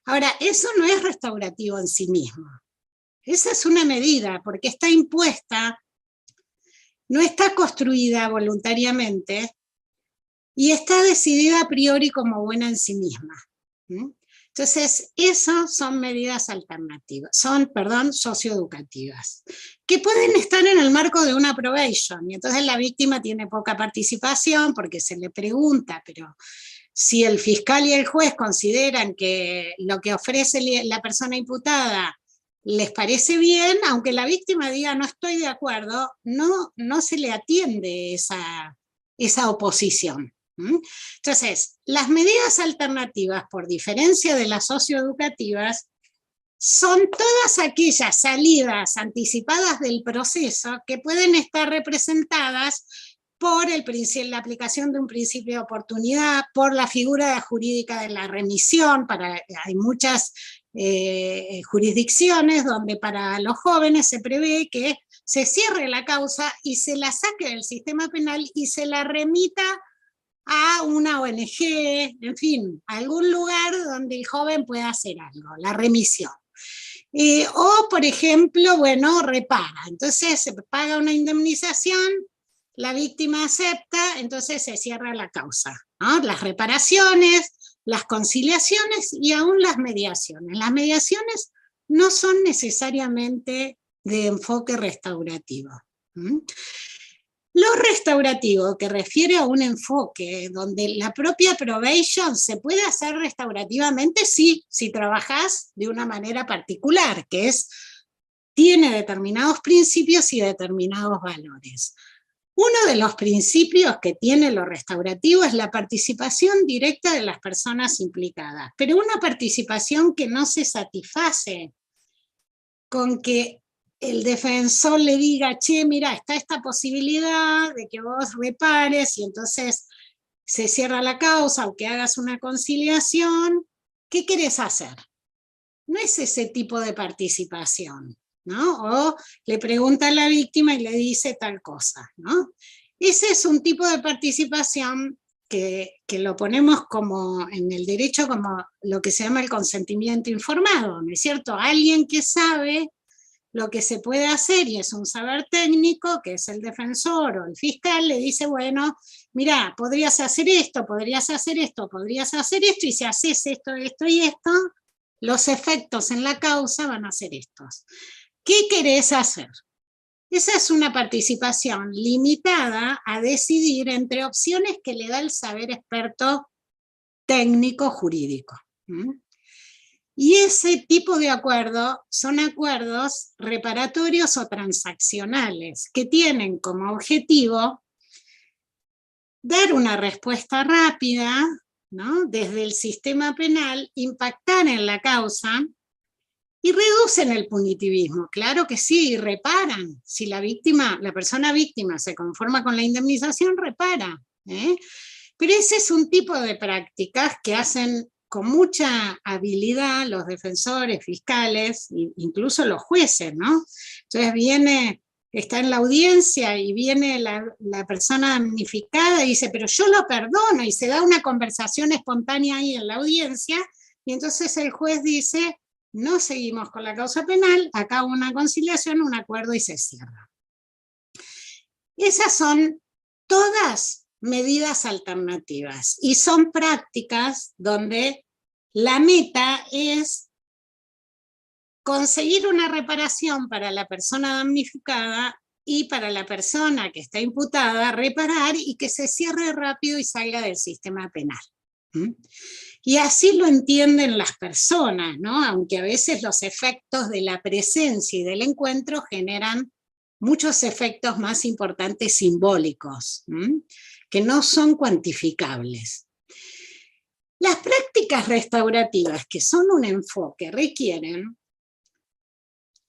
Ahora, eso no es restaurativo en sí mismo. Esa es una medida, porque está impuesta, no está construida voluntariamente, y está decidida a priori como buena en sí misma. Entonces, eso son medidas alternativas, socioeducativas, que pueden estar en el marco de una probation, y entonces la víctima tiene poca participación porque se le pregunta, pero si el fiscal y el juez consideran que lo que ofrece la persona imputada les parece bien, aunque la víctima diga no estoy de acuerdo, no se le atiende esa oposición. Entonces, las medidas alternativas, por diferencia de las socioeducativas, son todas aquellas salidas anticipadas del proceso que pueden estar representadas por la aplicación de un principio de oportunidad, por la figura jurídica de la remisión. Hay muchas jurisdicciones donde para los jóvenes se prevé que se cierre la causa y se la saque del sistema penal y se la remita a una ONG, en fin, a algún lugar donde el joven pueda hacer algo, la remisión. O, por ejemplo, bueno, repara. Entonces se paga una indemnización, la víctima acepta, entonces se cierra la causa, ¿no? Las reparaciones, las conciliaciones y aún las mediaciones. Las mediaciones no son necesariamente de enfoque restaurativo. Lo restaurativo, que refiere a un enfoque donde la propia probation se puede hacer restaurativamente, sí, si trabajás de una manera particular, que es, tiene determinados principios y determinados valores. Uno de los principios que tiene lo restaurativo es la participación directa de las personas implicadas, pero una participación que no se satisface con que el defensor le diga, che, mira, está esta posibilidad de que vos repares y entonces se cierra la causa o que hagas una conciliación, ¿qué querés hacer? No es ese tipo de participación, ¿no? O le pregunta a la víctima y le dice tal cosa, ¿no? Ese es un tipo de participación que lo ponemos como en el derecho como lo que se llama el consentimiento informado, ¿no es cierto? Alguien que sabe lo que se puede hacer y es un saber técnico, que es el defensor o el fiscal, le dice, bueno, mira, podrías hacer esto, podrías hacer esto, podrías hacer esto, y si haces esto, esto y esto, los efectos en la causa van a ser estos. ¿Qué querés hacer? Esa es una participación limitada a decidir entre opciones que le da el saber experto técnico jurídico. Y ese tipo de acuerdo son acuerdos reparatorios o transaccionales que tienen como objetivo dar una respuesta rápida, ¿no? Desde el sistema penal, impactar en la causa y reducen el punitivismo. Claro que sí, y reparan. Si la persona víctima se conforma con la indemnización, repara. Pero ese es un tipo de prácticas que hacen con mucha habilidad los defensores, fiscales, incluso los jueces, ¿no? Entonces está en la audiencia y viene la persona damnificada y dice, pero yo lo perdono, y se da una conversación espontánea ahí en la audiencia, y entonces el juez dice, no seguimos con la causa penal, acá una conciliación, un acuerdo y se cierra. Esas son todas medidas alternativas y son prácticas donde la meta es conseguir una reparación para la persona damnificada y para la persona que está imputada, reparar y que se cierre rápido y salga del sistema penal. Y así lo entienden las personas, ¿no? Aunque a veces los efectos de la presencia y del encuentro generan muchos efectos más importantes simbólicos, que no son cuantificables. Las prácticas restaurativas, que son un enfoque, requieren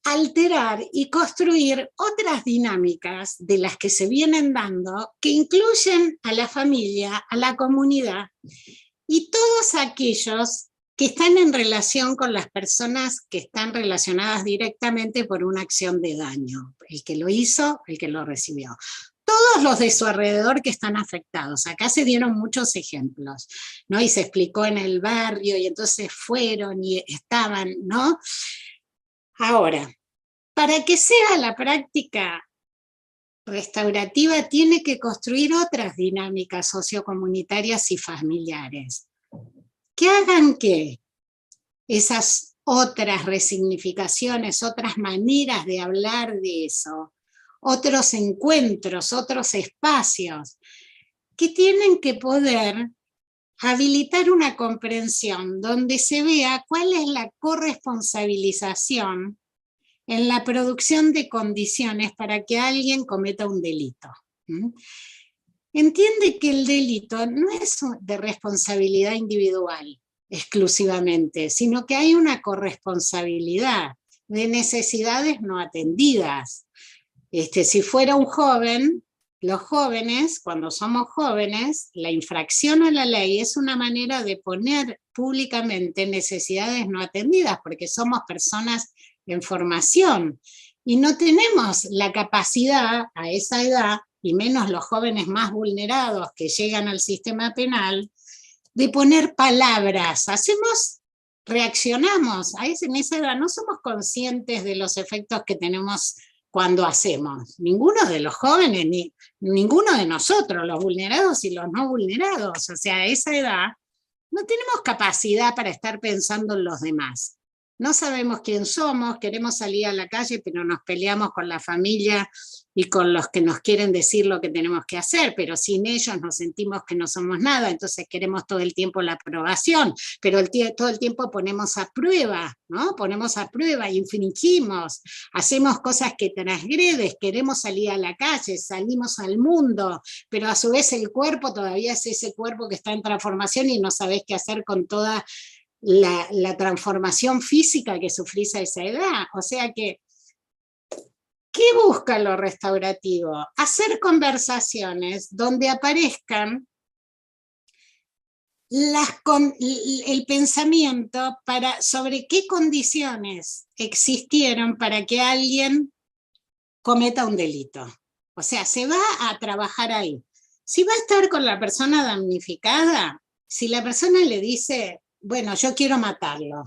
alterar y construir otras dinámicas de las que se vienen dando, que incluyen a la familia, a la comunidad, y todos aquellos que están en relación con las personas que están relacionadas directamente por una acción de daño. El que lo hizo, el que lo recibió. Todos los de su alrededor que están afectados. Acá se dieron muchos ejemplos, ¿no? Y se explicó en el barrio, y entonces fueron y estaban, ¿no? Ahora, para que sea la práctica restaurativa, tiene que construir otras dinámicas sociocomunitarias y familiares. Que hagan que esas otras resignificaciones, otras maneras de hablar de eso, otros encuentros, otros espacios, que tienen que poder habilitar una comprensión donde se vea cuál es la corresponsabilización en la producción de condiciones para que alguien cometa un delito. Entiende que el delito no es de responsabilidad individual exclusivamente, sino que hay una corresponsabilidad de necesidades no atendidas. Si fuera un joven, los jóvenes, cuando somos jóvenes, la infracción a la ley es una manera de poner públicamente necesidades no atendidas, porque somos personas en formación. y no tenemos la capacidad a esa edad, y menos los jóvenes más vulnerados que llegan al sistema penal, de poner palabras. Reaccionamos, en esa edad no somos conscientes de los efectos que tenemos cuando hacemos. Ninguno de los jóvenes, ni ninguno de nosotros, los vulnerados y los no vulnerados. O sea, a esa edad no tenemos capacidad para estar pensando en los demás. No sabemos quién somos, queremos salir a la calle, pero nos peleamos con la familia y con los que nos quieren decir lo que tenemos que hacer, pero sin ellos nos sentimos que no somos nada, entonces queremos todo el tiempo la aprobación, pero todo el tiempo ponemos a prueba, ¿no? Ponemos a prueba, infringimos, hacemos cosas que transgredes, queremos salir a la calle, salimos al mundo, pero a su vez el cuerpo todavía es ese cuerpo que está en transformación y no sabés qué hacer con toda la transformación física que sufrís a esa edad. O sea que, ¿qué busca lo restaurativo? Hacer conversaciones donde aparezcan el pensamiento sobre qué condiciones existieron para que alguien cometa un delito. O sea, se va a trabajar ahí. Si va a estar con la persona damnificada, si la persona le dice, bueno, yo quiero matarlo,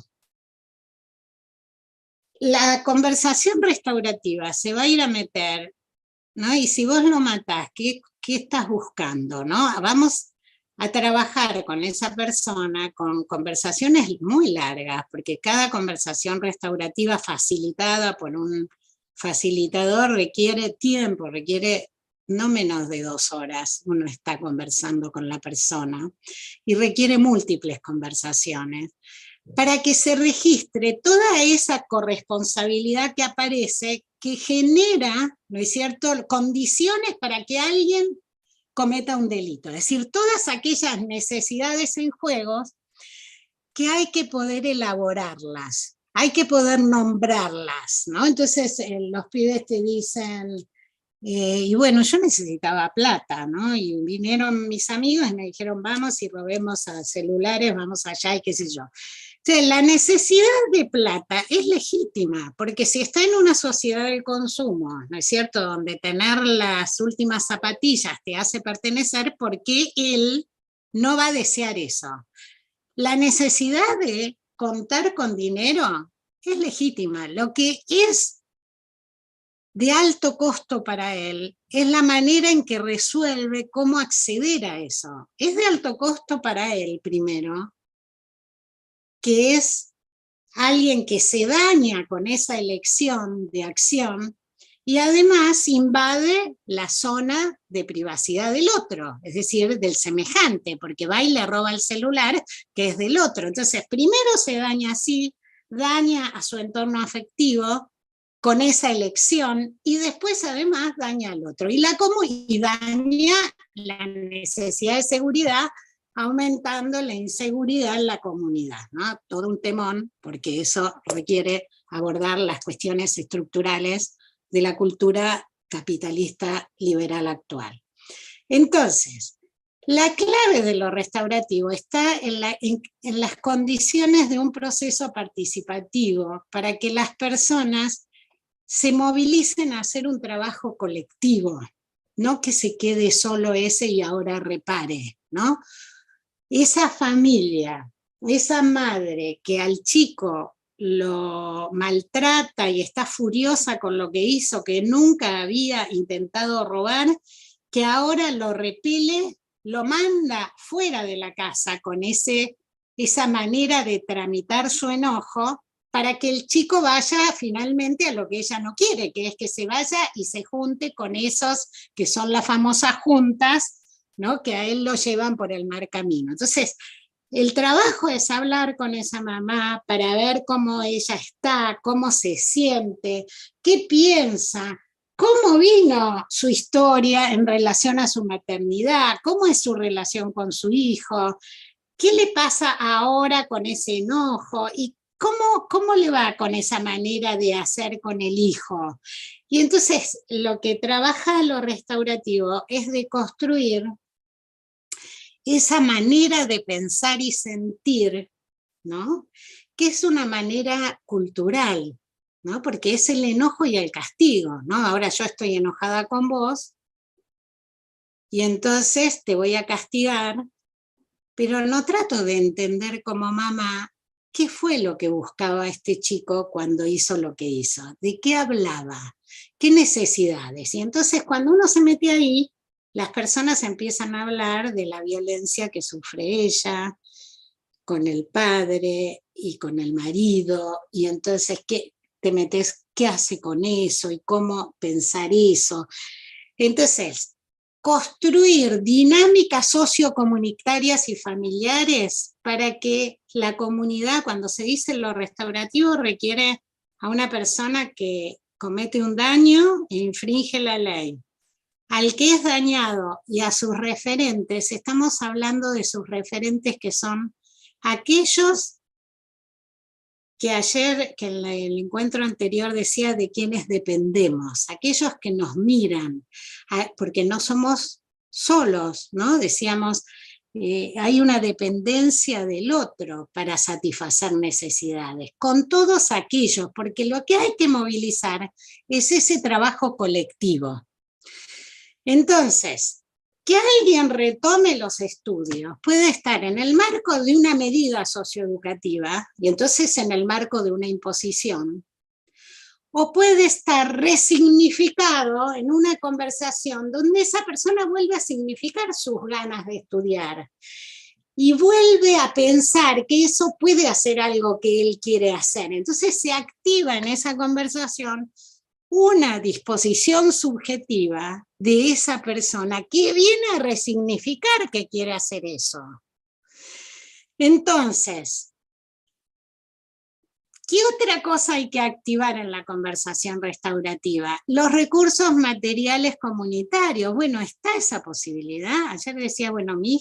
la conversación restaurativa se va a ir a meter, ¿no? Y si vos lo matás, ¿qué estás buscando, ¿no? Vamos a trabajar con esa persona con conversaciones muy largas, porque cada conversación restaurativa facilitada por un facilitador requiere tiempo, requiere no menos de 2 horas, uno está conversando con la persona, y requiere múltiples conversaciones, para que se registre toda esa corresponsabilidad que aparece, que genera, ¿no es cierto?, condiciones para que alguien cometa un delito. Es decir, todas aquellas necesidades en juego que hay que poder elaborarlas, hay que poder nombrarlas, ¿no? Entonces los pibes te dicen, y bueno, yo necesitaba plata, ¿no? Y vinieron mis amigos y me dijeron, vamos y robemos a celulares, vamos allá y qué sé yo. Entonces, la necesidad de plata es legítima, porque si está en una sociedad de consumo, ¿no es cierto?, donde tener las últimas zapatillas te hace pertenecer, ¿por qué él no va a desear eso? La necesidad de contar con dinero es legítima. Lo que es de alto costo para él es la manera en que resuelve cómo acceder a eso. Es de alto costo para él, primero, que es alguien que se daña con esa elección de acción y además invade la zona de privacidad del otro, es decir, del semejante, porque va y le roba el celular que es del otro. Entonces, primero se daña así, daña a su entorno afectivo con esa elección, y después además daña al otro. Y daña la necesidad de seguridad, aumentando la inseguridad en la comunidad, ¿no? Todo un temón, porque eso requiere abordar las cuestiones estructurales de la cultura capitalista liberal actual. Entonces, la clave de lo restaurativo está en las condiciones de un proceso participativo para que las personas se movilicen a hacer un trabajo colectivo, no que se quede solo ese y ahora repare, ¿no? Esa familia, esa madre que al chico lo maltrata y está furiosa con lo que hizo, que nunca había intentado robar, que ahora lo repele, lo manda fuera de la casa con esa manera de tramitar su enojo, para que el chico vaya finalmente a lo que ella no quiere, que es que se vaya y se junte con esos que son las famosas juntas, ¿no?, que a él lo llevan por el mal camino. Entonces, el trabajo es hablar con esa mamá para ver cómo ella está, cómo se siente, qué piensa, cómo vino su historia en relación a su maternidad, cómo es su relación con su hijo, qué le pasa ahora con ese enojo y ¿cómo le va con esa manera de hacer con el hijo? Y entonces lo que trabaja lo restaurativo es de construir esa manera de pensar y sentir, ¿no?, que es una manera cultural, ¿no? Porque es el enojo y el castigo, ¿no? Ahora yo estoy enojada con vos, y entonces te voy a castigar, pero no trato de entender como mamá qué fue lo que buscaba este chico cuando hizo lo que hizo, de qué hablaba, qué necesidades. Y entonces cuando uno se mete ahí, las personas empiezan a hablar de la violencia que sufre ella, con el padre y con el marido, y entonces ¿qué te metes? ¿Qué hace con eso? ¿Y cómo pensar eso? Entonces, construir dinámicas sociocomunitarias y familiares para que la comunidad, cuando se dice lo restaurativo, requiere a una persona que comete un daño e infringe la ley. Al que es dañado y a sus referentes, estamos hablando de sus referentes que son aquellos que ayer, que en el encuentro anterior decía de quienes dependemos, aquellos que nos miran, porque no somos solos, ¿no? Decíamos, hay una dependencia del otro para satisfacer necesidades, con todos aquellos, porque lo que hay que movilizar es ese trabajo colectivo. Entonces, que alguien retome los estudios puede estar en el marco de una medida socioeducativa, y entonces en el marco de una imposición, o puede estar resignificado en una conversación donde esa persona vuelve a significar sus ganas de estudiar, y vuelve a pensar que eso puede hacer algo que él quiere hacer. Entonces se activa en esa conversación una disposición subjetiva de esa persona que viene a resignificar que quiere hacer eso. Entonces, ¿qué otra cosa hay que activar en la conversación restaurativa? Los recursos materiales comunitarios. Bueno, está esa posibilidad. Ayer decía, bueno, a mi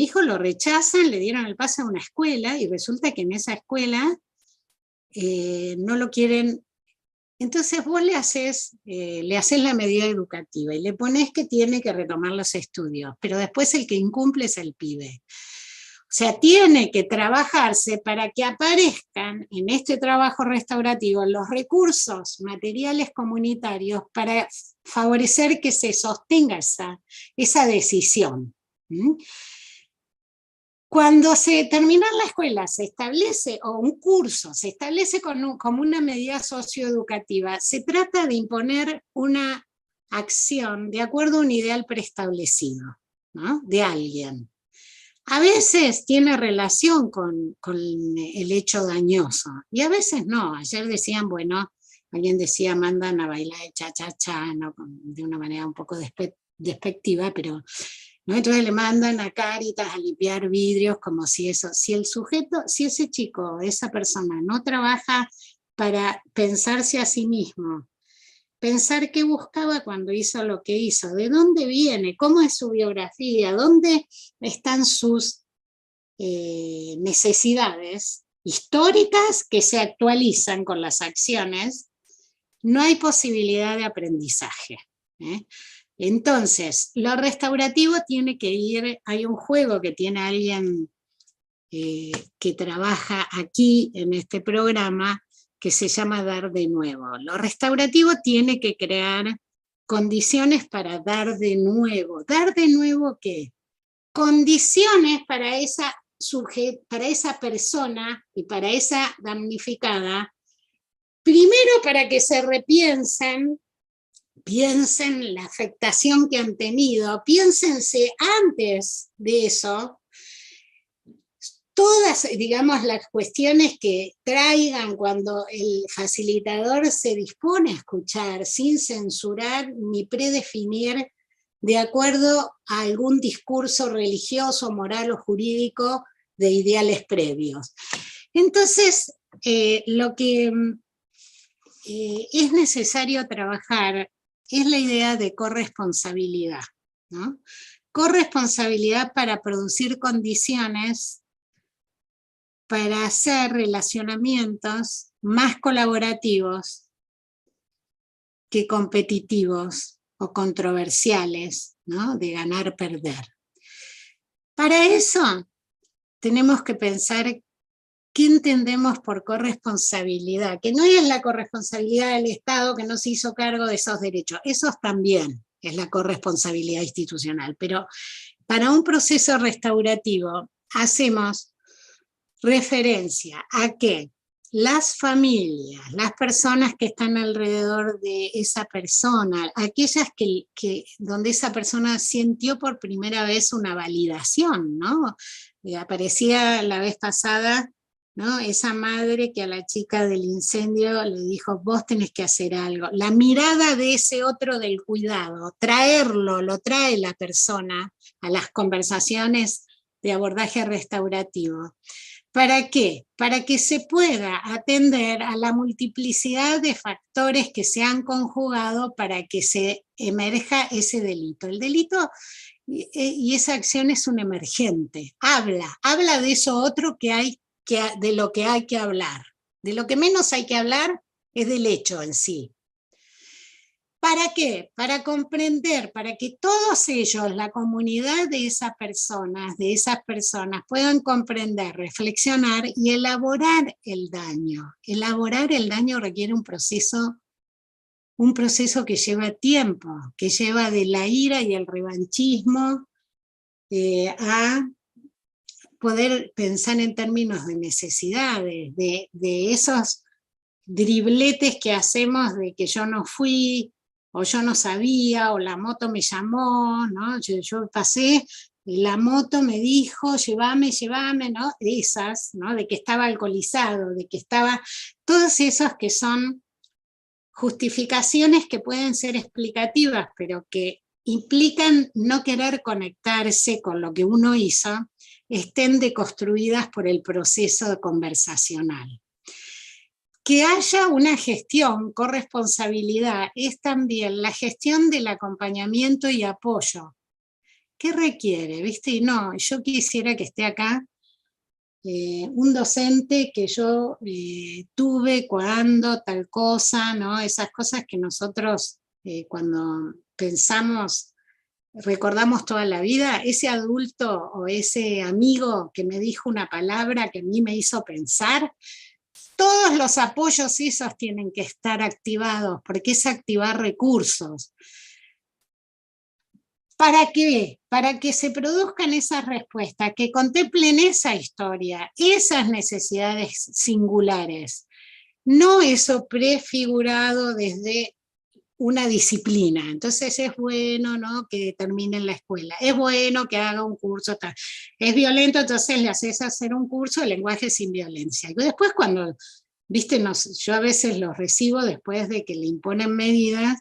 hijo lo rechazan, le dieron el pase a una escuela, y resulta que en esa escuela no lo quieren. Entonces vos le haces la medida educativa y le pones que tiene que retomar los estudios, pero después el que incumple es el pibe. O sea, tiene que trabajarse para que aparezcan en este trabajo restaurativo los recursos materiales comunitarios para favorecer que se sostenga esa decisión. Cuando se termina la escuela, se establece, o un curso, se establece como una medida socioeducativa, se trata de imponer una acción de acuerdo a un ideal preestablecido, ¿no? De alguien. A veces tiene relación con el hecho dañoso, y a veces no. Ayer decían, bueno, alguien decía, mandan a bailar el cha-cha-cha, ¿no? De una manera un poco despectiva, pero... ¿no? Entonces le mandan a Cáritas a limpiar vidrios, como si eso, si ese chico, esa persona no trabaja para pensarse a sí mismo, pensar qué buscaba cuando hizo lo que hizo, de dónde viene, cómo es su biografía, dónde están sus necesidades históricas que se actualizan con las acciones, no hay posibilidad de aprendizaje. Entonces, lo restaurativo tiene que ir, hay un juego que tiene alguien que trabaja aquí en este programa, que se llama Dar de Nuevo. Lo restaurativo tiene que crear condiciones para dar de nuevo. ¿Dar de nuevo qué? Condiciones para esa persona y para esa damnificada, primero para que se repiensen, piensen la afectación que han tenido, piénsense antes de eso, todas, digamos, las cuestiones que traigan cuando el facilitador se dispone a escuchar, sin censurar ni predefinir de acuerdo a algún discurso religioso, moral o jurídico de ideales previos. Entonces, lo que es necesario trabajar es la idea de corresponsabilidad, ¿no? Corresponsabilidad para producir condiciones para hacer relacionamientos más colaborativos que competitivos o controversiales, ¿no? De ganar-perder. Para eso tenemos que pensar ¿qué entendemos por corresponsabilidad? Que no es la corresponsabilidad del Estado que no se hizo cargo de esos derechos, esos también es la corresponsabilidad institucional, pero para un proceso restaurativo hacemos referencia a que las familias, las personas que están alrededor de esa persona, aquellas donde esa persona sintió por primera vez una validación, ¿no? Aparecía la vez pasada, ¿no? Esa madre que a la chica del incendio le dijo, vos tenés que hacer algo. La mirada de ese otro del cuidado, lo trae la persona a las conversaciones de abordaje restaurativo. ¿Para qué? Para que se pueda atender a la multiplicidad de factores que se han conjugado para que se emerja ese delito. El delito y esa acción es un emergente, habla de eso otro de lo que hay que hablar. De lo que menos hay que hablar es del hecho en sí. ¿Para qué? Para comprender, para que todos ellos, la comunidad de esas personas puedan comprender, reflexionar y elaborar el daño. Elaborar el daño requiere un proceso que lleva tiempo, que lleva de la ira y el revanchismo a poder pensar en términos de necesidades, de esos dribletes que hacemos de que yo no fui, o yo no sabía, o la moto me llamó, ¿no? Yo pasé, y la moto me dijo, llévame, ¿no? Esas, ¿no? De que estaba alcoholizado, de que estaba... Todos esos que son justificaciones que pueden ser explicativas, pero que implican no querer conectarse con lo que uno hizo, estén deconstruidas por el proceso conversacional. Que haya una gestión, corresponsabilidad, es también la gestión del acompañamiento y apoyo. ¿Qué requiere? ¿Viste? Y no, yo quisiera que esté acá un docente que yo tuve cuando tal cosa, ¿no? Esas cosas que nosotros cuando pensamos, recordamos toda la vida, ese adulto o ese amigo que me dijo una palabra que a mí me hizo pensar. Todos los apoyos esos tienen que estar activados, porque es activar recursos. ¿Para qué? Para que se produzcan esas respuestas, que contemplen esa historia, esas necesidades singulares. No eso prefigurado desde una disciplina. Entonces es bueno, ¿no?, que termine en la escuela, es bueno que haga un curso, tal. Es violento, entonces le haces hacer un curso de lenguaje sin violencia. Y después cuando, viste, yo a veces los recibo después de que le imponen medidas,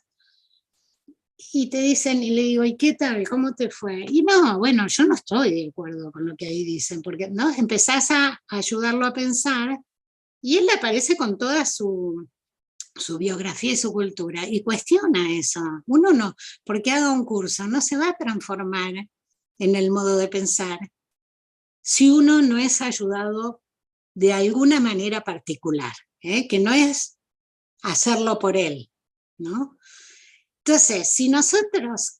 y te dicen, y le digo, ¿y qué tal? ¿Cómo te fue? Y no, bueno, yo no estoy de acuerdo con lo que ahí dicen, porque ¿no? Empezás a ayudarlo a pensar, y él aparece con toda su biografía y su cultura, y cuestiona eso. Uno no, porque haga un curso, no se va a transformar en el modo de pensar si uno no es ayudado de alguna manera particular, que no es hacerlo por él, ¿no? Entonces, si nosotros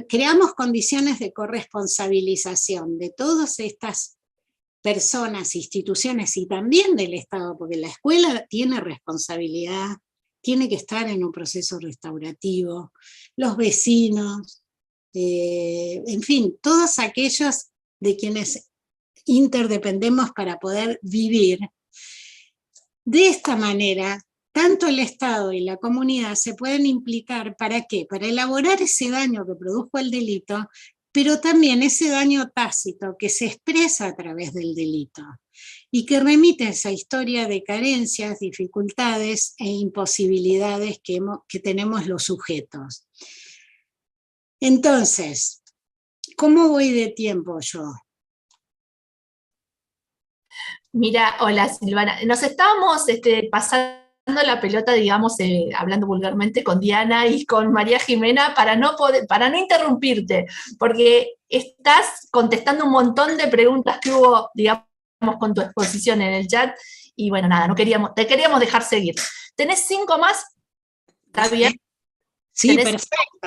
creamos condiciones de corresponsabilización de todas estas personas, instituciones y también del Estado, porque la escuela tiene responsabilidad, tiene que estar en un proceso restaurativo, los vecinos, en fin, todos aquellos de quienes interdependemos para poder vivir. De esta manera, tanto el Estado y la comunidad se pueden implicar, ¿para qué? Para elaborar ese daño que produjo el delito, pero también ese daño tácito que se expresa a través del delito y que remite a esa historia de carencias, dificultades e imposibilidades que tenemos los sujetos. Entonces, ¿cómo voy de tiempo yo? Mira, hola Silvana, nos estábamos pasando la pelota, digamos, hablando vulgarmente con Diana y con María Jimena para no interrumpirte, porque estás contestando un montón de preguntas que hubo, digamos, con tu exposición en el chat, y bueno, nada, te queríamos dejar seguir. ¿Tenés 5 más? ¿Está bien? Sí,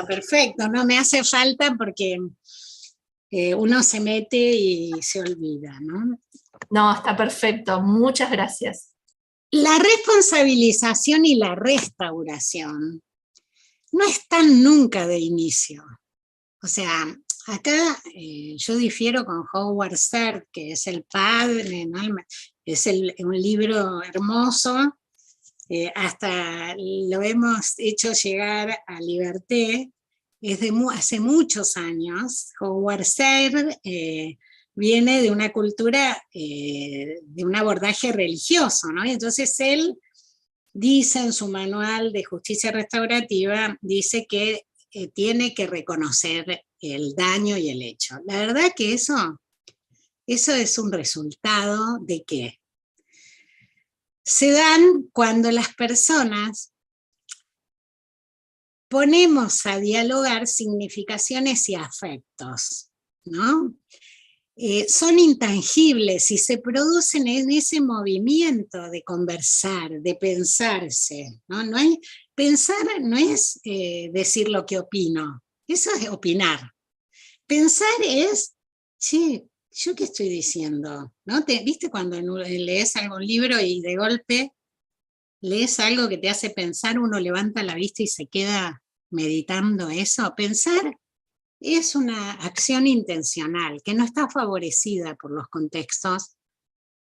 perfecto, no me hace falta porque uno se mete y se olvida, ¿no? No, está perfecto, muchas gracias. La responsabilización y la restauración no están nunca de inicio. O sea, acá yo difiero con Howard Stern, que es el padre, ¿no? Es un libro hermoso, hasta lo hemos hecho llegar a Liberté, es de hace muchos años. Howard Stern viene de una cultura, de un abordaje religioso, ¿no? Y entonces él dice en su manual de justicia restaurativa, dice que tiene que reconocer el daño y el hecho. La verdad que eso es un resultado de que se dan cuando las personas ponemos a dialogar significaciones y afectos, ¿no? Son intangibles y se producen en ese movimiento de conversar, de pensarse, ¿no? Pensar no es decir lo que opino, eso es opinar. Pensar es, che, ¿yo qué estoy diciendo? ¿No? ¿Viste cuando lees algún libro y de golpe lees algo que te hace pensar, uno levanta la vista y se queda meditando eso? Pensar es una acción intencional que no está favorecida por los contextos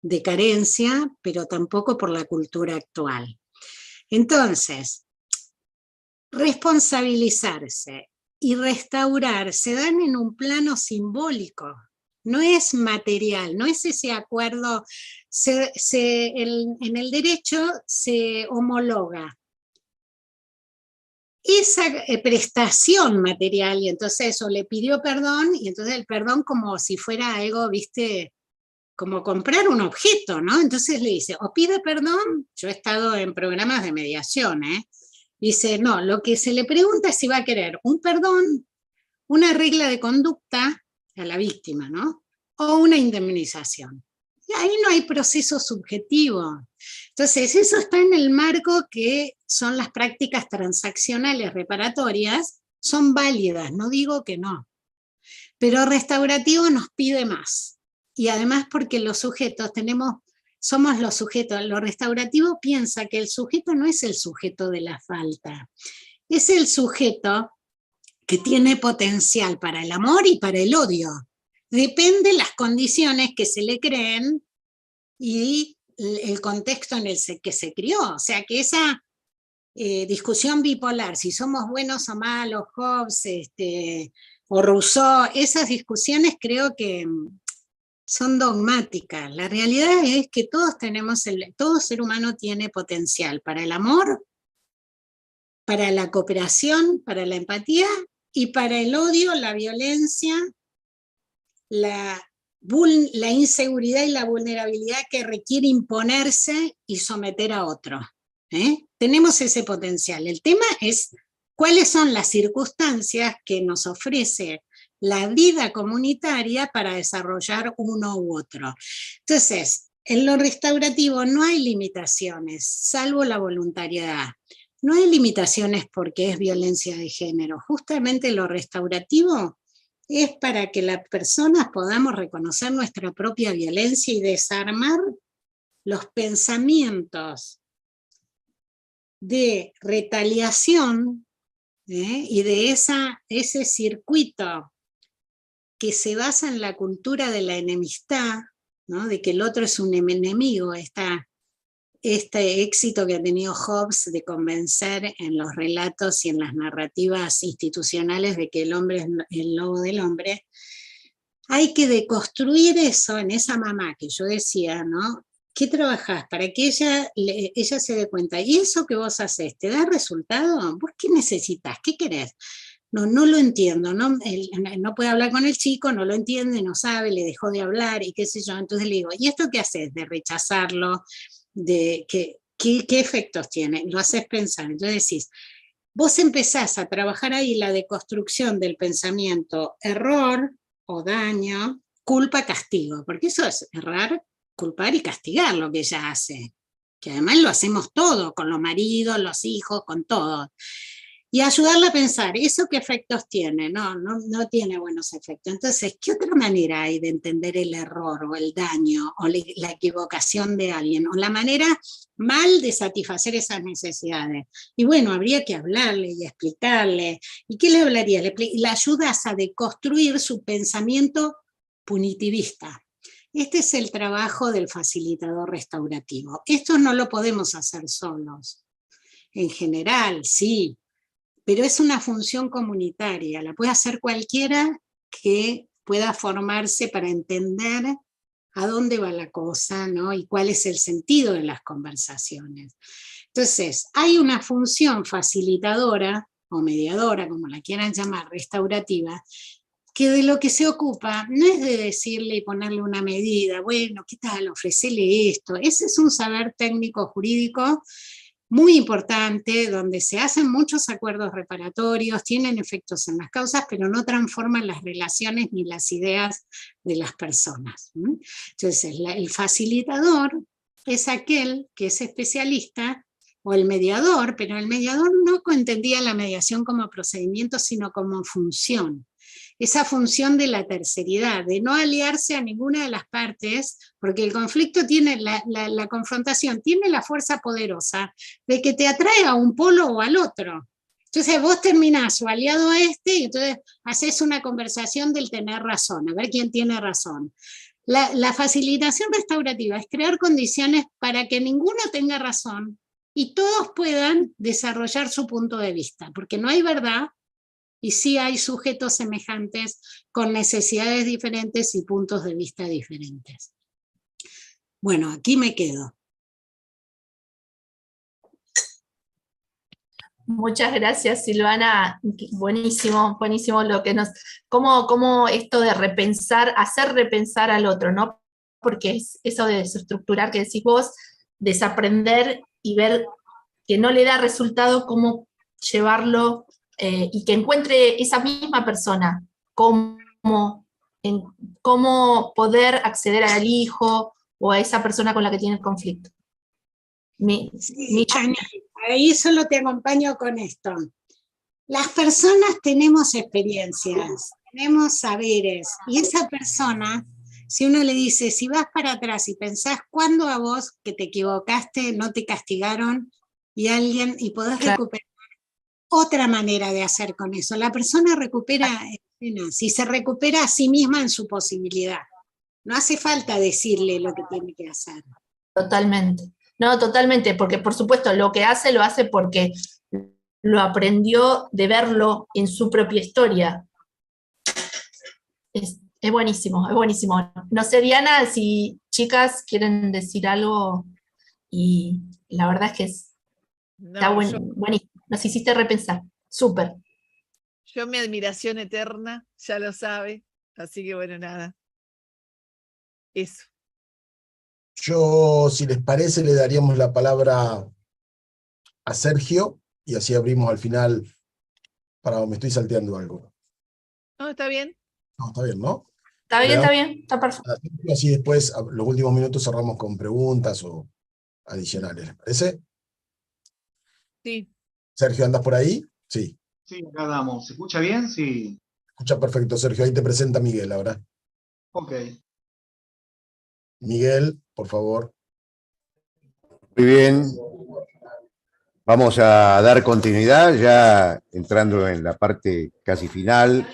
de carencia, pero tampoco por la cultura actual. Entonces, responsabilizarse y restaurar se dan en un plano simbólico, no es material, no es ese acuerdo, en el derecho se homologa esa prestación material, y entonces eso le pidió perdón, y entonces el perdón como si fuera algo, viste, como comprar un objeto, ¿no? Entonces le dice, o pide perdón, yo he estado en programas de mediación, dice, no, lo que se le pregunta es si va a querer un perdón, una regla de conducta a la víctima, ¿no? O una indemnización. Y ahí no hay proceso subjetivo. Entonces, eso está en el marco que son las prácticas transaccionales reparatorias, son válidas, no digo que no. Pero restaurativo nos pide más. Y además porque los sujetos somos los sujetos. Lo restaurativo piensa que el sujeto no es el sujeto de la falta, es el sujeto que tiene potencial para el amor y para el odio. Depende de las condiciones que se le creen y el contexto en el que se crió. O sea que esa discusión bipolar, si somos buenos o malos, Hobbes o Rousseau, esas discusiones creo que son dogmáticas. La realidad es que todos todo ser humano tiene potencial para el amor, para la cooperación, para la empatía y para el odio, la violencia, la inseguridad y la vulnerabilidad que requiere imponerse y someter a otro. Tenemos ese potencial. El tema es cuáles son las circunstancias que nos ofrece la vida comunitaria para desarrollar uno u otro. Entonces, en lo restaurativo no hay limitaciones, salvo la voluntariedad. No hay limitaciones porque es violencia de género. Justamente lo restaurativo es para que las personas podamos reconocer nuestra propia violencia y desarmar los pensamientos de retaliación y de ese circuito que se basa en la cultura de la enemistad, ¿no? De que el otro es un enemigo, este éxito que ha tenido Hobbes de convencer en los relatos y en las narrativas institucionales de que el hombre es el lobo del hombre. Hay que deconstruir eso en esa mamá que yo decía, ¿no? ¿Qué trabajás? Para que ella se dé cuenta. ¿Y eso que vos haces, te da resultado? ¿Vos qué necesitas? ¿Qué querés? No lo entiendo, no puede hablar con el chico, no lo entiende, no sabe, le dejó de hablar y qué sé yo. Entonces le digo, ¿y esto qué haces? De rechazarlo, de ¿qué efectos tiene? Lo haces pensar. Entonces decís, vos empezás a trabajar ahí la deconstrucción del pensamiento error o daño, culpa, castigo, porque eso es errar, culpar y castigar lo que ella hace, que además lo hacemos todo, con los maridos, los hijos, con todo. y ayudarla a pensar, ¿eso qué efectos tiene? No tiene buenos efectos. Entonces, ¿qué otra manera hay de entender el error o el daño o la equivocación de alguien? O la manera mal de satisfacer esas necesidades. Y bueno, habría que hablarle y explicarle. ¿Y qué le hablaría? Le ayudas a deconstruir su pensamiento punitivista. Este es el trabajo del facilitador restaurativo. Esto no lo podemos hacer solos. En general, sí, pero es una función comunitaria, la puede hacer cualquiera que pueda formarse para entender a dónde va la cosa, ¿no? Y cuál es el sentido de las conversaciones. Entonces, hay una función facilitadora o mediadora, como la quieran llamar, restaurativa, que de lo que se ocupa no es de decirle y ponerle una medida, bueno, ¿qué tal? Ofrecele esto. Ese es un saber técnico jurídico muy importante, donde se hacen muchos acuerdos reparatorios, tienen efectos en las causas, pero no transforman las relaciones ni las ideas de las personas. Entonces, el facilitador es aquel que es especialista, o el mediador, pero el mediador no entendía la mediación como procedimiento, sino como función. Esa función de la terceridad, de no aliarse a ninguna de las partes, porque el conflicto tiene, la confrontación tiene la fuerza poderosa de que te atrae a un polo o al otro. Entonces vos terminás o aliado a este, y entonces haces una conversación del tener razón, a ver quién tiene razón. La facilitación restaurativa es crear condiciones para que ninguno tenga razón y todos puedan desarrollar su punto de vista, porque no hay verdad, y sí hay sujetos semejantes con necesidades diferentes y puntos de vista diferentes. Bueno, aquí me quedo. Muchas gracias, Silvana. Buenísimo, buenísimo lo que cómo esto de repensar, hacer repensar al otro, ¿no? Porque es eso de desestructurar que decís vos, desaprender y ver que no le da resultado, cómo llevarlo y que encuentre esa misma persona cómo poder acceder al hijo o a esa persona con la que tiene el conflicto. Ahí solo te acompaño con esto. Las personas tenemos experiencias, tenemos saberes, y esa persona, si uno le dice, si vas para atrás y pensás cuándo a vos que te equivocaste, no te castigaron, y podés recuperar otra manera de hacer con eso. La persona recupera escenas y se recupera a sí misma en su posibilidad. No hace falta decirle lo que tiene que hacer. Totalmente. No, totalmente, porque por supuesto lo que hace lo hace porque lo aprendió de verlo en su propia historia. Es buenísimo, es buenísimo. No sé, Diana, si chicas quieren decir algo, y la verdad es que está buenísimo. Nos hiciste repensar. Súper. Yo mi admiración eterna, ya lo sabe, así que bueno, nada. Eso. Yo, si les parece, le daríamos la palabra a Sergio, y así abrimos al final, me estoy salteando algo. No, está bien. No, está bien, ¿no? Está bien, está perfecto. Así después, los últimos minutos cerramos con preguntas o adicionales, ¿les parece? Sí. Sergio, ¿andas por ahí? Sí. Sí, acá andamos. ¿Se escucha bien? Sí. Escucha perfecto, Sergio. Ahí te presenta Miguel ahora. Ok. Miguel, por favor. Muy bien. Vamos a dar continuidad, ya entrando en la parte casi final,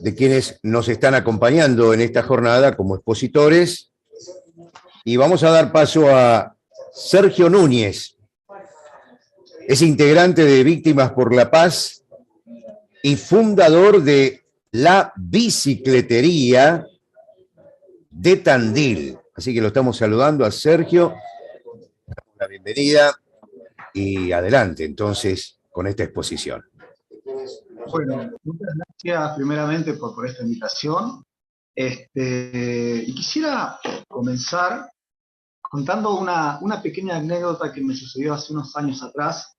de quienes nos están acompañando en esta jornada como expositores. Y vamos a dar paso a Sergio Núñez. Es integrante de Víctimas por la Paz y fundador de La Bicicletería de Tandil. Así que lo estamos saludando a Sergio. La bienvenida y adelante entonces con esta exposición. Bueno, muchas gracias primeramente por esta invitación. Y quisiera comenzar contando una pequeña anécdota que me sucedió hace unos años atrás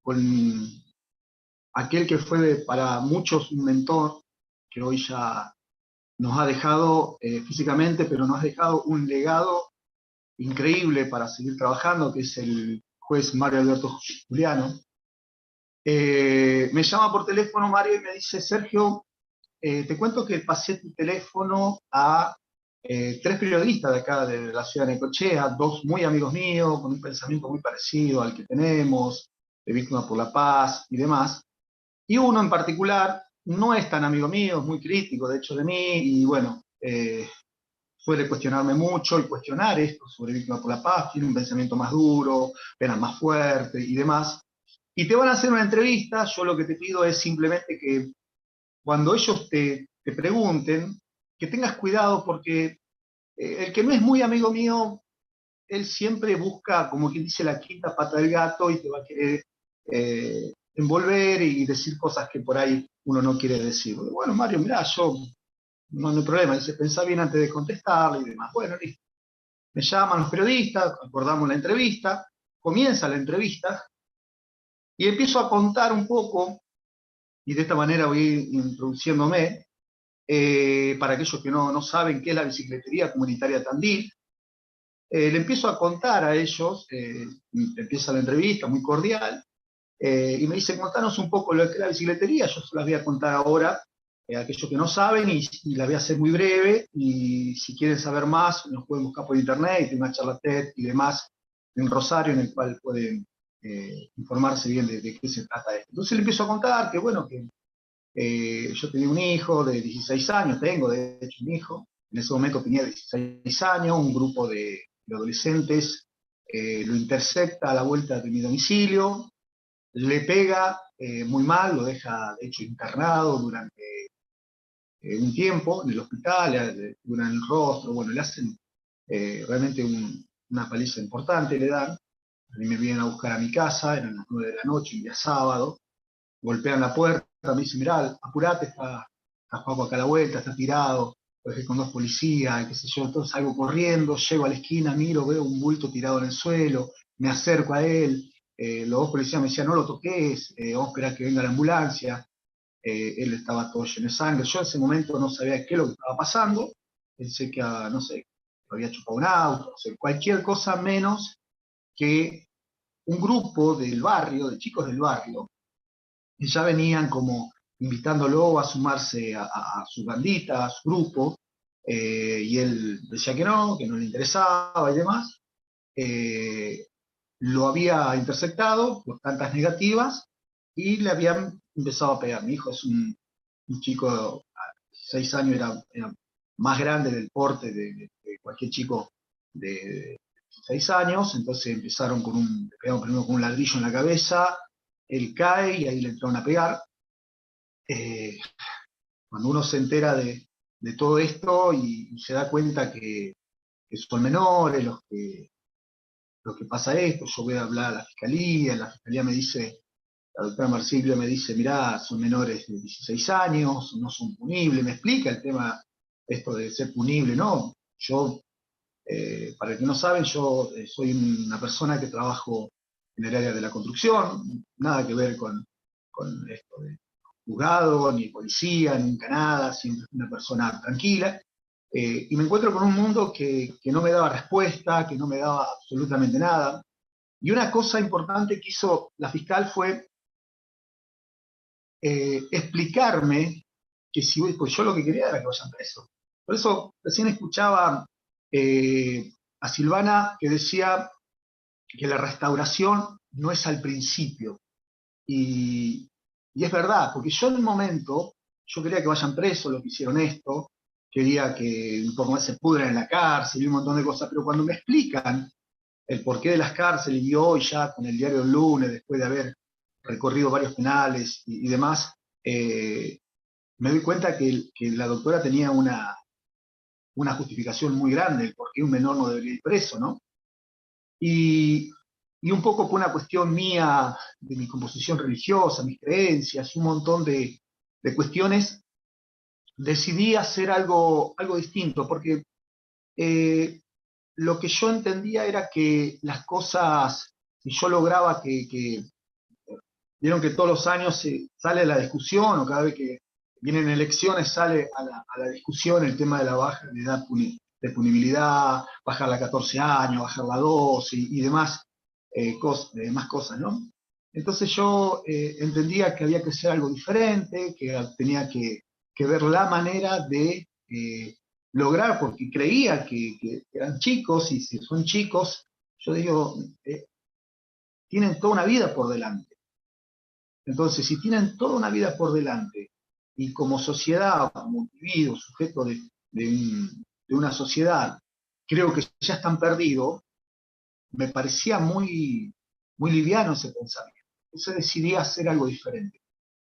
con aquel que fue para muchos un mentor, que hoy ya nos ha dejado físicamente, pero nos ha dejado un legado increíble para seguir trabajando, que es el juez Mario Alberto Juliano. Me llama por teléfono Mario y me dice, Sergio, te cuento que pasé tu teléfono a 3 periodistas de acá de la ciudad de Necochea, 2 muy amigos míos, con un pensamiento muy parecido al que tenemos, de Víctimas por la Paz y demás. Y uno en particular no es tan amigo mío, es muy crítico de hecho de mí, y bueno, suele cuestionarme mucho y cuestionar esto sobre Víctimas por la Paz, tiene un pensamiento más duro, penas más fuertes y demás. Y te van a hacer una entrevista, yo lo que te pido es simplemente que cuando ellos te pregunten, que tengas cuidado porque el que no es muy amigo mío, él siempre busca, como quien dice, la quinta pata del gato y te va a querer envolver y decir cosas que por ahí uno no quiere decir. Bueno, Mario, mirá, yo no hay problema, dice, pensá bien antes de contestarle y demás. Bueno, listo. Me llaman los periodistas, acordamos la entrevista, comienza la entrevista y empiezo a contar un poco, y de esta manera voy introduciéndome, para aquellos que no saben qué es la bicicletería comunitaria Tandil. Le empiezo a contar a ellos, empieza la entrevista muy cordial, y me dicen, contanos un poco lo que es la bicicletería. Yo se las voy a contar ahora a aquellos que no saben, y la voy a hacer muy breve, y si quieren saber más, nos pueden buscar por internet, y una charla TED y demás en Rosario, en el cual pueden informarse bien de qué se trata esto. Entonces le empiezo a contar que, bueno, que yo tenía un hijo de 16 años, tengo de hecho un hijo, en ese momento tenía 16 años, un grupo de adolescentes lo intercepta a la vuelta de mi domicilio, le pega muy mal, lo deja de hecho internado durante un tiempo en el hospital, le curan el rostro, bueno, le hacen realmente una paliza importante, le dan. A mí me vienen a buscar a mi casa, eran las 9 de la noche, un día sábado, golpean la puerta, me dicen, mirá, apurate, está Paco acá a la vuelta, está tirado, lo dejé con 2 policías, qué sé yo. Entonces salgo corriendo, llego a la esquina, miro, veo un bulto tirado en el suelo, me acerco a él, los 2 policías me decían, no lo toques, vamos a esperar que venga la ambulancia. Él estaba todo lleno de sangre, yo en ese momento no sabía qué es lo que estaba pasando, pensé que, no sé, había chupado un auto, no sé, cualquier cosa menos que un grupo del barrio, de chicos del barrio, que ya venían como invitándolo a sumarse a su bandita, a su grupo, y él decía que no le interesaba y demás. Lo había interceptado por tantas negativas y le habían empezado a pegar. Mi hijo es un chico, a 6 años era más grande del porte de cualquier chico de 6 años, entonces empezaron le pegaron primero con un ladrillo en la cabeza, él cae y ahí le entraron a pegar. Cuando uno se entera de todo esto y se da cuenta que son menores los que pasa esto, yo voy a hablar a la fiscalía me dice, la doctora Marsilio me dice, mirá, son menores de 16 años, no son punibles, me explica el tema esto de ser punible, ¿no? Yo, para el que no saben, yo soy una persona que trabajo en el área de la construcción, nada que ver con esto de juzgado, ni policía, nunca nada, siempre una persona tranquila, y me encuentro con un mundo que no me daba respuesta, que no me daba absolutamente nada, y una cosa importante que hizo la fiscal fue explicarme que si pues yo lo que quería era que vayan presos. Por eso recién escuchaba a Silvana que decía que la restauración no es al principio, y es verdad, porque yo en un momento, yo quería que vayan presos los que hicieron esto, quería que un poco más se pudran en la cárcel y un montón de cosas, pero cuando me explican el porqué de las cárceles, y hoy ya con el diario del lunes, después de haber recorrido varios penales y demás, me doy cuenta que la doctora tenía una justificación muy grande del por qué un menor no debería ir preso, ¿no? Y un poco por una cuestión mía, de mi composición religiosa, mis creencias, un montón de cuestiones, decidí hacer algo distinto, porque lo que yo entendía era que las cosas, si yo lograba vieron que todos los años sale la discusión, o cada vez que vienen elecciones sale a la discusión el tema de la baja de edad de punibilidad, bajarla a 14 años, bajarla a 12 y demás. más cosas, ¿no? Entonces yo entendía que había que hacer algo diferente, que tenía que ver la manera de lograr, porque creía que eran chicos, y si son chicos, yo digo, tienen toda una vida por delante. Entonces, si tienen toda una vida por delante, y como sociedad, como individuo, sujeto de una sociedad, creo que ya están perdidos, me parecía muy liviano ese pensamiento. Entonces decidí hacer algo diferente.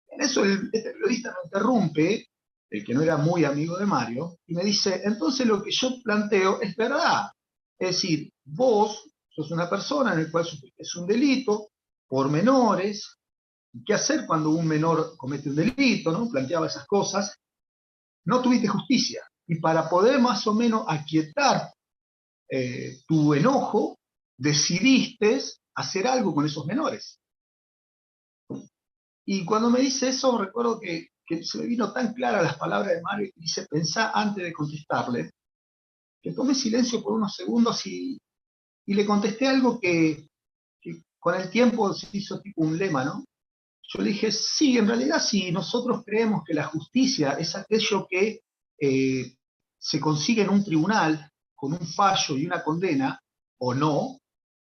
En eso este periodista me interrumpe, el que no era muy amigo de Mario, y me dice, entonces lo que yo planteo es verdad. Es decir, vos sos una persona en la cual es un delito por menores. ¿Qué hacer cuando un menor comete un delito? ¿No? Planteaba esas cosas. No tuviste justicia. Y para poder más o menos aquietar tu enojo, decidiste hacer algo con esos menores. Y cuando me dice eso, recuerdo que se me vino tan clara las palabras de Mario, y dice, pensá antes de contestarle, que tomé silencio por unos segundos y le contesté algo que con el tiempo se hizo tipo un lema, ¿no? Yo le dije, sí, en realidad sí, nosotros creemos que la justicia es aquello que se consigue en un tribunal con un fallo y una condena, o no,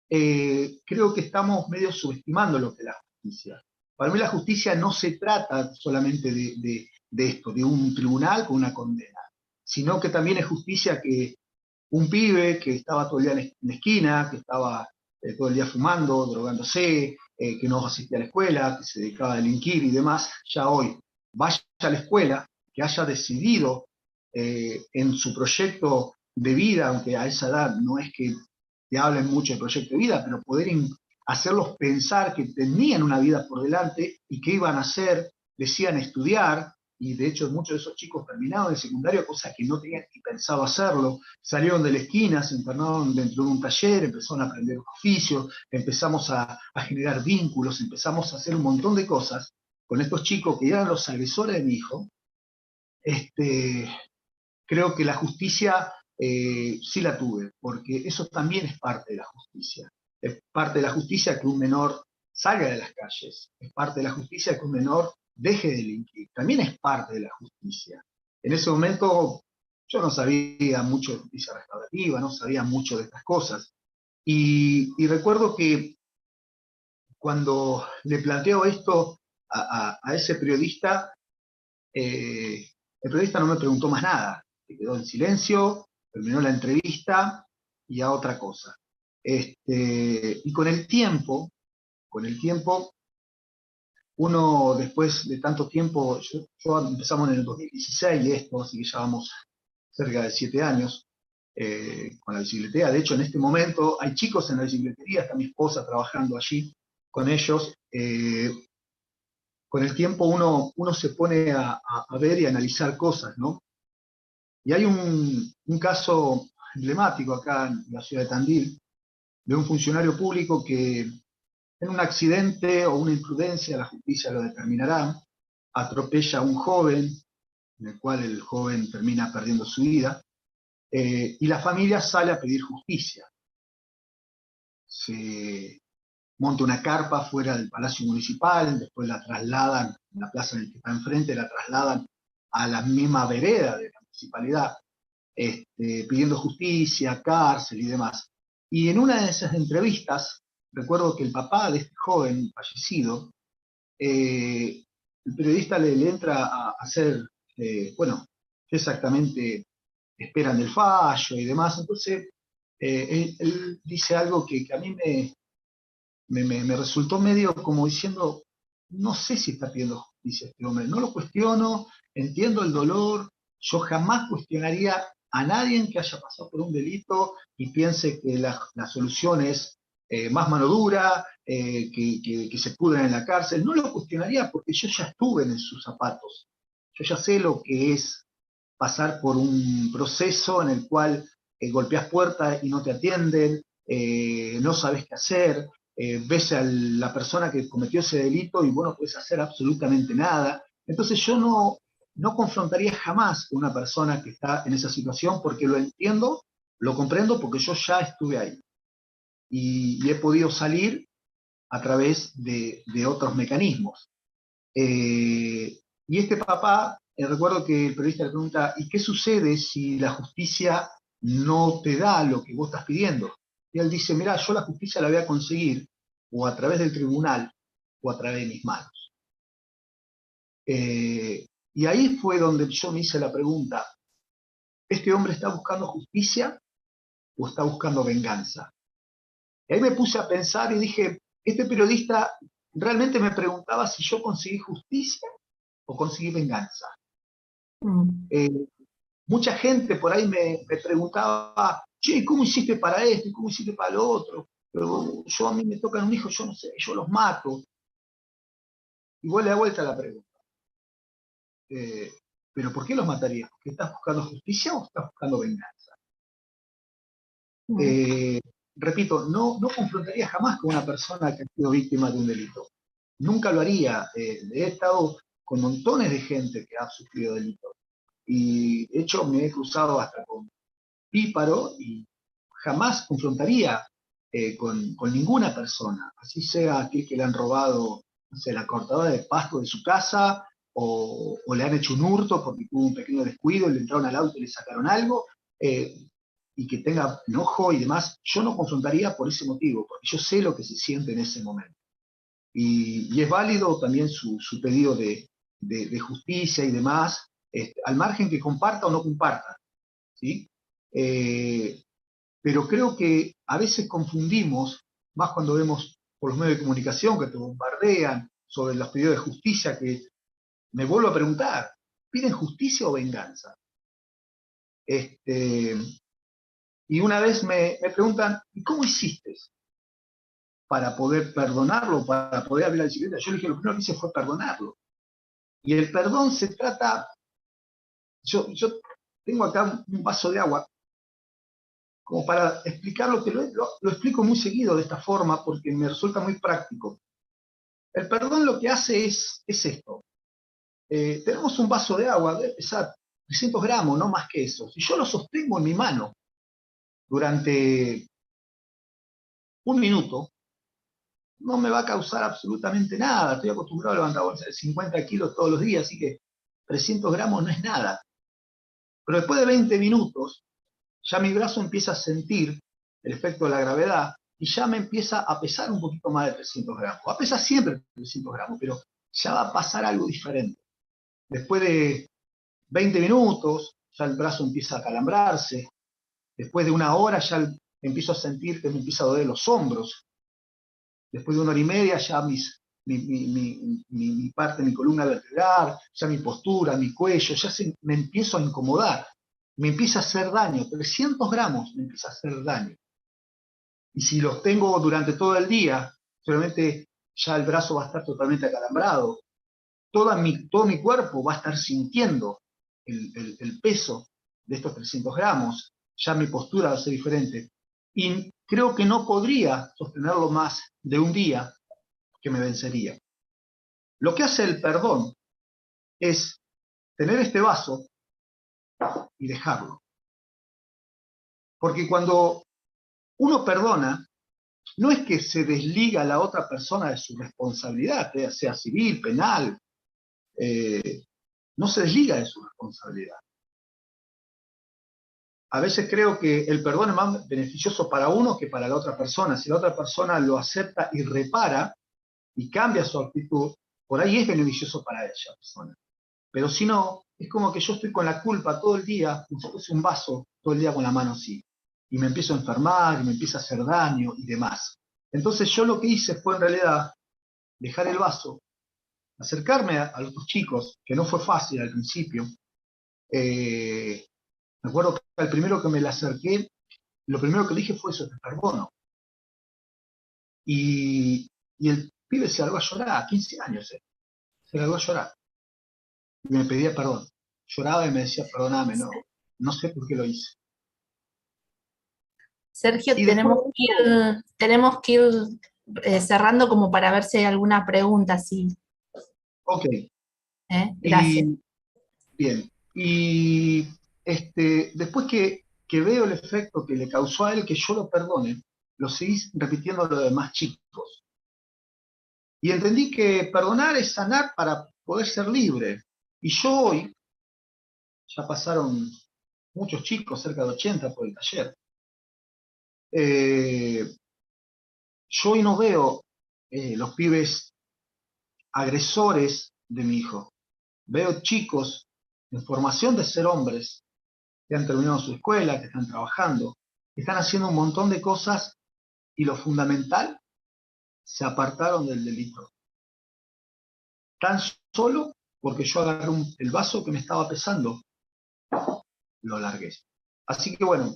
creo que estamos medio subestimando lo que es la justicia. Para mí la justicia no se trata solamente de esto, de un tribunal con una condena, sino que también es justicia que un pibe que estaba todo el día en la esquina, que estaba todo el día fumando, drogándose, que no asistía a la escuela, que se dedicaba a delinquir y demás, ya hoy vaya a la escuela, que haya decidido en su proyecto de vida, aunque a esa edad no es que te hablen mucho de proyecto de vida, pero poder hacerlos pensar que tenían una vida por delante y que iban a hacer, decían estudiar, y de hecho muchos de esos chicos terminaron el secundario, cosa que no tenían ni pensado hacerlo, salieron de la esquina, se internaron dentro de un taller, empezaron a aprender oficios, empezamos a generar vínculos, empezamos a hacer un montón de cosas con estos chicos que eran los agresores de mi hijo. Creo que la justicia sí la tuve, porque eso también es parte de la justicia. Es parte de la justicia que un menor salga de las calles, es parte de la justicia que un menor deje de delinquir, también es parte de la justicia. En ese momento yo no sabía mucho de justicia restaurativa, no sabía mucho de estas cosas, y recuerdo que cuando le planteo esto a ese periodista, el periodista no me preguntó más nada, se quedó en silencio, terminó la entrevista y a otra cosa. Y con el tiempo, uno después de tanto tiempo, yo empezamos en el 2016 y esto, así que ya vamos cerca de 7 años con la bicicletería. De hecho, en este momento hay chicos en la bicicletería, está mi esposa trabajando allí con ellos. Con el tiempo uno se pone a ver y a analizar cosas, ¿no? Y hay un caso emblemático acá en la ciudad de Tandil, de un funcionario público que en un accidente o una imprudencia, la justicia lo determinará, atropella a un joven, en el cual el joven termina perdiendo su vida, y la familia sale a pedir justicia. Se monta una carpa fuera del Palacio Municipal, después la trasladan, en la plaza en la que está enfrente, la trasladan a la misma vereda de la municipalidad, pidiendo justicia, cárcel y demás. Y en una de esas entrevistas, recuerdo que el papá de este joven fallecido, el periodista le entra a hacer, bueno, qué exactamente esperan del fallo y demás. Entonces, él dice algo que a mí me resultó medio como diciendo, no sé si está pidiendo justicia este hombre, no lo cuestiono, entiendo el dolor, yo jamás cuestionaría a nadie que haya pasado por un delito y piense que la solución es más mano dura, que se pudran en la cárcel. No lo cuestionaría porque yo ya estuve en sus zapatos. Yo ya sé lo que es pasar por un proceso en el cual golpeas puertas y no te atienden, no sabes qué hacer, ves a la persona que cometió ese delito y vos no puedes hacer absolutamente nada. Entonces yo no confrontaría jamás a una persona que está en esa situación porque lo entiendo, lo comprendo porque yo ya estuve ahí. y he podido salir a través de otros mecanismos. Y este papá, recuerdo que el periodista le pregunta, ¿y qué sucede si la justicia no te da lo que vos estás pidiendo? Y él dice, mirá, yo la justicia la voy a conseguir o a través del tribunal o a través de mis manos. Y ahí fue donde yo me hice la pregunta, ¿este hombre está buscando justicia o está buscando venganza? Y ahí me puse a pensar y dije, este periodista realmente me preguntaba si yo conseguí justicia o conseguí venganza. Mucha gente por ahí me preguntaba, che, ¿cómo hiciste para esto? ¿Cómo hiciste para lo otro? Pero yo, a mí me tocan un hijo, yo no sé, yo los mato. Y vos le da vuelta a la pregunta. ¿Pero por qué los matarías? ¿Porque estás buscando justicia o estás buscando venganza? Repito, no confrontaría jamás con una persona que ha sido víctima de un delito. Nunca lo haría. He estado con montones de gente que ha sufrido delitos. Y de hecho me he cruzado hasta con Píparo y jamás confrontaría con ninguna persona, así sea aquel que le han robado, no sé, la cortadora de pasto de su casa, o le han hecho un hurto porque tuvo un pequeño descuido y le entraron al auto y le sacaron algo, y que tenga enojo y demás. Yo no confrontaría por ese motivo, porque yo sé lo que se siente en ese momento. Y es válido también su pedido de justicia y demás, al margen que comparta o no comparta, ¿sí? Pero creo que a veces confundimos, más cuando vemos por los medios de comunicación que te bombardean sobre los pedidos de justicia, que me vuelvo a preguntar, ¿piden justicia o venganza? Y una vez me preguntan, ¿y cómo hiciste para poder perdonarlo, para poder abrir la bicicleta? Yo le dije, lo primero que hice fue perdonarlo. Y el perdón se trata, yo tengo acá un vaso de agua, como para explicarlo, que lo explico muy seguido de esta forma, porque me resulta muy práctico. El perdón lo que hace es esto. Tenemos un vaso de agua, debe pesar 300 gramos, no más que eso. Si yo lo sostengo en mi mano durante un minuto, no me va a causar absolutamente nada. Estoy acostumbrado a levantar bolsas de 50 kilos todos los días, así que 300 gramos no es nada. Pero después de 20 minutos, ya mi brazo empieza a sentir el efecto de la gravedad y ya me empieza a pesar un poquito más de 300 gramos. Va a pesar siempre 300 gramos, pero ya va a pasar algo diferente. Después de 20 minutos, ya el brazo empieza a calambrarse. Después de una hora ya empiezo a sentir que me empieza a doler los hombros. Después de una hora y media ya mi parte, mi columna vertebral, ya mi postura, mi cuello, ya me empiezo a incomodar. Me empieza a hacer daño. 300 gramos me empieza a hacer daño. Y si los tengo durante todo el día, solamente ya el brazo va a estar totalmente acalambrado. Todo mi cuerpo va a estar sintiendo el peso de estos 300 gramos. Ya mi postura va a ser diferente. Y creo que no podría sostenerlo más de un día, que me vencería. Lo que hace el perdón es tener este vaso y dejarlo. Porque cuando uno perdona, no es que se desliga a la otra persona de su responsabilidad, sea civil, penal, no se desliga de su responsabilidad. A veces creo que el perdón es más beneficioso para uno que para la otra persona. Si la otra persona lo acepta y repara y cambia su actitud, por ahí es beneficioso para esa persona. Pero si no, es como que yo estoy con la culpa todo el día, como si fuese un vaso, todo el día con la mano así. Y me empiezo a enfermar, y me empieza a hacer daño y demás. Entonces yo lo que hice fue en realidad dejar el vaso, acercarme a los chicos, que no fue fácil al principio. Me acuerdo que al primero que me le acerqué, lo primero que dije fue eso, te perdono. Y el pibe se largó a llorar, 15 años, se largó a llorar. Y me pedía perdón. Lloraba y me decía, perdóname, no sé por qué lo hice. Sergio, tenemos que ir cerrando como para ver si hay alguna pregunta, sí. Ok. Gracias. Bien. Y después que veo el efecto que le causó a él que yo lo perdone, lo seguís repitiendo a los demás chicos. Y entendí que perdonar es sanar para poder ser libre. Y yo hoy, ya pasaron muchos chicos, cerca de 80 por el taller, yo hoy no veo los pibes agresores de mi hijo. Veo chicos en formación de ser hombres, que han terminado su escuela, que están trabajando, que están haciendo un montón de cosas y lo fundamental, se apartaron del delito. Tan solo porque yo agarré el vaso que me estaba pesando, lo largué. Así que bueno,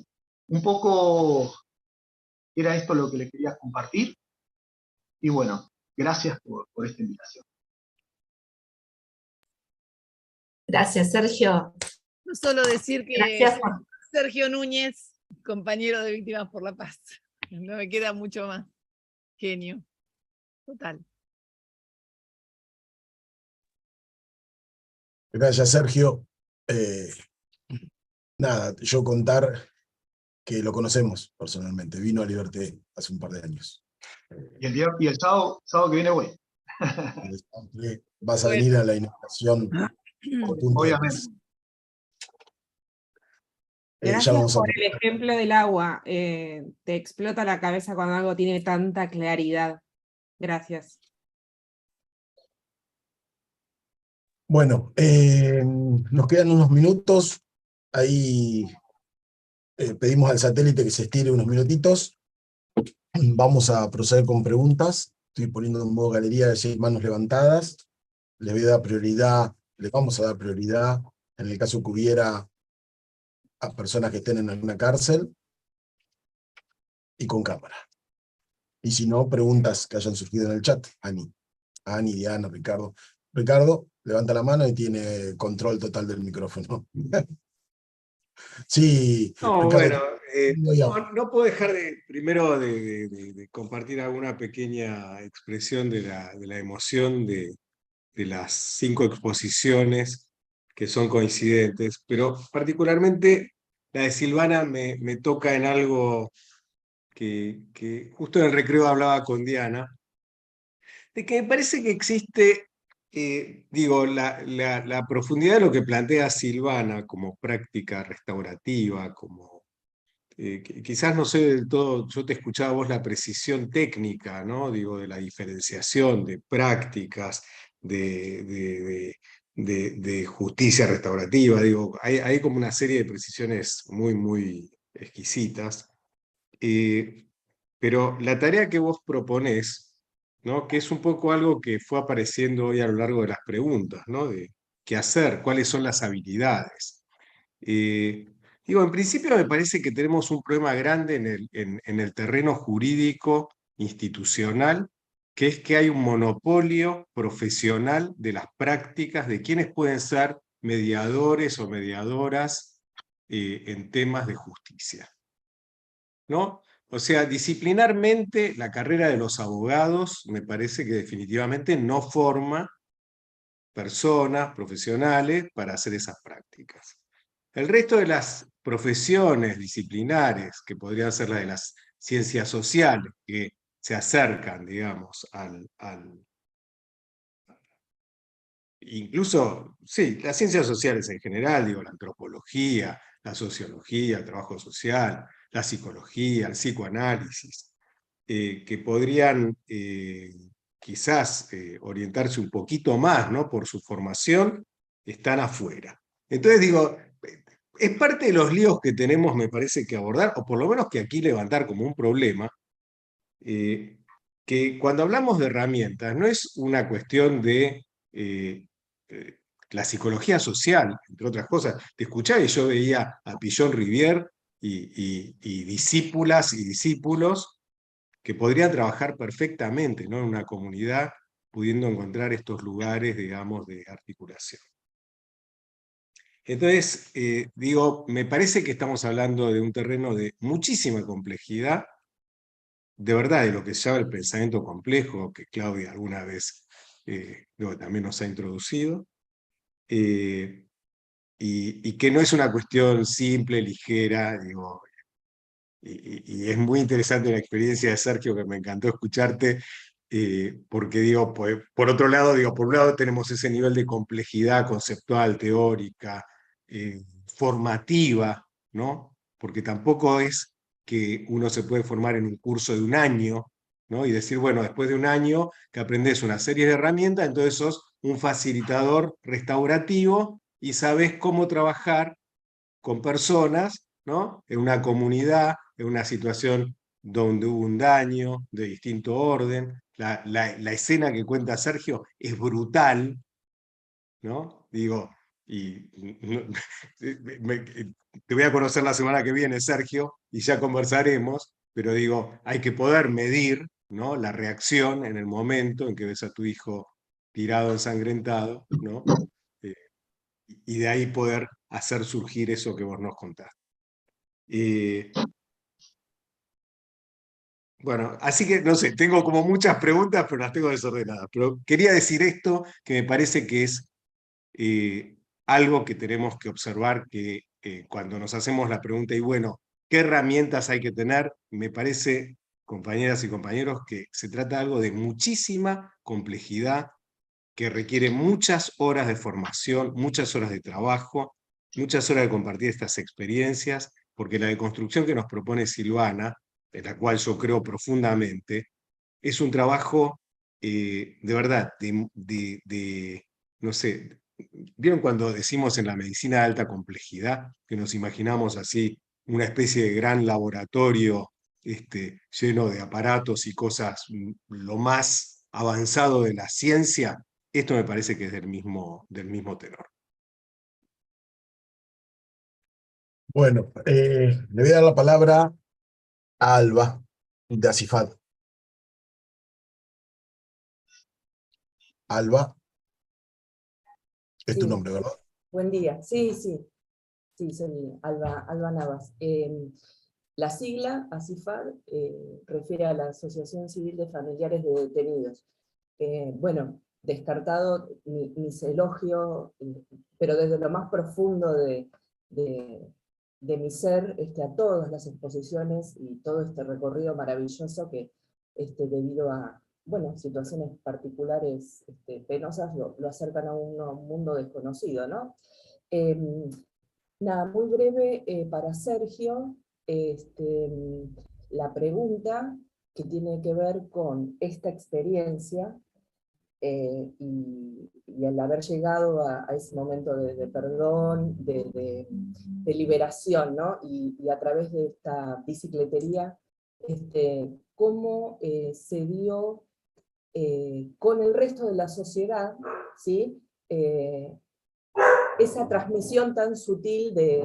un poco era esto lo que le quería compartir. Y bueno, gracias por esta invitación. Gracias, Sergio. No solo decir que Gracias. Sergio Núñez, compañero de Víctimas por la Paz. No me queda mucho más. Genio. Total. Gracias, Sergio. Nada, yo contar que lo conocemos personalmente. Vino a Liberté hace un par de años. Y el sábado que viene voy. Vas a venir a la inauguración. Obviamente. Gracias por el ejemplo del agua. Te explota la cabeza cuando algo tiene tanta claridad. Gracias. Bueno, nos quedan unos minutos. Ahí pedimos al satélite que se estire unos minutitos. Vamos a proceder con preguntas. Estoy poniendo en modo galería de 6 manos levantadas. Les voy a dar prioridad, les vamos a dar prioridad en el caso que hubiera a personas que estén en alguna cárcel y con cámara. Y si no, preguntas que hayan surgido en el chat. Ani, Diana, Ricardo. Ricardo, levanta la mano y tiene control total del micrófono. Sí, No, Ricardo, bueno, no puedo dejar primero de compartir alguna pequeña expresión de la emoción de las 5 exposiciones que son coincidentes, pero particularmente la de Silvana me toca en algo que justo en el recreo hablaba con Diana, de que me parece que existe, la profundidad de lo que plantea Silvana como práctica restaurativa, como quizás no sé del todo, yo te escuchaba vos la precisión técnica, ¿no? Digo, de la diferenciación de prácticas, de justicia restaurativa, digo, hay como una serie de precisiones muy, muy exquisitas, pero la tarea que vos proponés, ¿no? Que es un poco algo que fue apareciendo hoy a lo largo de las preguntas, ¿no? De qué hacer, cuáles son las habilidades. Digo, en principio me parece que tenemos un problema grande en el terreno jurídico institucional, que es que hay un monopolio profesional de las prácticas de quienes pueden ser mediadores o mediadoras en temas de justicia, ¿no? O sea, disciplinarmente la carrera de los abogados me parece que definitivamente no forma personas profesionales para hacer esas prácticas. El resto de las profesiones disciplinares, que podrían ser las de las ciencias sociales, que se acercan, digamos, incluso, sí, las ciencias sociales en general, digo, la antropología, la sociología, el trabajo social, la psicología, el psicoanálisis, que podrían quizás orientarse un poquito más, ¿no? Por su formación, están afuera. Entonces digo, es parte de los líos que tenemos, me parece, que abordar, o por lo menos que aquí levantar como un problema, que cuando hablamos de herramientas, no es una cuestión de la psicología social, entre otras cosas. Te escuchaba y yo veía a Pillon Rivière y discípulas y discípulos que podrían trabajar perfectamente, ¿no? En una comunidad, pudiendo encontrar estos lugares, digamos, de articulación. Entonces, digo, me parece que estamos hablando de un terreno de muchísima complejidad, de verdad, de lo que se llama el pensamiento complejo, que Claudia alguna vez también nos ha introducido, y que no es una cuestión simple, ligera, digo, y es muy interesante la experiencia de Sergio, que me encantó escucharte, porque digo, pues, por otro lado, digo, por un lado tenemos ese nivel de complejidad conceptual, teórica, formativa, ¿no? Porque tampoco es que uno se puede formar en un curso de un año, ¿no? Y decir, bueno, después de un año que aprendes una serie de herramientas, entonces sos un facilitador restaurativo y sabes cómo trabajar con personas, ¿no? En una comunidad, en una situación donde hubo un daño de distinto orden. La escena que cuenta Sergio es brutal, ¿no? Digo, y te voy a conocer la semana que viene, Sergio, y ya conversaremos, pero digo, hay que poder medir, ¿no? La reacción en el momento en que ves a tu hijo tirado, ensangrentado, ¿no? Y de ahí poder hacer surgir eso que vos nos contaste. Bueno, así que no sé, tengo como muchas preguntas, pero las tengo desordenadas. Pero quería decir esto, que me parece que es algo que tenemos que observar, que cuando nos hacemos la pregunta, y bueno, ¿qué herramientas hay que tener? Me parece, compañeras y compañeros, que se trata de algo de muchísima complejidad, que requiere muchas horas de formación, muchas horas de trabajo, muchas horas de compartir estas experiencias, porque la deconstrucción que nos propone Silvana, en la cual yo creo profundamente, es un trabajo de verdad, no sé, ¿vieron cuando decimos en la medicina de alta complejidad, que nos imaginamos así una especie de gran laboratorio lleno de aparatos y cosas lo más avanzado de la ciencia? Esto me parece que es del mismo tenor. Bueno, le voy a dar la palabra a Alba, de ACIFAD. Alba, es tu Sí, nombre, ¿verdad? buen día. Sí, soy Alba Navas. La sigla ACIFAD refiere a la Asociación Civil de Familiares de Detenidos. Bueno, descartado mis elogios, pero desde lo más profundo de mi ser, a todas las exposiciones y todo este recorrido maravilloso que debido a situaciones particulares penosas lo acercan a un mundo desconocido, ¿no? Nada, muy breve para Sergio, la pregunta que tiene que ver con esta experiencia y al haber llegado a ese momento de perdón, de liberación, ¿no? Y a través de esta bicicletería, cómo se dio con el resto de la sociedad, ¿sí? Esa transmisión tan sutil de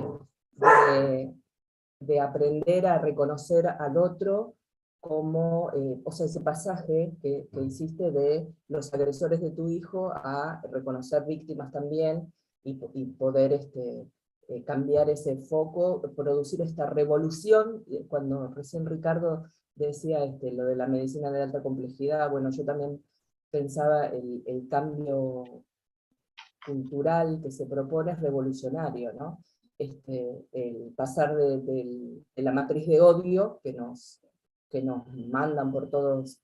aprender a reconocer al otro como, o sea, ese pasaje que hiciste de los agresores de tu hijo a reconocer víctimas también y poder cambiar ese foco, producir esta revolución. Cuando recién Ricardo decía lo de la medicina de alta complejidad, bueno, yo también pensaba el cambio cultural que se propone es revolucionario, ¿no? El pasar de la matriz de odio que nos mandan por todos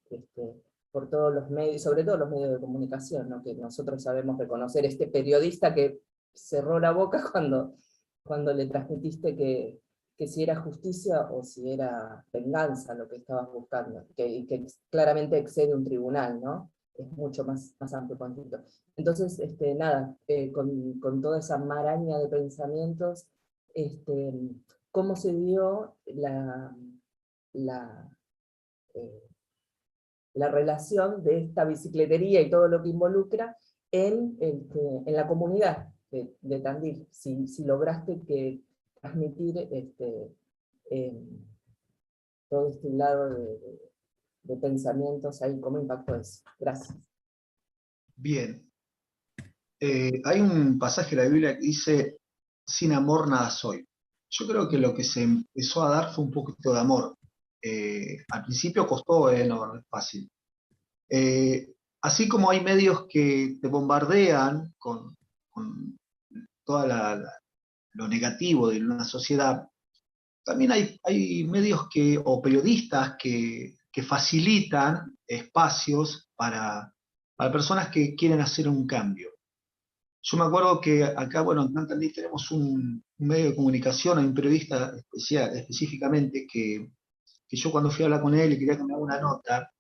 los medios, sobre todo los medios de comunicación, ¿no? Que nosotros sabemos reconocer este periodista que cerró la boca cuando le transmitiste que si era justicia o si era venganza lo que estabas buscando, que claramente excede un tribunal, ¿no? Es mucho más amplio conjunto. Entonces, nada, con toda esa maraña de pensamientos, cómo se dio la relación de esta bicicletería y todo lo que involucra en la comunidad de Tandil, si lograste transmitir todo este lado de pensamientos ahí, ¿cómo impactó eso? Gracias. Bien. Hay un pasaje de la Biblia que dice, sin amor nada soy. Yo creo que lo que se empezó a dar fue un poquito de amor. Al principio costó, no es fácil. Así como hay medios que te bombardean con todo lo negativo de una sociedad, también hay medios o periodistas que facilitan espacios para personas que quieren hacer un cambio. Yo me acuerdo que acá, bueno, en Tandil tenemos un medio de comunicación, hay un periodista específicamente que yo cuando fui a hablar con él y quería que me haga una nota,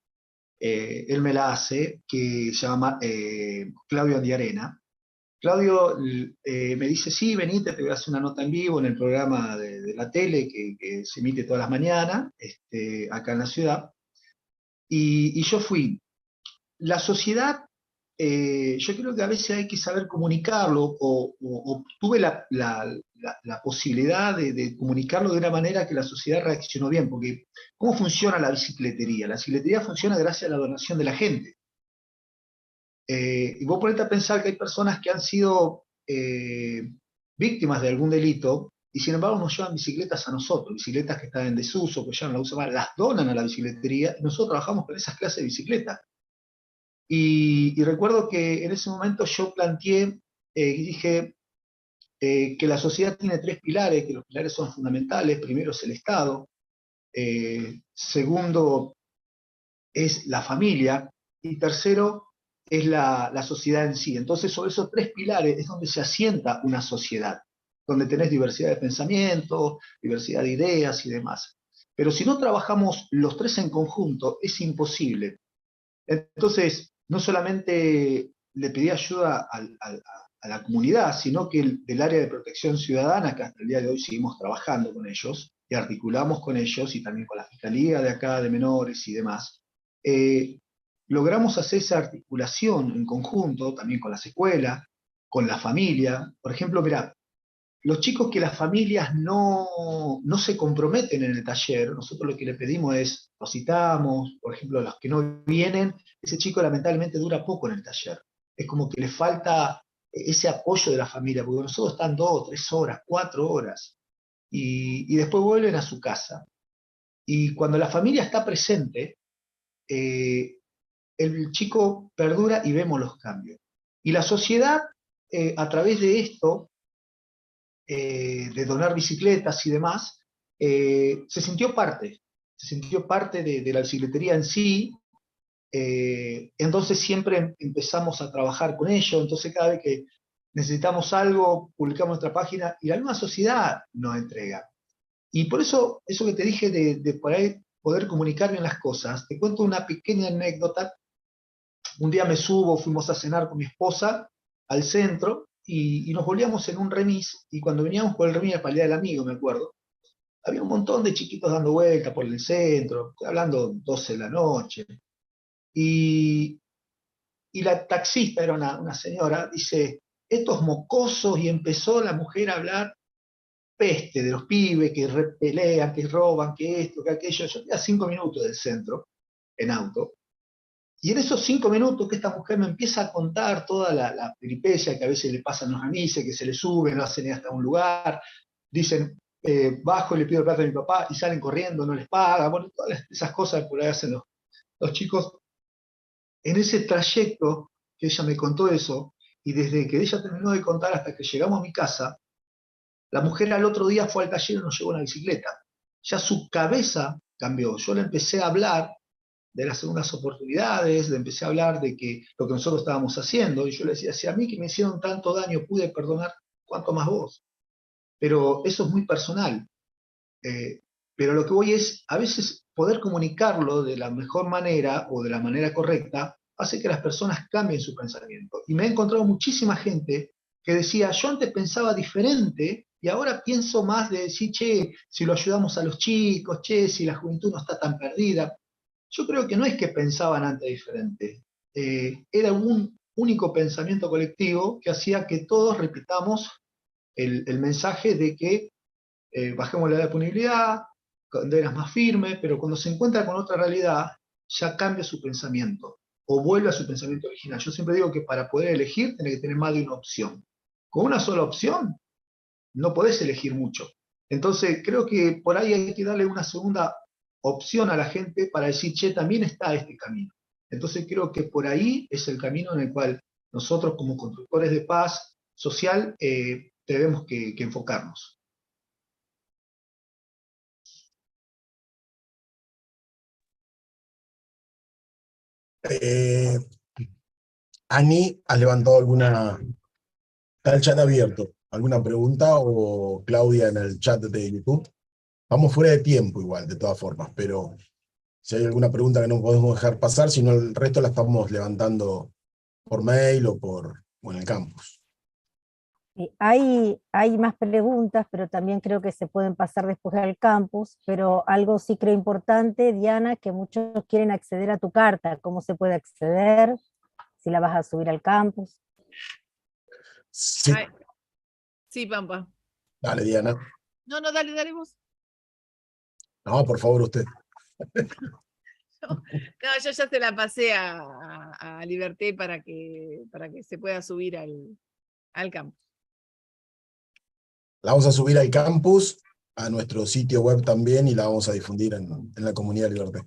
él me la hace, que se llama Claudio Andiarena. Claudio me dice, sí, venite, te voy a hacer una nota en vivo en el programa de la tele que se emite todas las mañanas, acá en la ciudad. Y yo fui. La sociedad, yo creo que a veces hay que saber comunicarlo, o tuve la posibilidad de comunicarlo de una manera que la sociedad reaccionó bien, porque ¿cómo funciona la bicicletería? La bicicletería funciona gracias a la donación de la gente. Y vos ponete a pensar que hay personas que han sido víctimas de algún delito, y sin embargo nos llevan bicicletas a nosotros, bicicletas que están en desuso, que ya no la usan más, las donan a la bicicletería, y nosotros trabajamos con esas clases de bicicletas. Y recuerdo que en ese momento yo planteé, y dije que la sociedad tiene 3 pilares, que los pilares son fundamentales. Primero es el Estado, segundo es la familia, y tercero es la sociedad en sí. Entonces, sobre esos 3 pilares es donde se asienta una sociedad, donde tenés diversidad de pensamiento, diversidad de ideas y demás. Pero si no trabajamos los 3 en conjunto, es imposible. Entonces, no solamente le pedí ayuda a la comunidad, sino que del área de protección ciudadana, que hasta el día de hoy seguimos trabajando con ellos, y articulamos con ellos, y también con la Fiscalía de acá de Menores y demás, logramos hacer esa articulación en conjunto, también con las escuelas, con la familia. Por ejemplo, mirá, los chicos que las familias no se comprometen en el taller, nosotros lo que le pedimos es, los citamos, por ejemplo, los que no vienen, ese chico lamentablemente dura poco en el taller. Es como que le falta ese apoyo de la familia, porque nosotros están 2, 3 horas, 4 horas, y después vuelven a su casa. Y cuando la familia está presente, el chico perdura y vemos los cambios. Y la sociedad, a través de esto, de donar bicicletas y demás, se sintió parte de la bicicletería en sí. Entonces siempre empezamos a trabajar con ellos. Entonces cada vez que necesitamos algo, publicamos nuestra página y la misma sociedad nos entrega. Y por eso que te dije de por ahí poder comunicar bien las cosas, te cuento una pequeña anécdota. Un día fuimos a cenar con mi esposa al centro, y nos volvíamos en un remis, y cuando veníamos por el remis para el Día del Amigo, me acuerdo, había un montón de chiquitos dando vueltas por el centro, estoy hablando 12 de la noche, y la taxista, era una señora, dice, estos mocosos, y empezó la mujer a hablar peste de los pibes, que pelean, que roban, que esto, que aquello. Yo tenía 5 minutos del centro, en auto, y en esos 5 minutos que esta mujer me empieza a contar toda la peripecia que a veces le pasan los remises, que se le suben, no hacen ir hasta un lugar, dicen, bajo y le pido el plato a mi papá, y salen corriendo, no les paga, bueno, todas esas cosas que por ahí hacen los chicos. En ese trayecto que ella me contó eso, y desde que ella terminó de contar hasta que llegamos a mi casa, la mujer al otro día fue al taller y nos llevó una bicicleta. Ya su cabeza cambió. Yo le empecé a hablar de las segundas oportunidades, le empecé a hablar de lo que nosotros estábamos haciendo, y yo le decía, si a mí que me hicieron tanto daño pude perdonar, ¿cuánto más vos? Pero eso es muy personal. Pero lo que voy es, a veces poder comunicarlo de la mejor manera o de la manera correcta hace que las personas cambien su pensamiento. Y me he encontrado muchísima gente que decía, yo antes pensaba diferente y ahora pienso más de decir, che, si lo ayudamos a los chicos, che, si la juventud no está tan perdida. Yo creo que no es que pensaban antes diferente, era un único pensamiento colectivo que hacía que todos repitamos el mensaje de que bajemos la edad de punibilidad, condenas más firmes, pero cuando se encuentra con otra realidad, ya cambia su pensamiento, o vuelve a su pensamiento original. Yo siempre digo que para poder elegir, tenés que tener más de una opción. Con una sola opción, no podés elegir mucho. Entonces, creo que por ahí hay que darle una segunda opción a la gente para decir, che, también está este camino. Entonces, creo que por ahí es el camino en el cual nosotros, como constructores de paz social, tenemos que enfocarnos. Ani, ¿has levantado alguna... Está el chat abierto. ¿Alguna pregunta? O Claudia en el chat de YouTube. Vamos fuera de tiempo igual, de todas formas, pero si hay alguna pregunta que no podemos dejar pasar, si no el resto la estamos levantando por mail o en el campus. Hay más preguntas, pero también creo que se pueden pasar después al campus, pero algo sí creo importante, Diana, que muchos quieren acceder a tu carta. ¿Cómo se puede acceder? Si la vas a subir al campus. Sí. Sí, Pampa. Dale, Diana. No, dale vos. No, por favor, usted. No, yo ya se la pasé a Liberté para que se pueda subir al campus. La vamos a subir al campus, a nuestro sitio web también, y la vamos a difundir en la comunidad Liberté.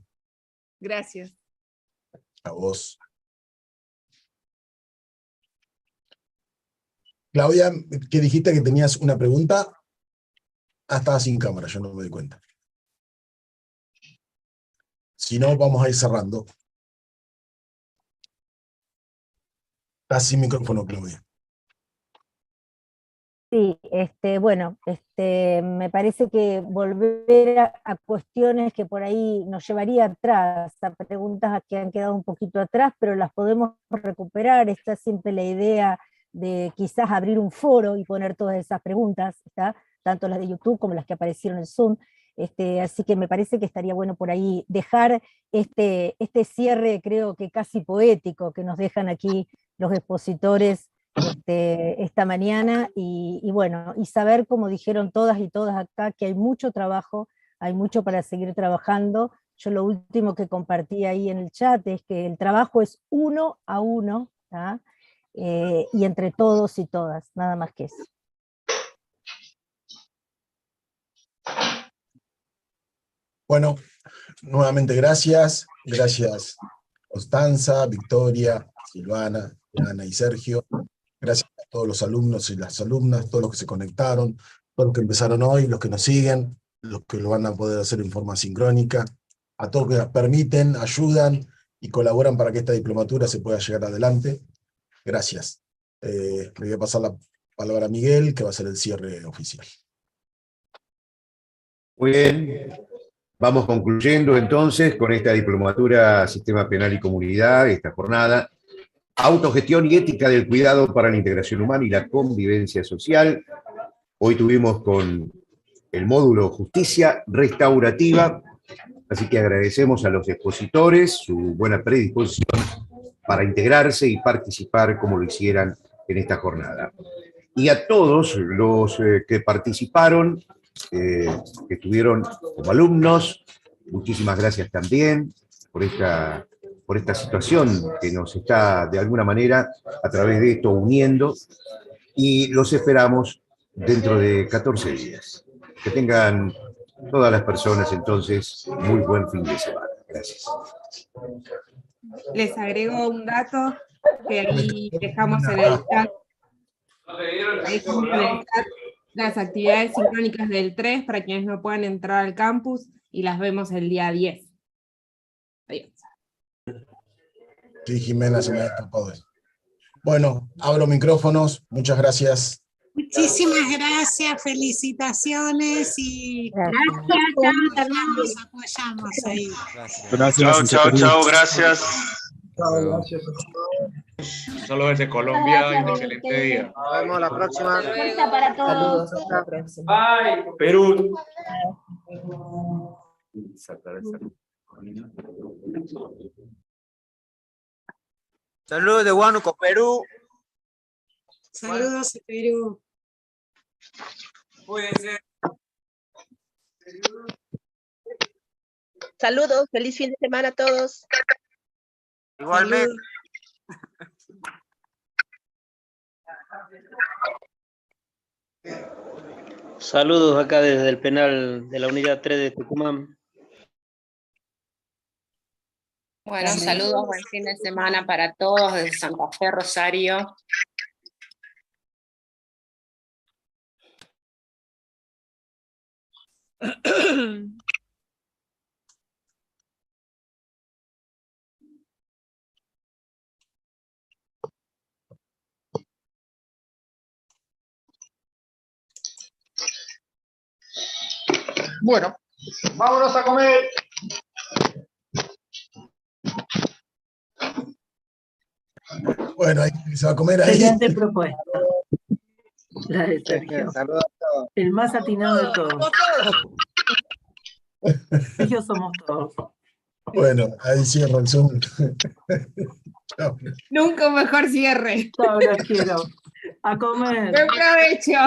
Gracias. A vos. Claudia, ¿qué dijiste que tenías una pregunta? Estaba sin cámara, yo no me di cuenta. Si no, vamos a ir cerrando. Estás sin micrófono, Claudia. Sí, bueno, me parece que volver a cuestiones que por ahí nos llevaría atrás, a preguntas que han quedado un poquito atrás, pero las podemos recuperar. Está siempre la idea de quizás abrir un foro y poner todas esas preguntas, ¿está? Tanto las de YouTube como las que aparecieron en Zoom. Así que me parece que estaría bueno por ahí dejar este cierre, creo que casi poético, que nos dejan aquí los expositores esta mañana, y bueno, y saber, como dijeron todas y todas acá, que hay mucho trabajo, hay mucho para seguir trabajando. Yo lo último que compartí ahí en el chat es que el trabajo es 1 a 1, ¿tá? Y entre todos y todas, nada más que eso. Bueno, nuevamente gracias. Gracias Constanza, Victoria, Silvana, Ana y Sergio. Gracias a todos los alumnos y las alumnas, todos los que se conectaron, todos los que empezaron hoy, los que nos siguen, los que lo van a poder hacer en forma sincrónica, a todos los que nos permiten, ayudan y colaboran para que esta diplomatura se pueda llegar adelante. Gracias. Le voy a pasar la palabra a Miguel, que va a ser el cierre oficial. Muy bien. Vamos concluyendo entonces con esta diplomatura Sistema Penal y Comunidad, esta jornada. Autogestión y ética del cuidado para la integración humana y la convivencia social. Hoy tuvimos con el módulo Justicia Restaurativa, así que agradecemos a los expositores su buena predisposición para integrarse y participar como lo hicieran en esta jornada. Y a todos los que participaron, que estuvieron como alumnos, muchísimas gracias también por esta situación que nos está de alguna manera a través de esto uniendo, y los esperamos dentro de 14 días. Que tengan todas las personas entonces muy buen fin de semana. Gracias. Les agrego un dato que ahí dejamos en el chat. Ahí dejamos en el chat las actividades sincrónicas del 3 para quienes no puedan entrar al campus, y las vemos el día 10. Adiós. Sí, Jimena, se me ha escapado eso. Bueno, abro micrófonos. Muchas gracias. Muchísimas gracias, felicitaciones y nos apoyamos ahí. Gracias. Chao, gracias. Solo desde Colombia y un excelente día. Nos vemos la próxima. Fuerza para todos. Saludos, hasta la próxima. Bye. Perú. Saludos de Huánuco, Perú. Saludos a Perú. Cuídense. Saludos, feliz fin de semana a todos. Igualmente. Saludos acá desde el penal de la unidad 3 de Tucumán. Bueno, saludos, buen fin de semana para todos desde Santa Fe, Rosario. Bueno, vámonos a comer. Bueno, ahí se va a comer ahí. Excelente propuesta. La de Sergio. Saludos a todos. El más atinado de todos. Sergio somos todos. Bueno, ahí cierro el Zoom. Chao. Nunca un mejor cierre. Chao, los quiero. A comer. Buen provecho.